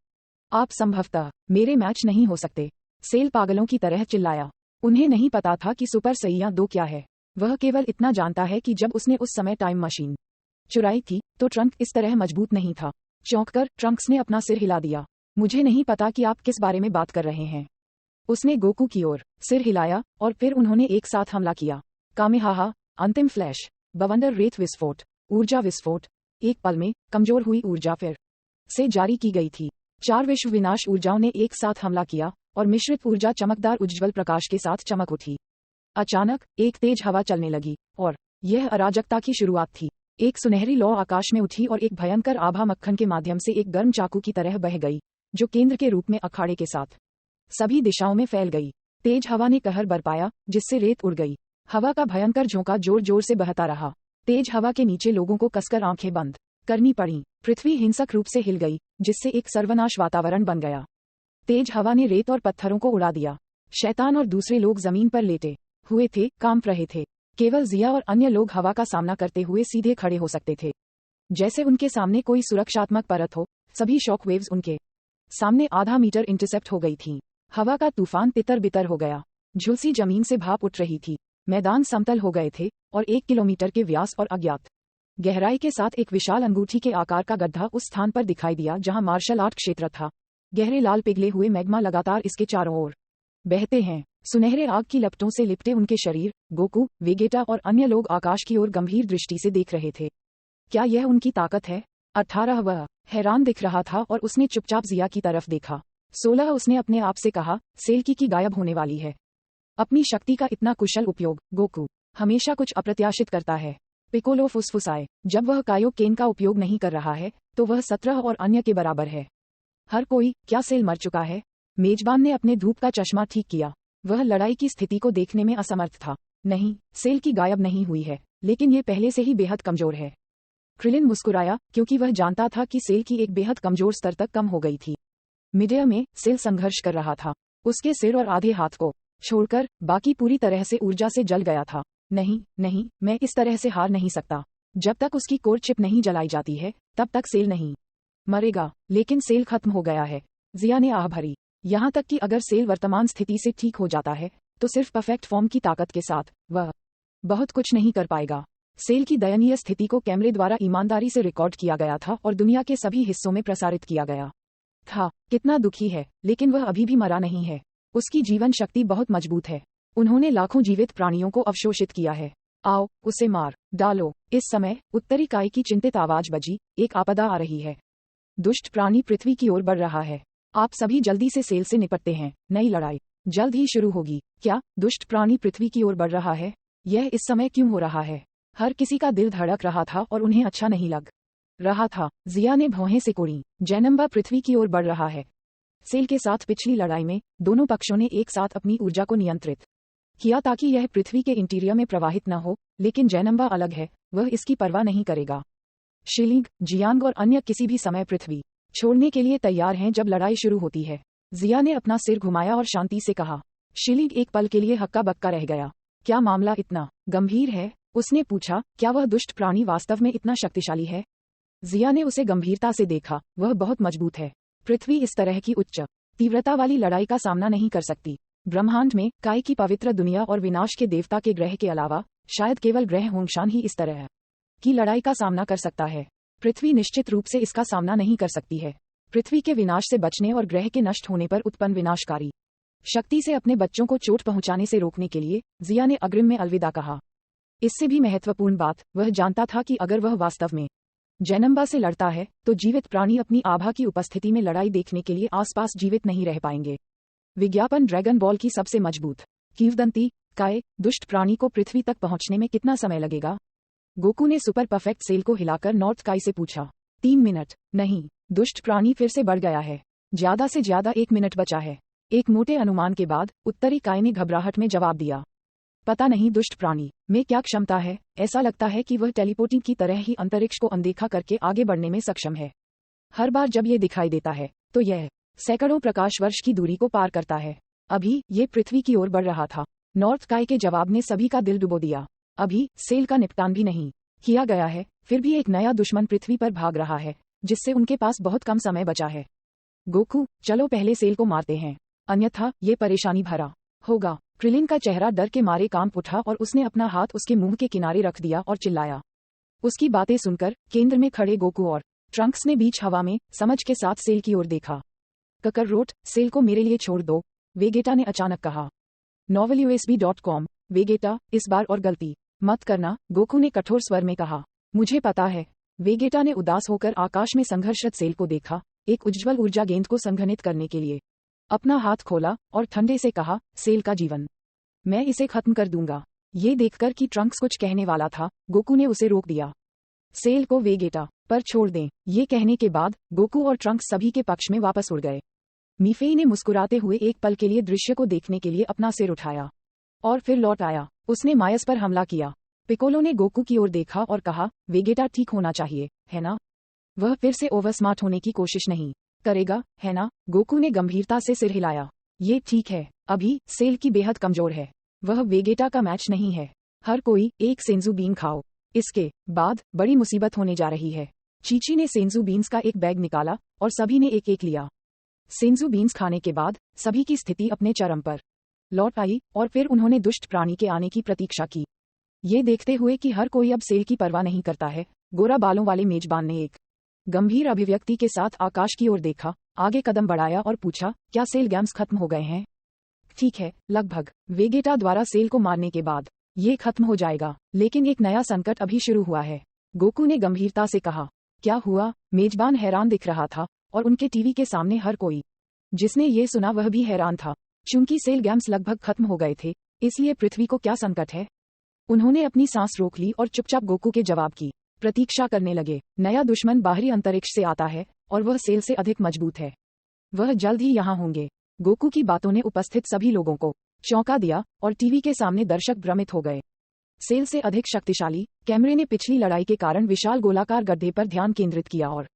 आप संभवतः मेरे मैच नहीं हो सकते। सेल पागलों की तरह चिल्लाया। उन्हें नहीं पता था कि सुपर सैया 2 क्या है। वह केवल इतना जानता है कि जब उसने उस समय टाइम मशीन चुराई थी तो ट्रंक इस तरह मजबूत नहीं था। चौंककर ट्रंक्स ने अपना सिर हिला दिया। मुझे नहीं पता कि आप किस बारे में बात कर रहे हैं। उसने गोकू की ओर सिर हिलाया और फिर उन्होंने एक साथ हमला किया। कामेहाहा, अंतिम फ्लैश, बवंडर रेत विस्फोट, ऊर्जा विस्फोट। एक पल में कमजोर हुई ऊर्जा फिर से जारी की गई थी। 4 विश्व विनाश ऊर्जाओं ने एक साथ हमला किया और मिश्रित ऊर्जा चमकदार उज्ज्वल प्रकाश के साथ चमक उठी। अचानक एक तेज हवा चलने लगी और यह अराजकता की शुरुआत थी। एक सुनहरी लौ आकाश में उठी और एक भयंकर आभा मक्खन के माध्यम से एक गर्म चाकू की तरह बह गई, जो केंद्र के रूप में अखाड़े के साथ सभी दिशाओं में फैल गई। तेज हवा ने कहर बरपाया जिससे रेत उड़ गई। हवा का भयंकर झोंका जोर जोर से बहता रहा। तेज हवा के नीचे लोगों को कसकर आंखें बंद करनी पड़ी। पृथ्वी हिंसक रूप से हिल गई जिससे एक सर्वनाश वातावरण बन गया। तेज हवा ने रेत और पत्थरों को उड़ा दिया। शैतान और दूसरे लोग जमीन पर लेटे हुए थे, कांप रहे थे। केवल जिया और अन्य लोग हवा का सामना करते हुए सीधे खड़े हो सकते थे, जैसे उनके सामने कोई सुरक्षात्मक परत हो। सभी शॉक वेव्स उनके सामने आधा मीटर इंटरसेप्ट हो गई थीं। हवा का तूफान तितर बितर हो गया। झुलसी जमीन से भाप उठ रही थी। मैदान समतल हो गए थे और 1 किलोमीटर के व्यास और अज्ञात गहराई के साथ एक विशाल अंगूठी के आकार का गड्ढा उस स्थान पर दिखाई दिया जहां मार्शल आर्ट क्षेत्र था। गहरे लाल पिघले हुए मैग्मा लगातार इसके चारों ओर बहते हैं। सुनहरे आग की लपटों से लिपटे उनके शरीर, गोकू, वेगेटा और अन्य लोग आकाश की ओर गंभीर दृष्टि से देख रहे थे। क्या यह उनकी ताकत है? 18 वह हैरान दिख रहा था और उसने चुपचाप जिया की तरफ देखा। 16 उसने अपने आप से कहा, सेल की गायब होने वाली है। अपनी शक्ति का इतना कुशल उपयोग गोकू हमेशा कुछ अप्रत्याशित करता है। पिकोलो फुसफुसाए, जब वह कायोकेन का उपयोग नहीं कर रहा है तो वह 17 और अन्य के बराबर है। हर कोई, क्या सेल मर चुका है? मेजबान ने अपने धूप का चश्मा ठीक किया। वह लड़ाई की स्थिति को देखने में असमर्थ था। नहीं, सेल की गायब नहीं हुई है, लेकिन ये पहले से ही बेहद कमजोर है। क्रिलिन मुस्कुराया क्योंकि वह जानता था कि सेल की एक बेहद कमजोर स्तर तक कम हो गई थी। मिडया में सेल संघर्ष कर रहा था। उसके सिर और आधे हाथ को छोड़कर बाकी पूरी तरह से ऊर्जा से जल गया था। नहीं, मैं इस तरह से हार नहीं सकता। जब तक उसकी कोर चिप नहीं जलाई जाती है तब तक सेल नहीं मरेगा। लेकिन सेल खत्म हो गया है, जिया ने आह भरी। यहाँ तक कि अगर सेल वर्तमान स्थिति से ठीक हो जाता है तो सिर्फ परफेक्ट फॉर्म की ताकत के साथ वह बहुत कुछ नहीं कर पाएगा। सेल की दयनीय स्थिति को कैमरे द्वारा ईमानदारी से रिकॉर्ड किया गया था और दुनिया के सभी हिस्सों में प्रसारित किया गया था। कितना दुखी है, लेकिन वह अभी भी मरा नहीं है। उसकी जीवन शक्ति बहुत मजबूत है। उन्होंने लाखों जीवित प्राणियों को अवशोषित किया है। आओ, उसे मार डालो। इस समय उत्तरी काई की चिंतित आवाज बजी, एक आपदा आ रही है। दुष्ट प्राणी पृथ्वी की ओर बढ़ रहा है। आप सभी जल्दी से सेल से निपटते हैं। नई लड़ाई जल्द ही शुरू होगी। क्या दुष्ट प्राणी पृथ्वी की ओर बढ़ रहा है? यह इस समय क्यों हो रहा है? हर किसी का दिल धड़क रहा था और उन्हें अच्छा नहीं लग रहा था। जिया ने भौहें सिकोड़ी। जैनम्बा पृथ्वी की ओर बढ़ रहा है। सेल के साथ पिछली लड़ाई में दोनों पक्षों ने एक साथ अपनी ऊर्जा को नियंत्रित किया ताकि यह पृथ्वी के इंटीरियर में प्रवाहित न हो, लेकिन जैनम्बा अलग है, वह इसकी परवाह नहीं करेगा। शिलिंग, जियांग और अन्य किसी भी समय पृथ्वी छोड़ने के लिए तैयार हैं जब लड़ाई शुरू होती है। जिया ने अपना सिर घुमाया और शांति से कहा। शिलिंग एक पल के लिए हक्का बक्का रह गया। क्या मामला इतना गंभीर है? उसने पूछा। क्या वह दुष्ट प्राणी वास्तव में इतना शक्तिशाली है? जिया ने उसे गंभीरता से देखा। वह बहुत मजबूत है। पृथ्वी इस तरह की उच्च तीव्रता वाली लड़ाई का सामना नहीं कर सकती। ब्रह्मांड में काई की पवित्र दुनिया और विनाश के देवता के ग्रह के अलावा शायद केवल ग्रह होंगशान ही इस तरह की लड़ाई का सामना कर सकता है। पृथ्वी निश्चित रूप से इसका सामना नहीं कर सकती है। पृथ्वी के विनाश से बचने और ग्रह के नष्ट होने पर उत्पन्न विनाशकारी शक्ति से अपने बच्चों को चोट पहुंचाने से रोकने के लिए जिया ने अग्रिम में अलविदा कहा। इससे भी महत्वपूर्ण बात, वह जानता था कि अगर वह वास्तव में जैनम्बा से लड़ता है तो जीवित प्राणी अपनी आभा की उपस्थिति में लड़ाई देखने के लिए आसपास जीवित नहीं रह पाएंगे। विज्ञापन ड्रैगन बॉल की सबसे मजबूत किंवदंती काय, दुष्ट प्राणी को पृथ्वी तक पहुंचने में कितना समय लगेगा? गोकू ने सुपर परफेक्ट सेल को हिलाकर नॉर्थ काय से पूछा। 3 मिनट। नहीं, दुष्ट प्राणी फिर से बढ़ गया है। ज्यादा से ज्यादा 1 मिनट बचा है। एक मोटे अनुमान के बाद उत्तरी काय ने घबराहट में जवाब दिया। पता नहीं दुष्ट प्राणी में क्या क्षमता है, ऐसा लगता है कि वह टेलीपोर्टिंग की तरह ही अंतरिक्ष को अनदेखा करके आगे बढ़ने में सक्षम है। हर बार जब ये दिखाई देता है तो यह सैकड़ों प्रकाश वर्ष की दूरी को पार करता है। अभी ये पृथ्वी की ओर बढ़ रहा था। नॉर्थ काय के जवाब ने सभी का दिल डुबो दिया। अभी सेल का निपटान भी नहीं किया गया है, फिर भी एक नया दुश्मन पृथ्वी पर भाग रहा है, जिससे उनके पास बहुत कम समय बचा है। गोकू, चलो पहले सेल को मारते हैं, अन्यथा ये परेशानी भरा होगा। क्रिलिन का चेहरा डर के मारे कांप उठा और उसने अपना हाथ उसके मुंह के किनारे रख दिया और चिल्लाया। उसकी बातें सुनकर केंद्र में खड़े गोकू और ट्रंक्स ने बीच हवा में समझ के साथ सेल की ओर देखा। ककररोट, सेल को मेरे लिए छोड़ दो, वेगेटा ने अचानक कहा। novelUSB.com, वेगेटा, इस बार और गलती मत करना, गोकू ने कठोर स्वर में कहा। मुझे पता है। वेगेटा ने उदास होकर आकाश में संघर्षरत सेल को देखा, एक उज्ज्वल ऊर्जा गेंद को संघनित करने के लिए अपना हाथ खोला और ठंडे से कहा, सेल का जीवन मैं इसे खत्म कर दूंगा। ये देखकर कि ट्रंक्स कुछ कहने वाला था, गोकू ने उसे रोक दिया। सेल को वेगेटा पर छोड़ दें। ये कहने के बाद गोकू और ट्रंक्स सभी के पक्ष में वापस उड़ गए। मीफेई ने मुस्कुराते हुए एक पल के लिए दृश्य को देखने के लिए अपना सिर उठाया और फिर लौट आया। उसने मायस पर हमला किया। पिकोलो ने गोकू की ओर देखा और कहा, वेगेटा ठीक होना चाहिए, है ना? वह फिर से ओवर स्मार्ट होने की कोशिश नहीं करेगा, है ना? गोकू ने गंभीरता से सिर हिलाया। ये ठीक है। अभी सेल की बेहद कमजोर है। वह वेगेटा का मैच नहीं है। हर कोई एक सेंजू बीन खाओ। इसके बाद बड़ी मुसीबत होने जा रही है। चीची ने सेंजू बीन्स का एक बैग निकाला और सभी ने एक एक लिया। सेंजू बीन्स खाने के बाद सभी की स्थिति अपने चरम पर लौट आई और फिर उन्होंने दुष्ट प्राणी के आने की प्रतीक्षा की। ये देखते हुए कि हर कोई अब सेल की परवाह नहीं करता है, गोरा बालों वाले मेजबान ने एक गंभीर अभिव्यक्ति के साथ आकाश की ओर देखा, आगे कदम बढ़ाया और पूछा, क्या सेल गेम्स खत्म हो गए हैं? ठीक है, लगभग। वेगेटा द्वारा सेल को मारने के बाद ये खत्म हो जाएगा, लेकिन एक नया संकट अभी शुरू हुआ है। गोकू ने गंभीरता से कहा। क्या हुआ? मेजबान हैरान दिख रहा था और उनके टीवी के सामने हर कोई जिसने ये सुना वह भी हैरान था। चूंकि सेल गेम्स लगभग खत्म हो गए थे, इसलिए पृथ्वी को क्या संकट है? उन्होंने अपनी सांस रोक ली और चुपचाप गोकू के जवाब की प्रतीक्षा करने लगे। नया दुश्मन बाहरी अंतरिक्ष से आता है और वह सेल से अधिक मजबूत है। वह जल्द ही यहाँ होंगे। गोकू की बातों ने उपस्थित सभी लोगों को चौंका दिया और टीवी के सामने दर्शक भ्रमित हो गए। सेल से अधिक शक्तिशाली। कैमरे ने पिछली लड़ाई के कारण विशाल गोलाकार गड्ढे पर ध्यान केंद्रित किया और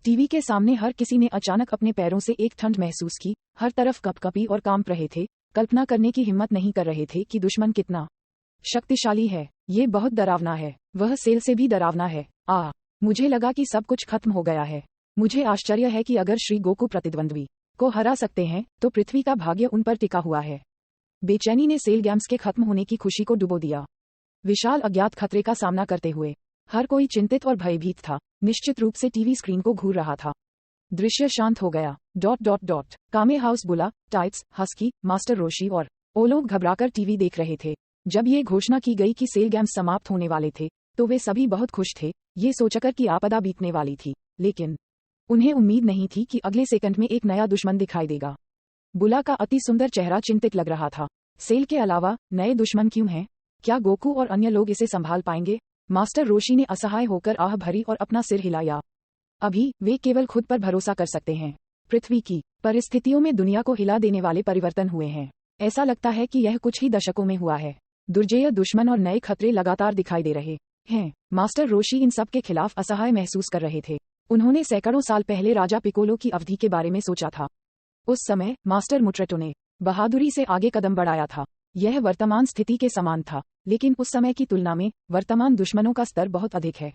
टीवी के सामने हर किसी ने अचानक अपने पैरों से एक ठंड महसूस की। हर तरफ कपकपी और कांप रहे थे, कल्पना करने की हिम्मत नहीं कर रहे थे कि दुश्मन कितना शक्तिशाली है। ये बहुत डरावना है। वह सेल से भी डरावना है। मुझे लगा कि सब कुछ खत्म हो गया है। मुझे आश्चर्य है कि अगर श्री गोकू प्रतिद्वंद्वी को हरा सकते हैं तो पृथ्वी का भाग्य उन पर टिका हुआ है। बेचैनी ने सेल गेम्स के खत्म होने की खुशी को डुबो दिया। विशाल अज्ञात खतरे का सामना करते हुए हर कोई चिंतित और भयभीत था। निश्चित रूप से टीवी स्क्रीन को घूर रहा था। दृश्य शांत हो गया। ... कामे हाउस बुला, टाइट्स, हस्की, मास्टर रोशी और ओ लोग घबराकर टीवी देख रहे थे। जब ये घोषणा की गई कि सेल गेम्स समाप्त होने वाले थे तो वे सभी बहुत खुश थे, ये सोचकर कि आपदा बीतने वाली थी, लेकिन उन्हें उम्मीद नहीं थी कि अगले सेकंड में एक नया दुश्मन दिखाई देगा। बुला का अति सुंदर चेहरा चिंतित लग रहा था। सेल के अलावा नए दुश्मन क्यों हैं? क्या गोकू और अन्य लोग इसे संभाल पाएंगे? मास्टर रोशी ने असहाय होकर आह भरी और अपना सिर हिलाया। अभी वे केवल खुद पर भरोसा कर सकते हैं। पृथ्वी की परिस्थितियों में दुनिया को हिला देने वाले परिवर्तन हुए हैं। ऐसा लगता है कि यह कुछ ही दशकों में हुआ है। दुर्जेय दुश्मन और नए खतरे लगातार दिखाई दे रहे हैं। मास्टर रोशी इन सब के खिलाफ असहाय महसूस कर रहे थे। उन्होंने सैकड़ों साल पहले राजा पिकोलो की अवधि के बारे में सोचा था। उस समय मास्टर मुट्रेटो ने बहादुरी से आगे कदम बढ़ाया था। यह वर्तमान स्थिति के समान था, लेकिन उस समय की तुलना में वर्तमान दुश्मनों का स्तर बहुत अधिक है।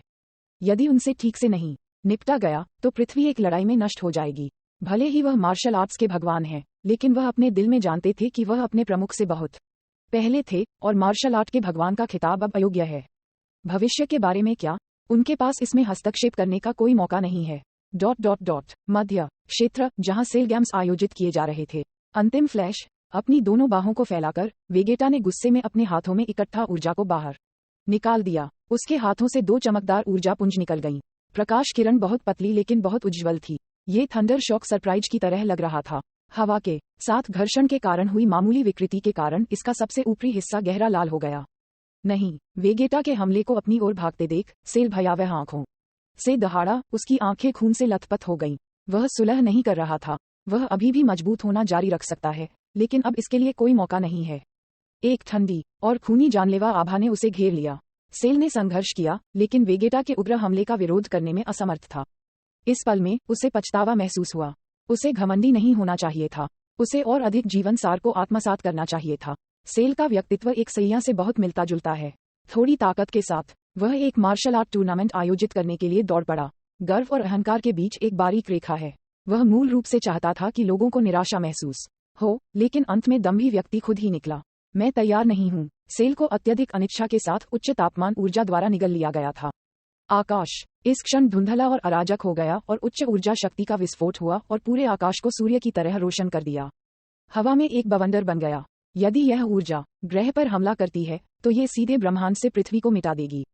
यदि उनसे ठीक से नहीं निपटा गया तो पृथ्वी एक लड़ाई में नष्ट हो जाएगी। भले ही वह मार्शल आर्ट्स के भगवान हैं, लेकिन वह अपने दिल में जानते थे कि वह अपने प्रमुख से बहुत पहले थे और मार्शल आर्ट के भगवान का खिताब अब अयोग्य है। भविष्य के बारे में क्या? उनके पास इसमें हस्तक्षेप करने का कोई मौका नहीं है। ... मध्य क्षेत्र जहां सेल गेम्स आयोजित किए जा रहे थे। अंतिम फ्लैश। अपनी दोनों बाहों को फैलाकर वेगेटा ने गुस्से में अपने हाथों में इकट्ठा ऊर्जा को बाहर निकाल दिया। उसके हाथों से 2 चमकदार ऊर्जा पुंज निकल गईं। प्रकाश किरण बहुत पतली लेकिन बहुत उज्ज्वल थी। ये थंडर शॉक सरप्राइज की तरह लग रहा था। हवा के साथ घर्षण के कारण हुई मामूली विकृति के कारण इसका सबसे ऊपरी हिस्सा गहरा लाल हो गया। नहीं, वेगेटा के हमले को अपनी ओर भागते देख सेल भयावह आंखों से दहाड़ा। उसकी आंखें खून से लथपथ हो गईं। वह सुलह नहीं कर रहा था। वह अभी भी मजबूत होना जारी रख सकता है, लेकिन अब इसके लिए कोई मौका नहीं है। एक ठंडी और खूनी जानलेवा आभा ने उसे घेर लिया। सेल ने संघर्ष किया, लेकिन वेगेटा के उग्र हमले का विरोध करने में असमर्थ था। इस पल में उसे पछतावा महसूस हुआ। उसे घमंडी नहीं होना चाहिए था। उसे और अधिक जीवन सार को आत्मसात करना चाहिए था। सेल का व्यक्तित्व एक सैया से बहुत मिलता जुलता है। थोड़ी ताकत के साथ वह एक मार्शल आर्ट टूर्नामेंट आयोजित करने के लिए दौड़ पड़ा। गर्व और अहंकार के बीच एक बारीक रेखा है। वह मूल रूप से चाहता था कि लोगों को निराशा महसूस हो, लेकिन अंत में दम्भी व्यक्ति खुद ही निकला। मैं तैयार नहीं हूँ। सेल को अत्यधिक अनिच्छा के साथ उच्च तापमान ऊर्जा द्वारा निगल लिया गया था। आकाश इस क्षण धुंधला और अराजक हो गया और उच्च ऊर्जा शक्ति का विस्फोट हुआ और पूरे आकाश को सूर्य की तरह रोशन कर दिया। हवा में एक बवंडर बन गया। यदि यह ऊर्जा ग्रह पर हमला करती है तो ये सीधे ब्रह्मांड से पृथ्वी को मिटा देगी।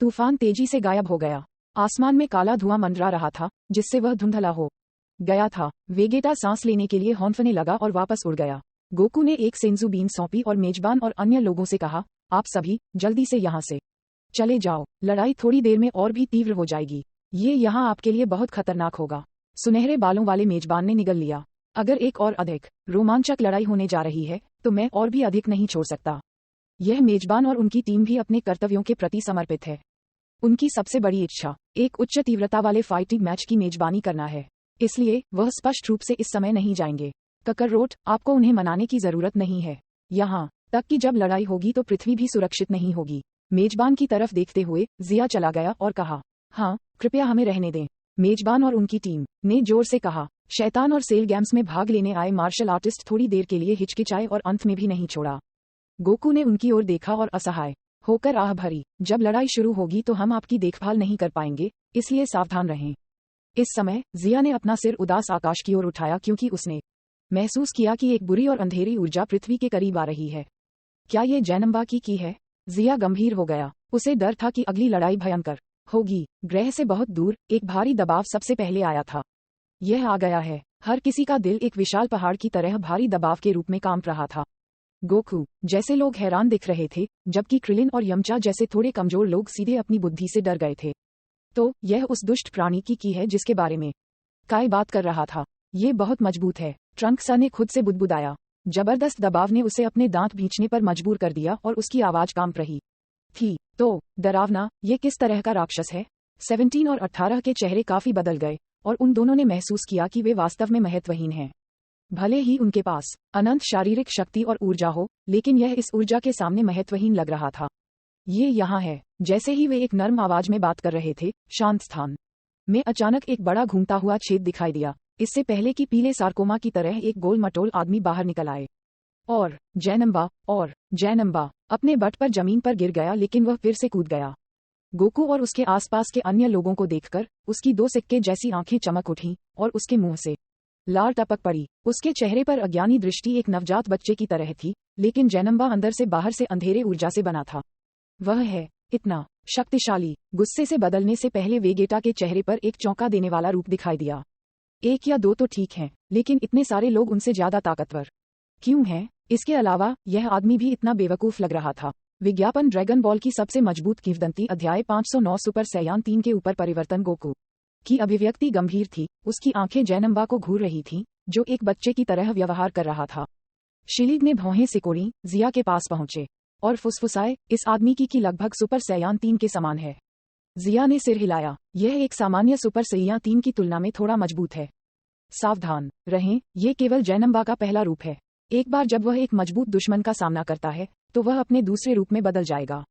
तूफान तेजी से गायब हो गया। आसमान में काला धुआं मंडरा रहा था, जिससे वह धुंधला हो गया था। वेगेटा सांस लेने के लिए हौंफने लगा और वापस उड़ गया। गोकू ने एक सेंजू बीन सौंपी और मेजबान और अन्य लोगों से कहा, आप सभी जल्दी से यहाँ से चले जाओ। लड़ाई थोड़ी देर में और भी तीव्र हो जाएगी। ये यहाँ आपके लिए बहुत खतरनाक होगा। सुनहरे बालों वाले मेजबान ने निगल लिया। अगर एक और अधिक रोमांचक लड़ाई होने जा रही है तो मैं और भी अधिक नहीं छोड़ सकता। यह मेजबान और उनकी टीम भी अपने कर्तव्यों के प्रति समर्पित है। उनकी सबसे बड़ी इच्छा एक उच्च तीव्रता वाले फाइटिंग मैच की मेजबानी करना है, इसलिए वह स्पष्ट रूप से इस समय नहीं जाएंगे। ककररोट, आपको उन्हें मनाने की जरूरत नहीं है। यहाँ तक कि जब लड़ाई होगी तो पृथ्वी भी सुरक्षित नहीं होगी। मेजबान की तरफ देखते हुए जिया चला गया और कहा, हाँ, कृपया हमें रहने दें। मेजबान और उनकी टीम ने जोर से कहा। शैतान और सेल गेम्स में भाग लेने आए मार्शल आर्टिस्ट थोड़ी देर के लिए हिचकिचाए और अंत में भी नहीं छोड़ा। गोकू ने उनकी ओर देखा और असहाय होकर आह भरी, जब लड़ाई शुरू होगी तो हम आपकी देखभाल नहीं कर पाएंगे, इसलिए सावधान रहें। इस समय जिया ने अपना सिर उदास आकाश की ओर उठाया क्योंकि उसने महसूस किया कि एक बुरी और अंधेरी ऊर्जा पृथ्वी के करीब आ रही है। क्या ये जैनम्बा की है? जिया गंभीर हो गया। उसे डर था कि अगली लड़ाई भयंकर होगी। ग्रह से बहुत दूर एक भारी दबाव सबसे पहले आया था। यह आ गया है। हर किसी का दिल एक विशाल पहाड़ की तरह भारी दबाव के रूप में कांप रहा था। गोकू जैसे लोग हैरान दिख रहे थे, जबकि क्रिलिन और यमचा जैसे थोड़े कमजोर लोग सीधे अपनी बुद्धि से डर गए थे। तो यह उस दुष्ट प्राणी की है जिसके बारे में काय बात कर रहा था। ये बहुत मजबूत है, ट्रंक्स ने खुद से बुदबुदाया। जबरदस्त दबाव ने उसे अपने दांत भींचने पर मजबूर कर दिया और उसकी आवाज कांप रही थी। तो डरावना, ये किस तरह का राक्षस है? 17 और 18 के चेहरे काफी बदल गए और उन दोनों ने महसूस किया कि वे वास्तव में महत्वहीन हैं। भले ही उनके पास अनंत शारीरिक शक्ति और ऊर्जा हो, लेकिन यह इस ऊर्जा के सामने महत्वहीन लग रहा था। ये यहाँ है। जैसे ही वे एक नर्म आवाज में बात कर रहे थे, शांत स्थान में अचानक एक बड़ा घूमता हुआ छेद दिखाई दिया। इससे पहले कि पीले सार्कोमा की तरह एक गोल मटोल आदमी बाहर निकल आए। और जैनम्बा अपने बट पर जमीन पर गिर गया, लेकिन वह फिर से कूद गया। गोकू और उसके आसपास के अन्य लोगों को देखकर उसकी 2 सिक्के जैसी आंखें चमक उठीं और उसके मुंह से लार टपक पड़ी। उसके चेहरे पर अज्ञानी दृष्टि एक नवजात बच्चे की तरह थी, लेकिन जैनम्बा अंदर से बाहर से अंधेरे ऊर्जा से बना था। वह है इतना शक्तिशाली। गुस्से से बदलने से पहले वेगेटा के चेहरे पर एक चौंका देने वाला रूप दिखाई दिया। 1 या 2 तो ठीक हैं, लेकिन इतने सारे लोग उनसे ज्यादा ताकतवर क्यों हैं? इसके अलावा यह आदमी भी इतना बेवकूफ लग रहा था। विज्ञापन ड्रैगन बॉल की सबसे मजबूत किंवदंती अध्याय 509 सुपर सैयान 3 के ऊपर परिवर्तन। गोकू की अभिव्यक्ति गंभीर थी। उसकी आंखें जैनम्बा को घूर रही थीं, जो एक बच्चे की तरह व्यवहार कर रहा था। शिलीग ने भौहें सिकोड़ी, जिया के पास पहुंचे और फुसफुसाए, इस आदमी की लगभग सुपर सैयान 3 के समान है। जिया ने सिर हिलाया। यह एक सामान्य सुपर सैयान 3 की तुलना में थोड़ा मजबूत है। सावधान रहें, ये केवल जैनम्बा का पहला रूप है। एक बार जब वह एक मजबूत दुश्मन का सामना करता है तो वह अपने दूसरे रूप में बदल जाएगा।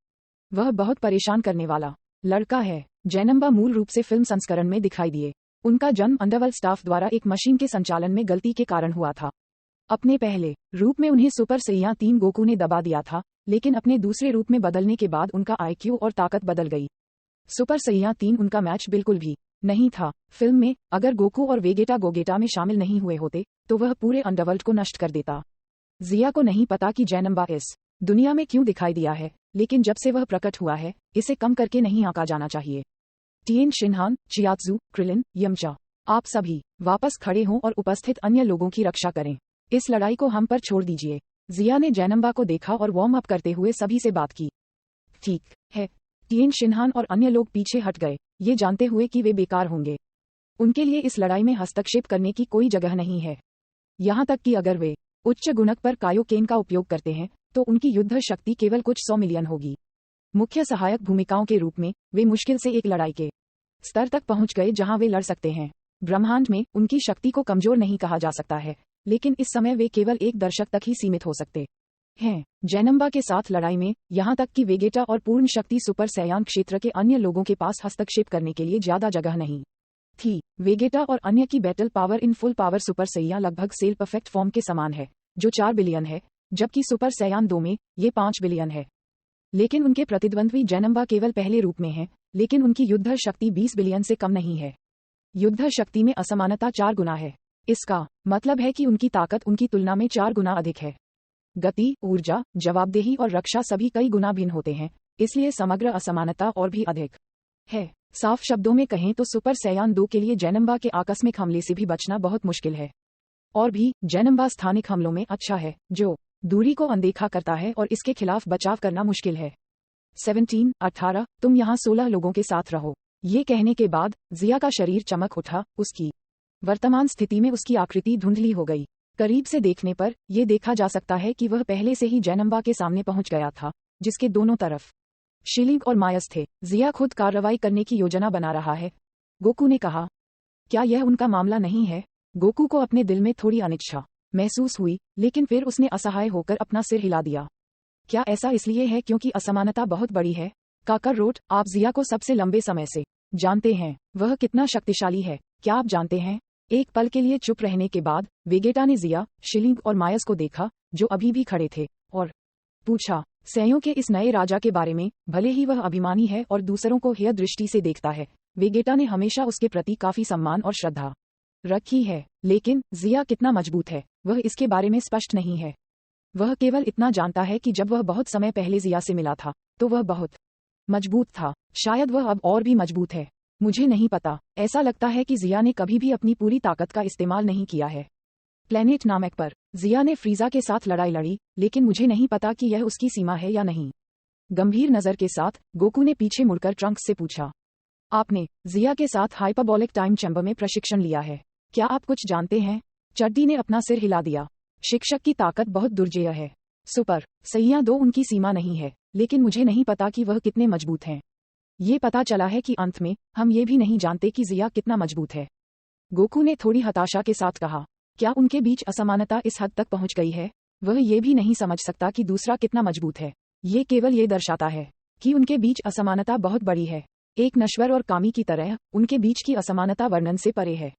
वह बहुत परेशान करने वाला लड़का है। जैनम्बा मूल रूप से फिल्म संस्करण में दिखाई दिए। उनका जन्म अंडरवर्ल्ड स्टाफ द्वारा एक मशीन के संचालन में गलती के कारण हुआ था। अपने पहले रूप में उन्हें सुपर सैयान 3 गोकू ने दबा दिया था, लेकिन अपने दूसरे रूप में बदलने के बाद उनका आईक्यू और ताकत बदल गई। सुपर सैयान 3 उनका मैच बिल्कुल भी नहीं था। फिल्म में अगर गोकू और वेगेटा गोगेटा में शामिल नहीं हुए होते तो वह पूरे अंडरवर्ल्ड को नष्ट कर देता। जिया को नहीं पता कि जैनम्बा इस दुनिया में क्यों दिखाई दिया है, लेकिन जब से वह प्रकट हुआ है, इसे कम करके नहीं आंका जाना चाहिए। टिएन शिनहान, चियात्जू, क्रिलिन, यमचा, आप सभी वापस खड़े हों और उपस्थित अन्य लोगों की रक्षा करें। इस लड़ाई को हम पर छोड़ दीजिए। जिया ने जैनम्बा को देखा और वार्म अप करते हुए सभी से बात की। ठीक है। टिएन शिनहान और अन्य लोग पीछे हट गए, ये जानते हुए कि वे बेकार होंगे। उनके लिए इस लड़ाई में हस्तक्षेप करने की कोई जगह नहीं है। यहाँ तक कि अगर वे उच्च गुणक पर कायोकेन का उपयोग करते हैं, तो उनकी युद्ध शक्ति केवल कुछ 100 मिलियन होगी। मुख्य सहायक भूमिकाओं के रूप में वे मुश्किल से एक लड़ाई के स्तर तक पहुंच गए जहां वे लड़ सकते हैं। ब्रह्मांड में उनकी शक्ति को कमजोर नहीं कहा जा सकता है, लेकिन इस समय वे केवल एक दर्शक तक ही सीमित हो सकते हैं। जैनम्बा के साथ लड़ाई में यहाँ तक कि वेगेटा और पूर्ण शक्ति सुपर सैयान क्षेत्र के अन्य लोगों के पास हस्तक्षेप करने के लिए ज्यादा जगह नहीं थी। वेगेटा और अन्य की battle power in full power super सैया लगभग सेल परफेक्ट फॉर्म के समान है, जो 4 बिलियन है, जबकि सुपर सैयान 2 में ये 5 बिलियन है। लेकिन उनके प्रतिद्वंद्वी जैनम्बा केवल पहले रूप में है, लेकिन उनकी युद्ध शक्ति 20 बिलियन से कम नहीं है। युद्ध शक्ति में असमानता 4 गुना है। इसका मतलब है कि उनकी ताकत उनकी तुलना में 4 गुना अधिक है। गति, ऊर्जा, जवाबदेही और रक्षा सभी कई गुना भिन्न होते हैं, इसलिए समग्र असमानता और भी अधिक है। साफ शब्दों में कहें तो सुपर सैयान 2 के लिए जैनम्बा के आकस्मिक हमले से भी बचना बहुत मुश्किल है। और भी जैनम्बा स्थानिक हमलों में अच्छा है, जो दूरी को अनदेखा करता है और इसके खिलाफ बचाव करना मुश्किल है। 18 तुम यहाँ 16 लोगों के साथ रहो। ये कहने के बाद जिया का शरीर चमक उठा। उसकी वर्तमान स्थिति में उसकी आकृति धुंधली हो गई। करीब से देखने पर यह देखा जा सकता है कि वह पहले से ही जैनम्बा के सामने पहुंच गया था, जिसके दोनों तरफ शिलिंग और मायस थे। जिया खुद कार्रवाई करने की योजना बना रहा है, गोकू ने कहा। क्या यह उनका मामला नहीं है? गोकू को अपने दिल में थोड़ी अनिच्छा महसूस हुई, लेकिन फिर उसने असहाय होकर अपना सिर हिला दिया। क्या ऐसा इसलिए है क्योंकि असमानता बहुत बड़ी है? काकरोट, आप जिया को सबसे लंबे समय से जानते हैं। वह कितना शक्तिशाली है, क्या आप जानते हैं? एक पल के लिए चुप रहने के बाद वेगेटा ने जिया, शिलिंग और मायस को देखा, जो अभी भी खड़े थे, और पूछा, सैयों के इस नए राजा के बारे में। भले ही वह अभिमानी है और दूसरों को हेय दृष्टि से देखता है, वेगेटा ने हमेशा उसके प्रति काफी सम्मान और श्रद्धा रखी है। लेकिन जिया कितना मजबूत है, वह इसके बारे में स्पष्ट नहीं है। वह केवल इतना जानता है कि जब वह बहुत समय पहले जिया से मिला था, तो वह बहुत मजबूत था। शायद वह अब और भी मजबूत है, मुझे नहीं पता। ऐसा लगता है कि जिया ने कभी भी अपनी पूरी ताकत का इस्तेमाल नहीं किया है। प्लेनेट नामक पर जिया ने फ्रीजा के साथ लड़ाई लड़ी, लेकिन मुझे नहीं पता कि यह उसकी सीमा है या नहीं। गंभीर नजर के साथ गोकू ने पीछे मुड़कर ट्रंक्स से पूछा, आपने जिया के साथ हाइपरबोलिक टाइम चैम्बर में प्रशिक्षण लिया है, क्या आप कुछ जानते हैं? चड्डी ने अपना सिर हिला दिया। शिक्षक की ताकत बहुत दुर्जेय है। सुपर सैया 2 उनकी सीमा नहीं है, लेकिन मुझे नहीं पता कि वह कितने मजबूत हैं। ये पता चला है कि अंत में हम ये भी नहीं जानते कि जिया कितना मजबूत है। गोकू ने थोड़ी हताशा के साथ कहा, क्या उनके बीच असमानता इस हद तक पहुंच गई है? वह ये भी नहीं समझ सकता कि दूसरा कितना मजबूत है। ये केवल ये दर्शाता है कि उनके बीच असमानता बहुत बड़ी है। एक नश्वर और कामी की तरह उनके बीच की असमानता वर्णन से परे है।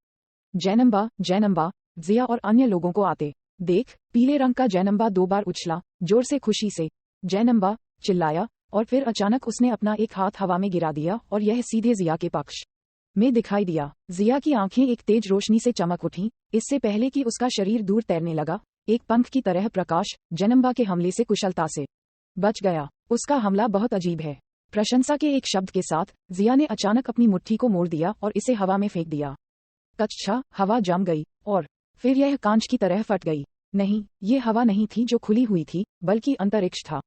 जैनम्बा, जिया और अन्य लोगों को आते देख पीले रंग का जैनम्बा 2 बार उछला, जोर से खुशी से। जैनम्बा चिल्लाया और फिर अचानक उसने अपना एक हाथ हवा में गिरा दिया और यह सीधे जिया के पक्ष में दिखाई दिया। जिया की आंखें एक तेज रोशनी से चमक उठीं, इससे पहले कि उसका शरीर दूर तैरने लगा। एक पंख की तरह प्रकाश जैनम्बा के हमले से कुशलता से बच गया। उसका हमला बहुत अजीब है। प्रशंसा के एक शब्द के साथ जिया ने अचानक अपनी मुट्ठी को मोड़ दिया और इसे हवा में फेंक दिया। कच्छा, हवा जम गई और फिर यह कांच की तरह फट गई। नहीं, ये हवा नहीं थी जो खुली हुई थी, बल्कि अंतरिक्ष था।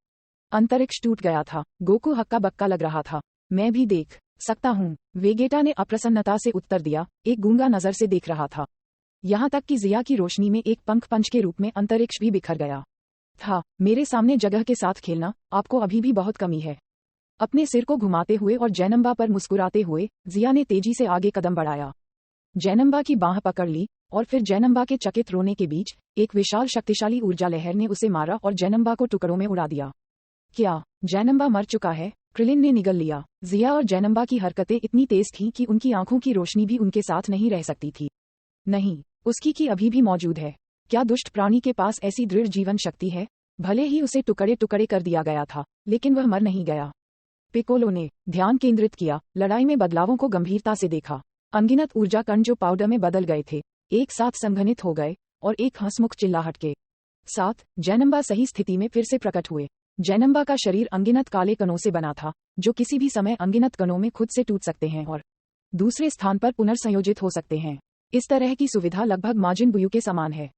अंतरिक्ष टूट गया था। गोकू हक्का बक्का लग रहा था। मैं भी देख सकता हूँ, वेगेटा ने अप्रसन्नता से उत्तर दिया, एक गूंगा नजर से देख रहा था। यहाँ तक कि जिया की रोशनी में एक पंख पंच के रूप में अंतरिक्ष भी बिखर गया था। मेरे सामने जगह के साथ खेलना, आपको अभी भी बहुत कमी है। अपने सिर को घुमाते हुए और जैनम्बा पर मुस्कुराते हुए जिया ने तेजी से आगे कदम बढ़ाया। जैनम्बा की बाह पकड़ ली और फिर जैनम्बा के चकित रोने के बीच एक विशाल शक्तिशाली ऊर्जा लहर ने उसे मारा और जैनम्बा को टुकड़ों में उड़ा दिया। क्या जैनम्बा मर चुका है? क्रिलिन ने निगल लिया। जिया और जैनम्बा की हरकतें इतनी तेज थीं कि उनकी आंखों की रोशनी भी उनके साथ नहीं रह सकती थी। नहीं, उसकी की अभी भी मौजूद है। क्या दुष्ट प्राणी के पास ऐसी दृढ़ जीवन शक्ति है? भले ही उसे टुकड़े टुकड़े कर दिया गया था, लेकिन वह मर नहीं गया। पिकोलो ने ध्यान केंद्रित किया, लड़ाई में बदलावों को गंभीरता से देखा। अनगिनत ऊर्जा कण जो पाउडर में बदल गए थे, एक साथ संघनित हो गए और एक हंसमुख चिल्लाहट के साथ जैनम्बा सही स्थिति में फिर से प्रकट हुए। जैनम्बा का शरीर अनगिनत काले कणों से बना था, जो किसी भी समय अनगिनत कणों में खुद से टूट सकते हैं और दूसरे स्थान पर पुनर्संयोजित हो सकते हैं। इस तरह की सुविधा लगभग माजिन बुयू के समान है।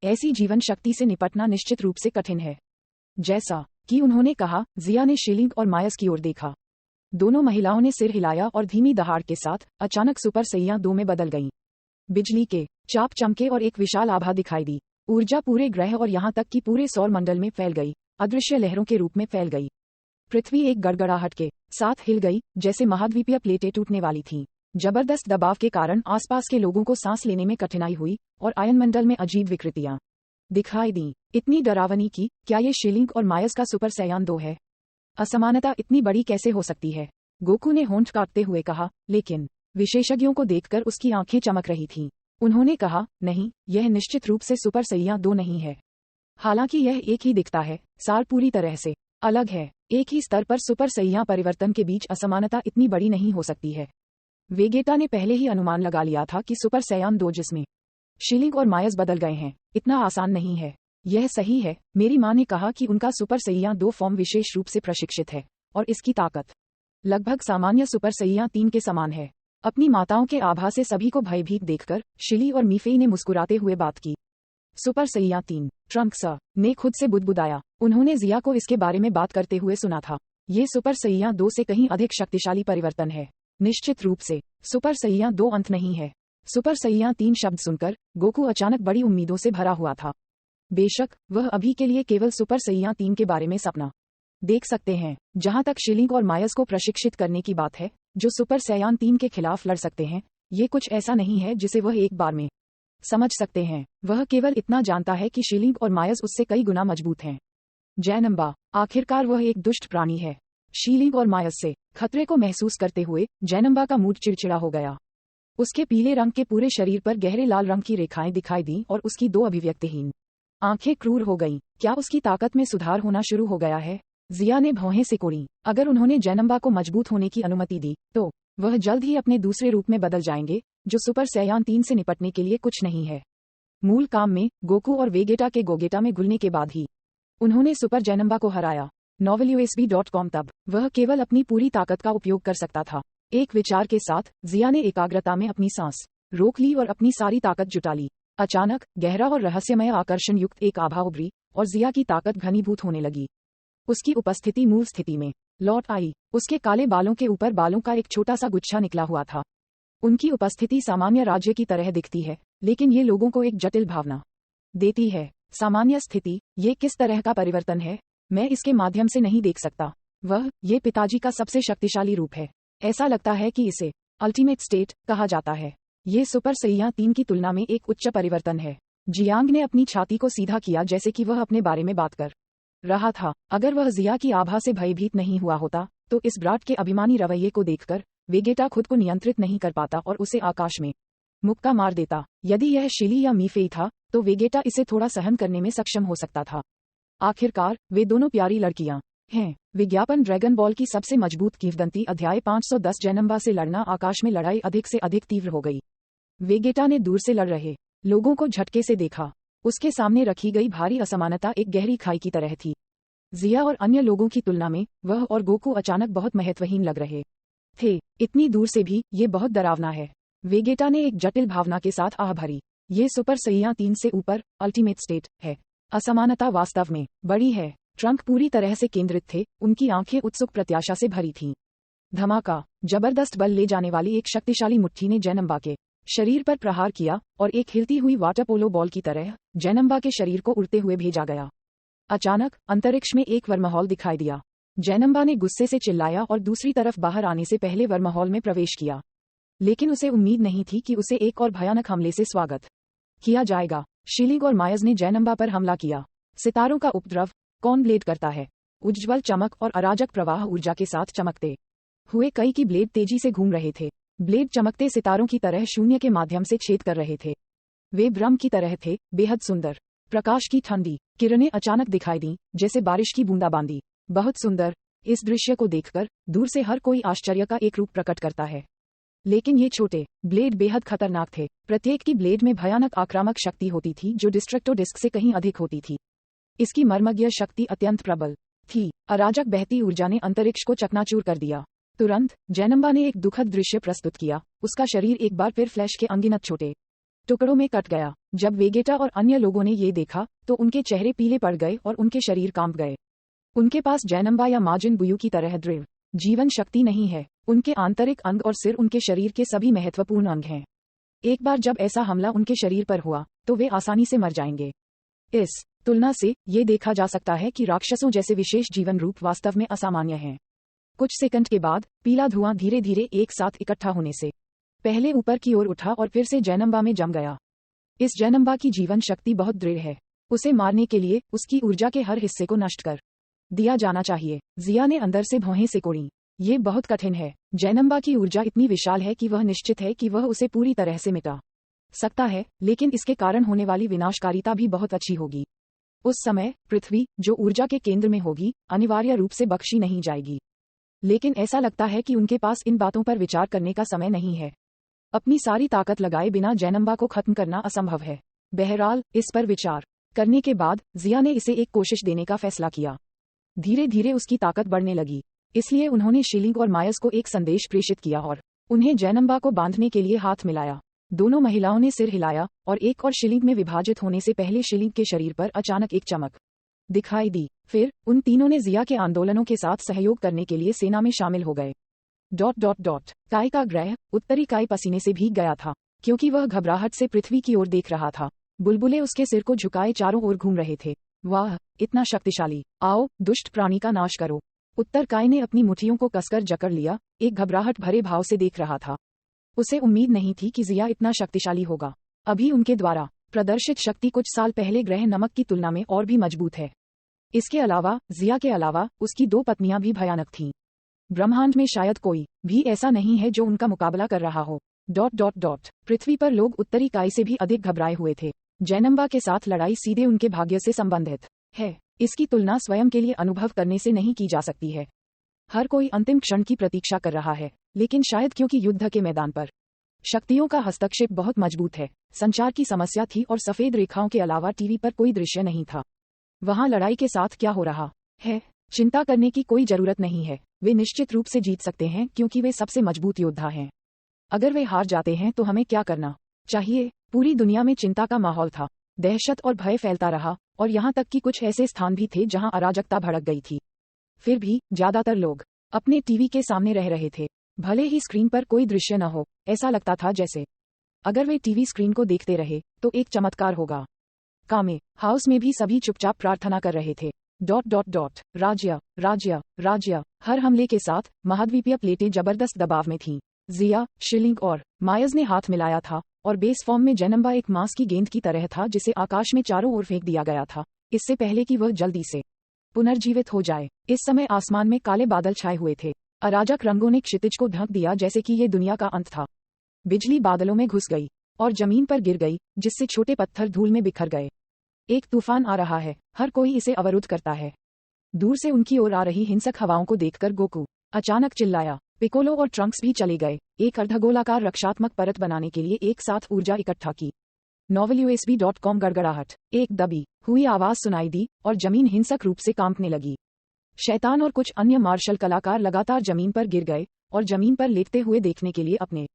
ऐसी जीवन शक्ति से निपटना निश्चित रूप से कठिन है। जैसा कि उन्होंने कहा, जिया ने शीलिंग और मायस की ओर देखा। दोनों महिलाओं ने सिर हिलाया और धीमी दहाड़ के साथ अचानक सुपर सैया 2 में बदल गईं। बिजली के चाप चमके और एक विशाल आभा दिखाई दी। ऊर्जा पूरे ग्रह और यहाँ तक कि पूरे सौर मंडल में फैल गई, अदृश्य लहरों के रूप में फैल गई। पृथ्वी एक गड़गड़ाहट के साथ हिल गई, जैसे महाद्वीपीय प्लेटें टूटने वाली थीं। जबरदस्त दबाव के कारण आसपास के लोगों को सांस लेने में कठिनाई हुई और आयनमंडल में अजीब विकृतियां दिखाई दी। इतनी डरावनी कि क्या ये शीलिंग और मायस का सुपर सैयान 2 है? असमानता इतनी बड़ी कैसे हो सकती है? गोकू ने होंठ काटते हुए कहा, लेकिन विशेषज्ञों को देखकर उसकी आंखें चमक रही थीं। उन्होंने कहा, नहीं, यह निश्चित रूप से सुपर सैया 2 नहीं है। हालांकि यह एक ही दिखता है, सार पूरी तरह से अलग है। एक ही स्तर पर सुपर सैया परिवर्तन के बीच असमानता इतनी बड़ी नहीं हो सकती है। वेगेटा ने पहले ही अनुमान लगा लिया था कि सुपर सैयान 2 जिसमें शीलिंग और मायस बदल गए हैं, इतना आसान नहीं है। यह सही है, मेरी मां ने कहा कि उनका सुपर सैया 2 फॉर्म विशेष रूप से प्रशिक्षित है और इसकी ताकत लगभग सामान्य सुपर सैया 3 के समान है। अपनी माताओं के आभा से सभी को भयभीत देखकर शिली और मीफेई ने मुस्कुराते हुए बात की। सुपर सैया 3, ट्रंक्स ने खुद से बुदबुदाया। उन्होंने जिया को इसके बारे में बात करते हुए सुना था। ये सुपर सैया 2 से कहीं अधिक शक्तिशाली परिवर्तन है। निश्चित रूप से सुपर सैया 2 अंत नहीं है। सुपर सैया 3 शब्द सुनकर गोकू अचानक बड़ी उम्मीदों से भरा हुआ था। बेशक वह अभी के लिए केवल सुपर सैया 3 के बारे में सपना देख सकते हैं। जहां तक शीलिंग और मायस को प्रशिक्षित करने की बात है, जो सुपर सैयान 3 के खिलाफ लड़ सकते हैं, ये कुछ ऐसा नहीं है जिसे वह एक बार में समझ सकते हैं। वह केवल इतना जानता है कि शीलिंग और मायस उससे कई गुना मजबूत हैं। जैनम्बा, आखिरकार वह एक दुष्ट प्राणी है। शीलिंग और मायस से खतरे को महसूस करते हुए जैनम्बा का मूड चिड़चिड़ा हो गया। उसके पीले रंग के पूरे शरीर पर गहरे लाल रंग की रेखाएं दिखाई दी और उसकी 2 अभिव्यक्तिहीन आंखें क्रूर हो गईं। क्या उसकी ताकत में सुधार होना शुरू हो गया है? जिया ने भौहें सिकोड़ी। अगर उन्होंने जैनम्बा को मजबूत होने की अनुमति दी, तो वह जल्द ही अपने दूसरे रूप में बदल जाएंगे, जो सुपर सैयान 3 से निपटने के लिए कुछ नहीं है। मूल काम में गोकू और वेगेटा के गोगेटा में घुलने के बाद ही उन्होंने सुपर जैनम्बा को हराया। novelUSB.com तब वह केवल अपनी पूरी ताकत का उपयोग कर सकता था। एक विचार के साथ जिया ने एकाग्रता में अपनी सांस रोक ली और अपनी सारी ताकत जुटा ली। अचानक गहरा और रहस्यमय आकर्षण युक्त एक आभा उभरी और जिया की ताकत घनीभूत होने लगी। उसकी उपस्थिति मूल स्थिति में लौट आई। उसके काले बालों के ऊपर बालों का एक छोटा सा गुच्छा निकला हुआ था। उनकी उपस्थिति सामान्य राज्य की तरह दिखती है, लेकिन ये लोगों को एक जटिल भावना देती है। सामान्य स्थिति, ये किस तरह का परिवर्तन है? मैं इसके माध्यम से नहीं देख सकता। ये पिताजी का सबसे शक्तिशाली रूप है। ऐसा लगता है कि इसे अल्टीमेट स्टेट कहा जाता है। ये सुपर सैया 3 की तुलना में एक उच्च परिवर्तन है। जियांग ने अपनी छाती को सीधा किया, जैसे कि वह अपने बारे में बात कर रहा था। अगर वह जिया की आभा से भयभीत नहीं हुआ होता, तो इस ब्राट के अभिमानी रवैये को देखकर वेगेटा खुद को नियंत्रित नहीं कर पाता और उसे आकाश में मुक्का मार देता। यदि यह शिली या मीफेई था, तो वेगेटा इसे थोड़ा सहन करने में सक्षम हो सकता था। आखिरकार वे दोनों प्यारी लड़कियां हैं। विज्ञापन ड्रैगन बॉल की सबसे मजबूत किंवदंती अध्याय 510 जैनम्बा से लड़ना। आकाश में लड़ाई अधिक से अधिक तीव्र हो गई। वेगेटा ने दूर से लड़ रहे लोगों को झटके से देखा। उसके सामने रखी गई भारी असमानता एक गहरी खाई की तरह थी। जिया और अन्य लोगों की तुलना में वह और गोकू अचानक बहुत महत्वहीन लग रहे थे। इतनी दूर से भी ये बहुत डरावना है। वेगेटा ने एक जटिल भावना के साथ आह भरी। ये सुपर सैया 3 से ऊपर अल्टीमेट स्टेट है। असमानता वास्तव में बड़ी है। ट्रंक पूरी तरह से केंद्रित थे। उनकी आंखें उत्सुक प्रत्याशा से भरी थीं। धमाका, जबरदस्त बल ले जाने वाली एक शक्तिशाली मुट्ठी ने जैनम्बा के शरीर पर प्रहार किया और एक हिलती हुई वाटर पोलो बॉल की तरह जैनम्बा के शरीर को उड़ते हुए भेजा गया। अचानक अंतरिक्ष में एक वर्महॉल दिखाई दिया। जैनम्बा ने गुस्से से चिल्लाया और दूसरी तरफ बाहर आने से पहले वर्महॉल में प्रवेश किया। लेकिन उसे उम्मीद नहीं थी कि उसे एक और भयानक हमले से स्वागत किया जाएगा। शीलिंग और मायस ने जैनम्बा पर हमला किया। सितारों का उपद्रव कौन ब्लेड करता है। उज्ज्वल चमक और अराजक प्रवाह ऊर्जा के साथ चमकते हुए कई की ब्लेड तेजी से घूम रहे थे। ब्लेड चमकते सितारों की तरह शून्य के माध्यम से छेद कर रहे थे। वे ब्रह्म की तरह थे, बेहद सुंदर। प्रकाश की ठंडी किरणें अचानक दिखाई दी, जैसे बारिश की बूंदाबांदी। बहुत सुंदर। इस दृश्य को देखकर दूर से हर कोई आश्चर्य का एक रूप प्रकट करता है। लेकिन ये छोटे ब्लेड बेहद खतरनाक थे। प्रत्येक की ब्लेड में भयानक आक्रामक शक्ति होती थी, जो डिस्ट्रक्टो डिस्क से कहीं अधिक होती थी। इसकी मर्मज्ञ शक्ति अत्यंत प्रबल थी। अराजक बहती ऊर्जा ने अंतरिक्ष को चकनाचूर कर दिया। तुरंत जैनम्बा ने एक दुखद दृश्य प्रस्तुत किया। उसका शरीर एक बार फिर फ्लैश के अनगिनत छोटे टुकड़ों में कट गया। जब वेगेटा और अन्य लोगों ने ये देखा तो उनके चेहरे पीले पड़ गए और उनके शरीर कांप गए। उनके पास जैनम्बा या माजिन बुयू की तरह दृढ़ जीवन शक्ति नहीं है। उनके आंतरिक अंग और सिर उनके शरीर के सभी महत्वपूर्ण अंग हैं। एक बार जब ऐसा हमला उनके शरीर पर हुआ तो वे आसानी से मर जाएंगे। इस तुलना से ये देखा जा सकता है कि राक्षसों जैसे विशेष जीवन रूप वास्तव में असामान्य हैं। कुछ सेकंड के बाद पीला धुआं धीरे धीरे एक साथ इकट्ठा होने से पहले ऊपर की ओर उठा और फिर से जैनम्बा में जम गया। इस जैनम्बा की जीवन शक्ति बहुत दृढ़ है। उसे मारने के लिए उसकी ऊर्जा के हर हिस्से को नष्ट कर दिया जाना चाहिए। जिया ने अंदर से भौहें सिकोड़ी। ये बहुत कठिन है। जैनम्बा की ऊर्जा इतनी विशाल है कि वह निश्चित है कि वह उसे पूरी तरह से मिटा सकता है, लेकिन इसके कारण होने वाली विनाशकारिता भी बहुत अच्छी होगी। उस समय पृथ्वी, जो ऊर्जा के केंद्र में होगी, अनिवार्य रूप से बख्शी नहीं जाएगी। लेकिन ऐसा लगता है कि उनके पास इन बातों पर विचार करने का समय नहीं है। अपनी सारी ताकत लगाए बिना जैनम्बा को खत्म करना असंभव है। बहरहाल इस पर विचार करने के बाद जिया ने इसे एक कोशिश देने का फैसला किया। धीरे धीरे उसकी ताकत बढ़ने लगी। इसलिए उन्होंने शिलिंग और मायस को एक संदेश प्रेषित किया और उन्हें जैनम्बा को बांधने के लिए हाथ मिलाया। दोनों महिलाओं ने सिर हिलाया और एक और शिलिंग में विभाजित होने से पहले शिलिंग के शरीर पर अचानक एक चमक दिखाई दी। फिर उन तीनों ने जिया के आंदोलनों के साथ सहयोग करने के लिए सेना में शामिल हो गए। ... काय का ग्रह उत्तरी काय पसीने से भीग गया था, क्योंकि वह घबराहट से पृथ्वी की ओर देख रहा था। बुलबुले उसके सिर को झुकाए चारों ओर घूम रहे थे। वाह, इतना शक्तिशाली! आओ, दुष्ट प्राणी का नाश करो। उत्तर काय ने अपनी मुट्ठियों को कसकर जकड़ लिया, एक घबराहट भरे भाव से देख रहा था। उसे उम्मीद नहीं थी कि जिया इतना शक्तिशाली होगा। अभी उनके द्वारा प्रदर्शित शक्ति कुछ साल पहले ग्रह नमक की तुलना में और भी मजबूत है। इसके अलावा जिया के अलावा उसकी दो पत्नियां भी भयानक थीं। ब्रह्मांड में शायद कोई भी ऐसा नहीं है जो उनका मुकाबला कर रहा हो। ... पृथ्वी पर लोग उत्तरी काय से भी अधिक घबराए हुए थे। जैनम्बा के साथ लड़ाई सीधे उनके भाग्य से संबंधित है। इसकी तुलना स्वयं के लिए अनुभव करने से नहीं की जा सकती है। हर कोई अंतिम क्षण की प्रतीक्षा कर रहा है, लेकिन शायद क्योंकि युद्ध के मैदान पर शक्तियों का हस्तक्षेप बहुत मजबूत है, संचार की समस्या थी और सफेद रेखाओं के अलावा टीवी पर कोई दृश्य नहीं था। वहां लड़ाई के साथ क्या हो रहा है, चिंता करने की कोई जरूरत नहीं है। वे निश्चित रूप से जीत सकते हैं क्योंकि वे सबसे मजबूत योद्धा हैं। अगर वे हार जाते हैं तो हमें क्या करना चाहिए? पूरी दुनिया में चिंता का माहौल था। दहशत और भय फैलता रहा और यहाँ तक कि कुछ ऐसे स्थान भी थे जहाँ अराजकता भड़क गई थी। फिर भी ज्यादातर लोग अपने टीवी के सामने रह रहे थे। भले ही स्क्रीन पर कोई दृश्य न हो, ऐसा लगता था जैसे अगर वे टीवी स्क्रीन को देखते रहे तो एक चमत्कार होगा। कामे हाउस में भी सभी चुपचाप प्रार्थना कर रहे थे। ... राज्य राज्य राज्य हर हमले के साथ महाद्वीपीय प्लेटें जबरदस्त दबाव में थीं। जिया, शिलिंग और मायस ने हाथ मिलाया था और बेस फॉर्म में जैनम्बा एक मांस की गेंद की तरह था जिसे आकाश में चारों ओर फेंक दिया गया था, इससे पहले कि वह जल्दी से पुनर्जीवित हो जाए। इस समय आसमान में काले बादल छाए हुए थे। अराजक रंगों ने क्षितिज को ढक दिया जैसे कि ये दुनिया का अंत था। बिजली बादलों में घुस गई और जमीन पर गिर गई, जिससे छोटे पत्थर धूल में बिखर गए। एक तूफान आ रहा है, हर कोई इसे अवरुद्ध करता है। दूर से उनकी ओर आ रही हिंसक हवाओं को देखकर गोकू अचानक चिल्लाया। पिकोलो और ट्रंक्स भी चले गए, एक अर्धगोलाकार रक्षात्मक परत बनाने के लिए एक साथ ऊर्जा इकट्ठा की। novelUSB.com गड़गड़ाहट, एक दबी हुई आवाज सुनाई दी और जमीन हिंसक रूप से कांपने लगी। शैतान और कुछ अन्य मार्शल कलाकार लगातार जमीन पर गिर गए और जमीन पर लेटते हुए देखने के लिए अपने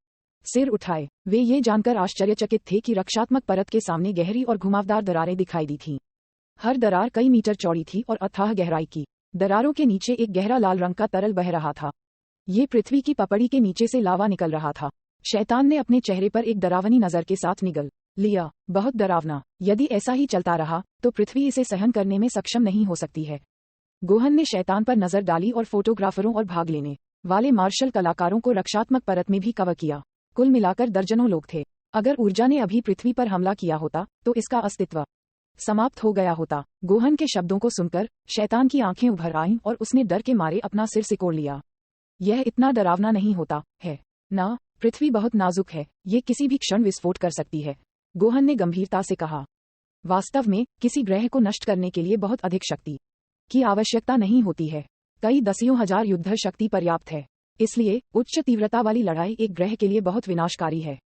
सिर उठाए। वे ये जानकर आश्चर्यचकित थे कि रक्षात्मक परत के सामने गहरी और घुमावदार दरारें दिखाई दी थीं। हर दरार कई मीटर चौड़ी थी और अथाह गहराई की। दरारों के नीचे एक गहरा लाल रंग का तरल बह रहा था। ये पृथ्वी की पपड़ी के नीचे से लावा निकल रहा था। शैतान ने अपने चेहरे पर एक डरावनी नजर के साथ निगल लिया। बहुत डरावना। यदि ऐसा ही चलता रहा तो पृथ्वी इसे सहन करने में सक्षम नहीं हो सकती है। गोहन ने शैतान पर नजर डाली और फोटोग्राफरों और भाग लेने वाले मार्शल कलाकारों को रक्षात्मक परत में भी कवर किया। कुल मिलाकर दर्जनों लोग थे। अगर ऊर्जा ने अभी पृथ्वी पर हमला किया होता तो इसका अस्तित्व समाप्त हो गया होता। गोहन के शब्दों को सुनकर शैतान की आंखें उभर आईं और उसने डर के मारे अपना सिर सिकोड़ लिया। यह इतना डरावना नहीं होता है ना? पृथ्वी बहुत नाजुक है, ये किसी भी क्षण विस्फोट कर सकती है, गोहन ने गंभीरता से कहा। वास्तव में किसी ग्रह को नष्ट करने के लिए बहुत अधिक शक्ति की आवश्यकता नहीं होती है। कई दसियों हजार युद्ध शक्ति पर्याप्त है। इसलिए उच्च तीव्रता वाली लड़ाई एक ग्रह के लिए बहुत विनाशकारी है।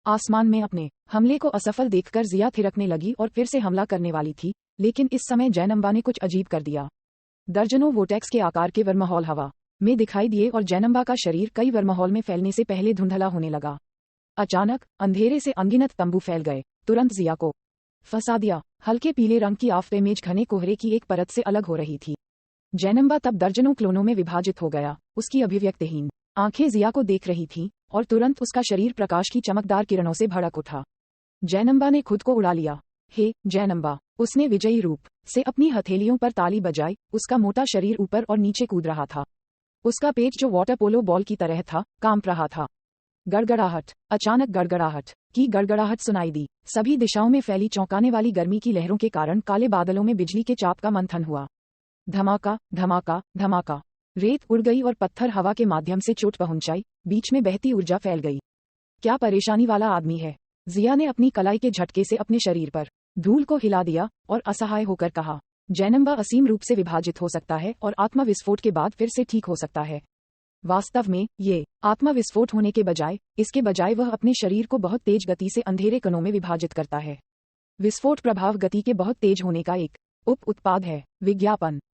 आसमान में अपने हमले को असफल देखकर जिया थिरकने लगी और फिर से हमला करने वाली थी, लेकिन इस समय जैनम्बा ने कुछ अजीब कर दिया। दर्जनों वोटेक्स के आकार के वर्महॉल हवा में दिखाई दिए और जैनम्बा का शरीर कई वर्महॉल में फैलने से पहले धुंधला होने लगा। अचानक अंधेरे से अनगिनत तंबू फैल गए, तुरंत जिया को फंसा दिया। हल्के पीले रंग की आफ्टर इमेज घने कोहरे की एक परत से अलग हो रही थी। जैनम्बा तब दर्जनों क्लोनों में विभाजित हो गया। उसकी अभिव्यक्तिहीन आंखें जिया को देख रही थीं और तुरंत उसका शरीर प्रकाश की चमकदार किरणों से भड़क उठा। जैनम्बा ने खुद को उड़ा लिया। हे जैनम्बा, उसने विजयी रूप से अपनी हथेलियों पर ताली बजाई। उसका मोटा शरीर ऊपर और नीचे कूद रहा था। उसका पेट जो वाटर पोलो बॉल की तरह था, कांप रहा था। गड़गड़ाहट। अचानक गड़गड़ाहट की गड़गड़ाहट सुनाई दी। सभी दिशाओं में फैली चौंकाने वाली गर्मी की लहरों के कारण काले बादलों में बिजली के चाप का मंथन हुआ। धमाका धमाका धमाका। रेत उड़ गई और पत्थर हवा के माध्यम से चोट पहुंचाई। बीच में बहती ऊर्जा फैल गई। क्या परेशानी वाला आदमी है। जिया ने अपनी कलाई के झटके से अपने शरीर पर धूल को हिला दिया और असहाय होकर कहा, जैनम्बा असीम रूप से विभाजित हो सकता है और आत्मा विस्फोट के बाद फिर से ठीक हो सकता है। वास्तव में ये आत्मा विस्फोट होने के बजाय, इसके बजाय वह अपने शरीर को बहुत तेज गति से अंधेरे कणों में विभाजित करता है। विस्फोट प्रभाव गति के बहुत तेज होने का एक उप उत्पाद है। विज्ञापन।